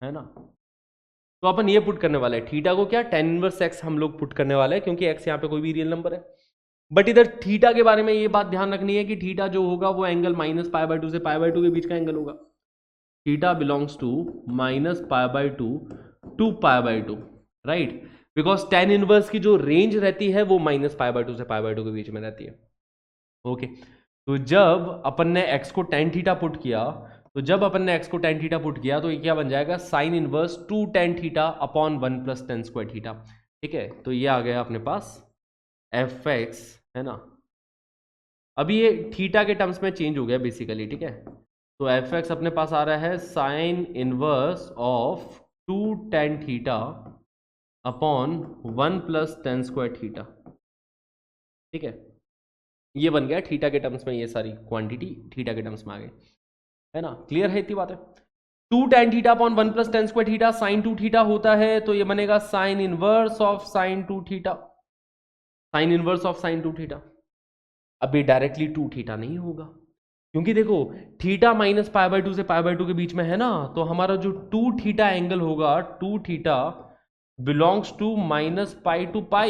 है ना। तो अपन ये पुट करने वाले हैं थीटा को, क्या tan इनवर्स x हम लोग पुट करने वाले हैं, क्योंकि x यहाँ पे कोई भी रियल नंबर है। बट इधर थीटा के बारे में ये बात ध्यान रखनी है कि थीटा जो होगा वो एंगल -π/2 से π/2 के बीच का एंगल होगा। Theta belongs to -π/2 to π/2, right. Because tan inverse की जो रेंज रहती है वो -π/2 से π/2 के बीच में रहती है। ओके, तो जब अपन ने x को tan थीटा पुट किया, तो ये क्या बन जाएगा? Sine inverse 2 tan theta upon 1 plus tan square theta. ठीक है, तो ये आ गया अपने पास एफ एक्स, है ना। अभी ये थीटा के टर्म्स में चेंज हो गया बेसिकली, ठीक है। तो एफ एक्स अपने पास आ रहा है sine inverse of 2 tan theta upon 1 plus tan square theta. ठीक है, ये बन गया थीटा के टर्म्स में, ये सारी क्वांटिटी थीटा के टर्म्स में आ गई, है ना। क्लियर है इतनी बात है? 2 tan theta upon 1 plus tan square theta sine 2 theta होता है, तो ये बनेगा sine inverse of sign 2 theta, sign inverse of sign 2 theta. अभी डायरेक्टली 2 थीटा नहीं होगा, क्योंकि देखो थीटा -π/2 से π/2 के बीच में है ना, तो हमारा जो 2 थीटा एंगल होगा, 2 थीटा बिलोंग्स टू -π टू π,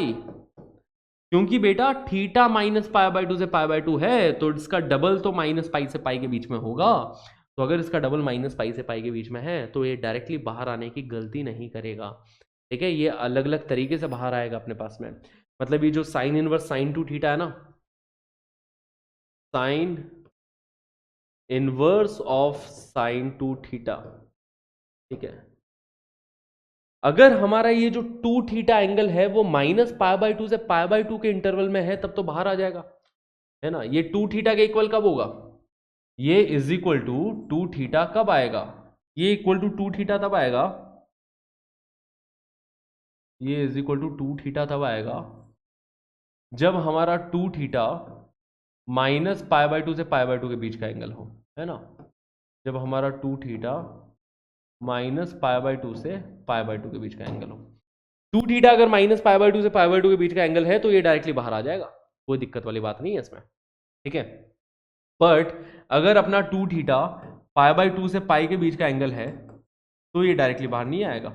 क्योंकि बेटा थीटा -π/2 से π/2 है, तो इसका डबल तो -π से π के बीच में होगा। तो अगर इसका डबल माइनस पाई से पाई के बीच में है तो ये डायरेक्टली बाहर आने की गलती नहीं करेगा, ठीक है। ये अलग अलग तरीके से बाहर आएगा अपने पास में। मतलब ये जो sign inverse sine two theta है ना, sine inverse of sign two theta, ठीक है। अगर हमारा ये जो टू थीटा एंगल है वो माइनस पाई बाय टू से पाई बाय टू के इंटरवल में है तब तो बाहर आ जाएगा, है ना। ये टू थीटा के इक्वल कब होगा, ये is equal to two theta कब आएगा, ये इक्वल टू टू थीटा तब आएगा, ये is equal to two theta तब आएगा जब हमारा two theta minus pi by two से पाई बाय टू के बीच का एंगल हो, है ना। जब हमारा two theta minus pi by two से पाई बाय टू के बीच का एंगल हो। टू थीटा अगर माइनस पाई बाय टू से पाई बाय टू के बीच का एंगल है तो ये डायरेक्टली बाहर आ जाएगा, कोई दिक्कत वाली बात नहीं है इसमें, ठीक है। बट अगर अपना two theta pi by two से पाई के बीच का एंगल है तो ये डायरेक्टली बाहर नहीं आएगा।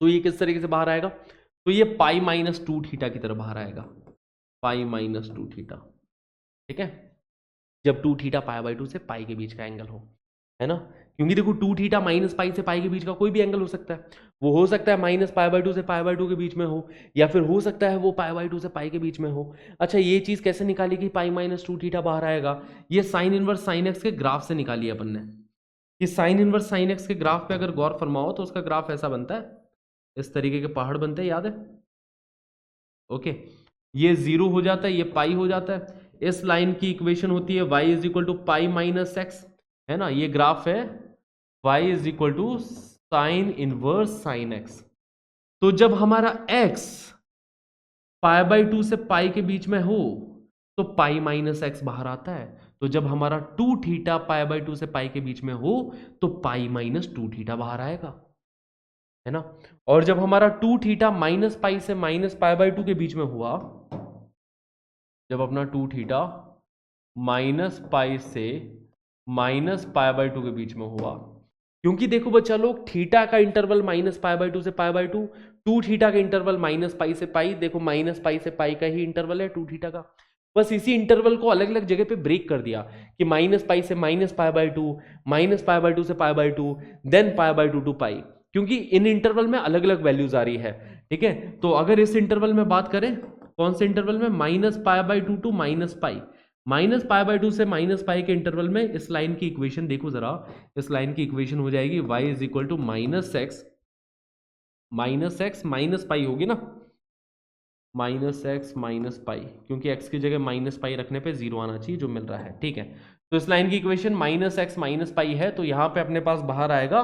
तो ये किस तरीके से बाहर आएगा, तो ये पाई माइनस टू थीटा की तरफ बाहर आएगा, पाई माइनस टू थीटा, ठीक है। जब two theta pi by two से पाई के बीच का एंगल हो, है ना। क्योंकि देखो टू थीटा माइनस पाई से पाई के बीच का कोई भी एंगल हो सकता है, वो हो सकता है माइनस पाई बाय टू से पाई बाय टू के बीच में हो, या फिर हो सकता है वो पाई बाय टू से पाई के बीच में हो। अच्छा, ये चीज कैसे निकाली कि पाई माइनस टू थीटा बाहर आएगा, ये साइन इनवर्स साइन एक्स के ग्राफ से निकाली अपन ने। कि साइन इनवर्स साइन एक्स के ग्राफ पे अगर गौर फरमाओ तो उसका ग्राफ ऐसा बनता है, इस तरीके के पहाड़ बनते हैं, याद है, ओके। ये जीरो हो जाता है, ये पाई हो जाता है। इस लाइन की इक्वेशन होती है y is equal to pi minus x, है ना। ये ग्राफ है y is equal to sine inverse sine x. तो जब हमारा x पाई बाय टू से पाई के बीच में हो तो पाई माइनस एक्स बाहर आता है। तो जब हमारा two theta pi by two से पाई के बीच में हो तो पाई माइनस टू थीटा बाहर आएगा, है ना। और जब हमारा टू थीटा माइनस पाई से माइनस पाई बाय टू के बीच में हुआ, जब अपना टू थीटा माइनस पाई से माइनस पाई बाय टू के बीच में हुआ, क्योंकि देखो बच्चा लोग थीटा का interval minus pi by two से pi by two, two theta का इंटरवल माइनस पाई से पाई, देखो माइनस पाई से पाई का ही इंटरवल है टू थीटा का। बस इसी इंटरवल को अलग अलग जगह पे ब्रेक कर दिया कि माइनस पाई से minus pi by two, minus pi by two से pi by two, then pi by two to pi, क्योंकि इन इंटरवल में अलग अलग वैल्यूज आ रही है, ठीक है। तो अगर इस इंटरवल में बात करें, कौन से इंटरवल में, minus pi by two two minus pi, minus pi by two से माइनस पाई के इंटरवल में इस लाइन की इक्वेशन देखो जरा, इस लाइन की इक्वेशन हो जाएगी y is equal to minus x minus pi होगी ना, माइनस एक्स माइनस पाई, क्योंकि x की जगह माइनस पाई रखने पे जीरो आना चाहिए जो मिल रहा है, ठीक है। तो इस लाइन की इक्वेशन माइनस एक्स माइनस पाई है, तो यहां पे अपने पास बाहर आएगा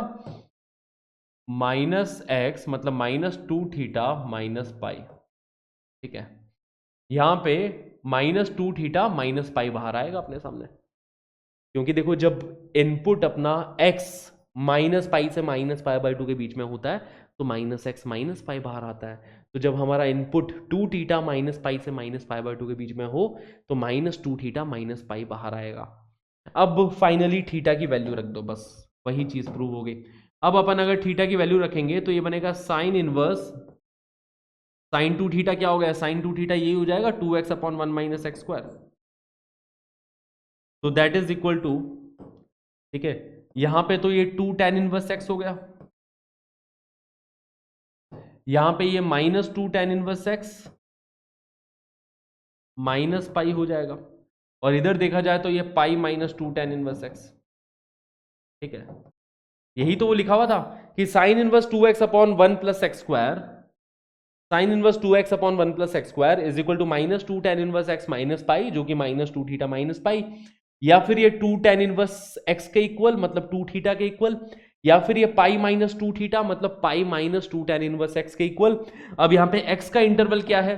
माइनस एक्स मतलब माइनस टू थीटा माइनस पाई, ठीक है। यहां पे माइनस टू थीटा माइनस पाई बाहर आएगा अपने सामने, क्योंकि देखो जब इनपुट अपना x माइनस पाई से माइनस पाई बाय टू के बीच में होता है तो माइनस एक्स माइनस पाई बाहर आता है। तो जब हमारा input two theta minus pi से माइनस पाई बाय टू के बीच में हो तो माइनस टू थीटा माइनस पाई बाहर आएगा। अब फाइनली थीटा की वैल्यू रख दो, बस वही चीज प्रूव हो गई। अब अपन अगर थीटा की वैल्यू रखेंगे तो ये बनेगा sine inverse sine two theta, क्या हो गया साइन टू थीटा, ये हो जाएगा two x upon one minus x square, तो दैट इज इक्वल टू, ठीक है। यहां पे तो ये टू टेन इनवर्स एक्स हो गया, यहां पे ये minus two tan inverse x minus pi हो जाएगा, और इधर देखा जाए तो ये pi minus two tan inverse x, ठीक है। यही तो वो लिखा हुआ था कि sine inverse two x upon one plus x square, sine inverse two x upon one plus x square is equal to minus two tan inverse x minus pi, जो कि minus two theta minus pi, या फिर ये to tan inverse x के equal मतलब to theta के equal, या फिर ये पाई माइनस टू थीटा मतलब पाई minus two tan inverse x के इक्वल। अब यहाँ पे एक्स का इंटरवल क्या है,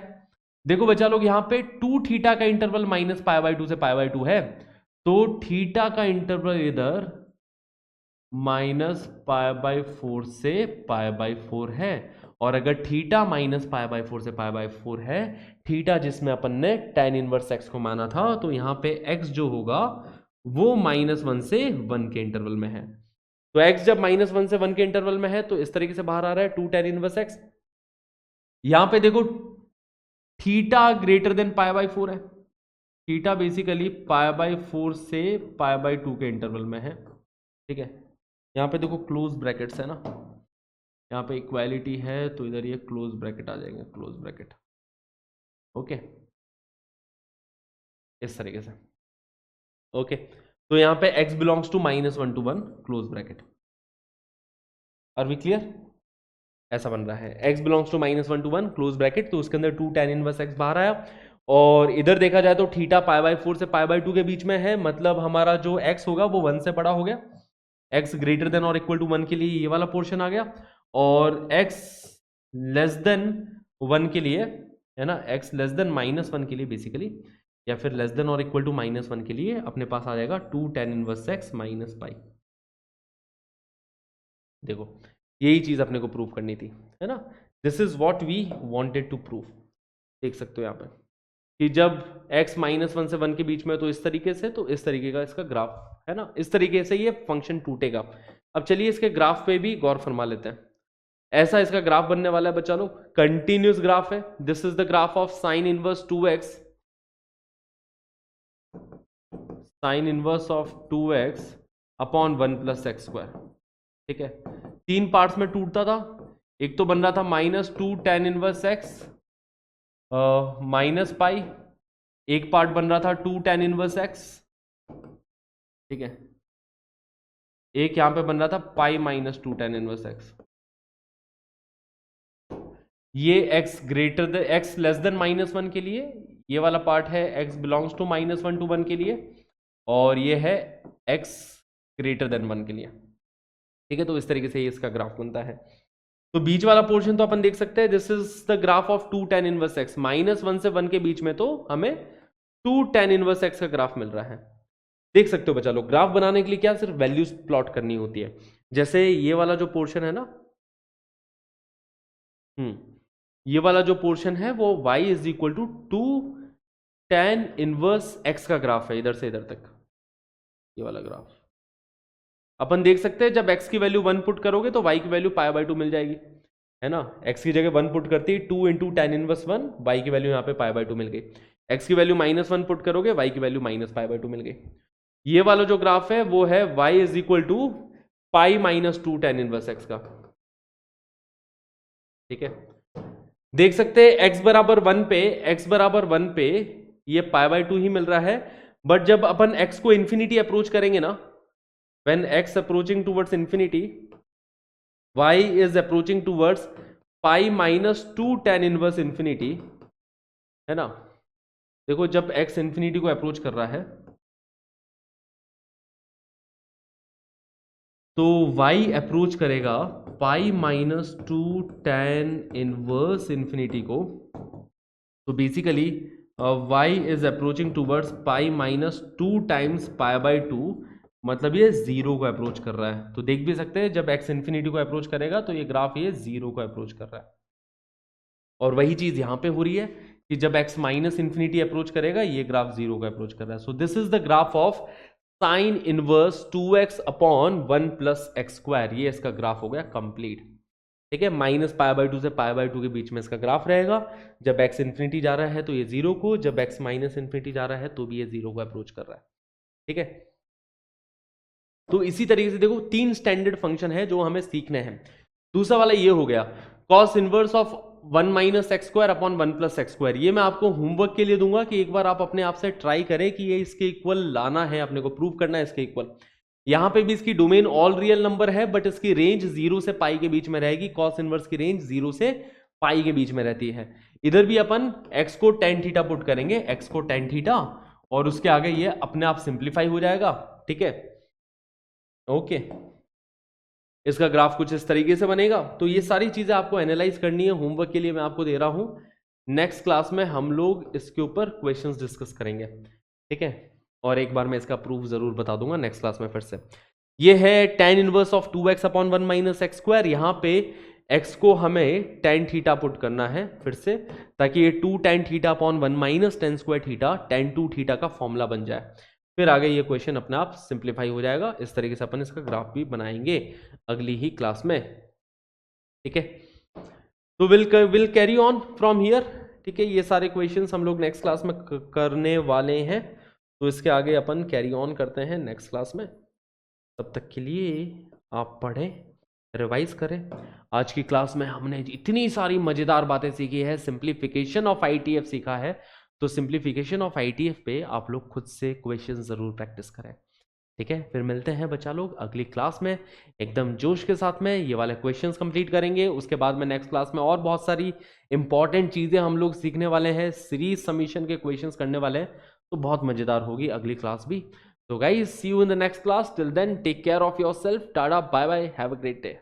देखो बच्चा लोग यहाँ पे टू थीटा का interval minus pi by two से पाई बाय टू है, तो थीटा का इंटरवल इधर माइनस पाई बाय फोर से पाई बाय फोर है, और अगर theta minus pi by four से पाई बाय फोर है, थीटा जिसमें अपन ने टेन इनवर्स एक्स को माना था, तो यहाँ पे एक्स जो होगा वो माइनस वन से वन के इंटरवल में है। तो एक्स जब माइनस वन से वन के इंटरवल में है तो इस तरीके से बाहर आ रहा है टू टेन इनवर्स एक्स। यहां पे देखो theta greater than pi by four है, theta basically pi by four से पाई बाय टू के इंटरवल में है, ठीक है, यहाँ पे देखो क्लोज ब्रैकेट्स है ना, यहाँ पे इक्वालिटी है तो इधर ये क्लोज ब्रैकेट आ जाएंगे, क्लोज ब्रैकेट। ओके, इस तरीके से। ओके, तो यहाँ पे x belongs to -1 to 1 close bracket. Are we clear? ऐसा बन रहा है, x belongs to -1 to 1 close bracket, तो उसके अंदर 2 tan इनवर्स x बाहर आया। और इधर देखा जाए तो थीटा π/4 से π/2 के बीच में है, मतलब हमारा जो x होगा वो 1 से बड़ा हो गया। x ग्रेटर देन और इक्वल टू 1 के लिए ये वाला पोर्शन आ गया, और x लेस देन 1 के लिए, है ना, x लेस देन -1 के लिए बेसिकली, या फिर लेस देन और इक्वल टू -1 के लिए अपने पास आ जाएगा 2 tan inverse x minus pi. देखो, यही चीज अपने को प्रूव करनी थी, है ना। This is what we wanted to prove. देख सकते हो यहाँ पे कि जब x -1 से 1 के बीच में, तो इस तरीके से, तो इस तरीके का इसका ग्राफ, है ना, इस तरीके से ये फंक्शन टूटेगा। अब चलिए इसके ग्राफ पे भी गौर फरमा लेते हैं। ऐसा इसका ग्राफ बनने वाला है बच्चा लोग, कंटिन्यूस ग्राफ है। This is the graph of sine inverse 2x, sign inverse of 2x upon 1 + x²। ठीक है, 3 पार्ट्स में टूटता था। एक तो बन रहा था -2 tan inverse x minus pi, एक पार्ट बन रहा था 2 tan इनवर्स x, ठीक है, एक यहां पे बन रहा था पाई -2 tan इनवर्स x। ये x greater then, x less than -1 के लिए, ये वाला पार्ट है x बिलोंग्स टू -1 to 1 के लिए, और ये है x ग्रेटर देन 1 के लिए। ठीक है, तो इस तरीके से ये इसका ग्राफ बनता है। तो बीच वाला पोर्शन तो अपन देख सकते हैं, this is the graph of 2 tan inverse x। -1 से 1 के बीच में तो हमें 2 tan इनवर्स x का ग्राफ मिल रहा है। देख सकते हो बच्चा लोग, ग्राफ बनाने के लिए क्या, सिर्फ वैल्यूज प्लॉट करनी होती है। जैसे ये वाला जो पोर्शन है ना, ये वाला जो पोर्शन है वो y = 2 tan इनवर्स x का ग्राफ है, इधर से इधर तक ये वाला ग्राफ। अपन देख सकते हैं जब x की वैल्यू 1 पुट करोगे तो y की वैल्यू π/2 मिल जाएगी, है ना। x की जगह 1 पुट करती है 2 × tan इनवर्स 1, y की वैल्यू यहाँ पे π/2 मिल गई। x की वैल्यू -1 पुट करोगे, y की वैल्यू -π/2 मिल गई। ये वाला जो ग्राफ है वो है y = पाई -2 tan इनवर्स x का। ठीक है, देख सकते हैं x बराबर 1 पे, x बराबर 1 पे ये π/2 ही मिल रहा है। बट जब अपन x को इंफिनिटी अप्रोच करेंगे ना, when x approaching towards infinity, y is approaching towards pi -2 tan inverse infinity, है ना। देखो जब x इंफिनिटी को अप्रोच कर रहा है तो y अप्रोच करेगा पाई -2 tan इनवर्स इन्फिनिटी को। तो basically y is approaching towards pi -2 times π/2, मतलब ये 0 को अप्रोच कर रहा है। तो देख भी सकते हैं जब x इंफिनिटी को अप्रोच करेगा तो ये ग्राफ ये 0 को अप्रोच कर रहा है। और वही चीज यहां पे हो रही है कि जब x -इंफिनिटी अप्रोच करेगा ये ग्राफ 0 को अप्रोच कर रहा है। So this is the graph of sine inverse 2x upon 1 + x²। ये इसका ग्राफ हो गया कंप्लीट। ठीक है, -π/2 से π/2 के बीच में इसका ग्राफ रहेगा। जब x इंफिनिटी जा रहा है तो ये 0 को, जब x -इंफिनिटी जा रहा है तो भी ये 0 को अप्रोच कर रहा है। ठीक है, तो इसी तरीके से देखो 3 स्टैंडर्ड फंक्शन है जो हमें सीखने हैं। दूसरा वाला ये हो गया cos inverse of 1 - x² upon 1 + x²। ये मैं आपको होमवर्क के लिए दूंगा कि एक बार आप अपने आप से ट्राई करें कि ये इसके इक्वल लाना है, अपने को प्रूव करना है इसके इक्वल। यहां पे भी इसकी डोमेन ऑल रियल नंबर है, बट इसकी रेंज 0 से पाई के बीच में रहेगी। cos इनवर्स की रेंज 0 से पाई के बीच में रहती है। इधर भी अपन x को tan थीटा पुट करेंगे, x को tan थीटा, और उसके आगे ये अपने आप सिंप्लीफाई हो जाएगा। ठीक है, ओके, इसका ग्राफ कुछ इस तरीके से बनेगा। तो ये सारी चीजें आपको एनालाइज करनी है, होमवर्क के लिए मैं आपको दे रहा हूं। नेक्स्ट क्लास में हम लोग इसके ऊपर क्वेश्चंस डिस्कस करेंगे। ठीक है, और एक बार मैं इसका प्रूफ जरूर बता दूंगा नेक्स्ट क्लास में फिर से। ये है tan inverse of 2x upon 1 - x²। यहां पे x को हमें tan थीटा पुट करना है फिर से, ताकि ये 2 tan theta upon 1 - tan² theta tan 2 theta का फॉर्मूला बन जाए। फिर आगे ये क्वेश्चन अपने आप सिंप्लीफाई हो जाएगा। इस तरीके से अपन इसका ग्राफ भी बनाएंगे अगली ही क्लास में। ठीक है, तो will carry on from here. ठीक है, ये सारे क्वेश्चंस हम लोग नेक्स्ट क्लास में करने वाले हैं, तो इसके आगे अपन कैरी ऑन करते हैं नेक्स्ट क्लास में। तब तक के लिए आप पढ़ें, रिवाइज करें। आज की क्लास में हमने इतनी सारी मज़ेदार बातें सीखी है, सिंप्लीफिकेशन ऑफ आईटीएफ सीखा है, तो सिंप्लीफिकेशन ऑफ आईटीएफ पे आप लोग खुद से क्वेश्चन ज़रूर प्रैक्टिस करें। ठीक है, फिर मिलते हैं बच्चा लोग अगली क्लास में एकदम जोश के साथ में। ये वाले क्वेश्चंस कंप्लीट करेंगे, उसके बाद में नेक्स्ट क्लास में और बहुत सारी इंपॉर्टेंट चीज़ें हम लोग सीखने वाले हैं, सीरीज सबमिशन के क्वेश्चंस करने वाले हैं, तो बहुत मज़ेदार होगी अगली क्लास भी। तो guys, see you in the next class. Till then take care of yourself, tata bye bye, have a great day.